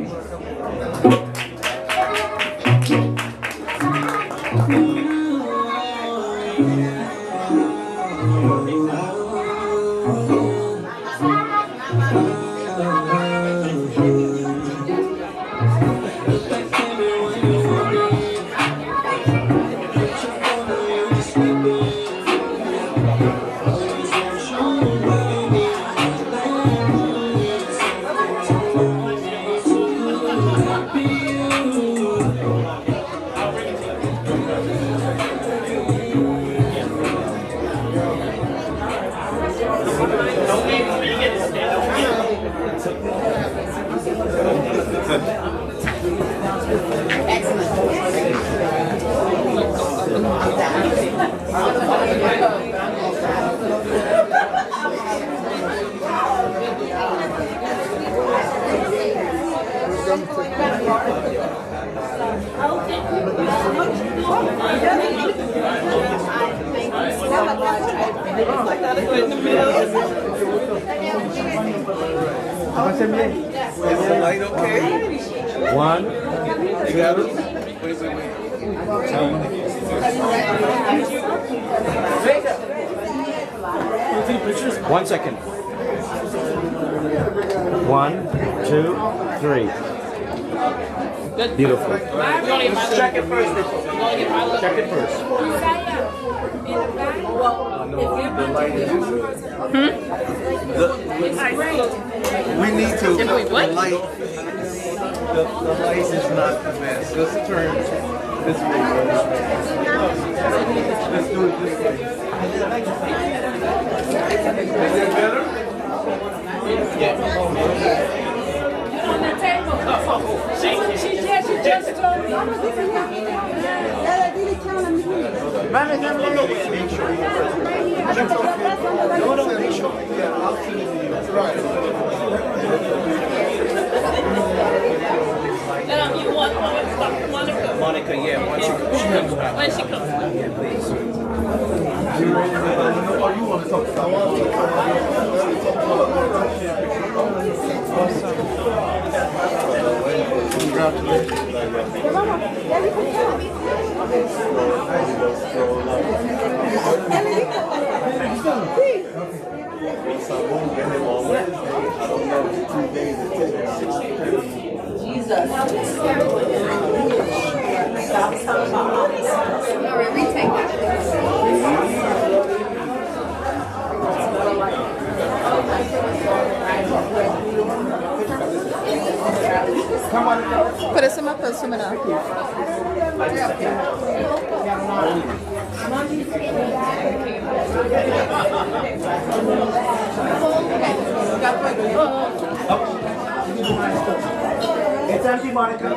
Is the light okay? One. You got it? Wait. 1 second. 1, 2, 3. Beautiful. Check it first. Check it first. The light is we need to. The light. The light is not the best. Let's turn this way. Let's do it this way. Is that better? On the table. She just told me. You want Monica? Monica, yeah. Once she comes back. When she comes back. Yeah, please. You ready to or you want to talk Parece uma pessoa melhor. It's empty, Monica.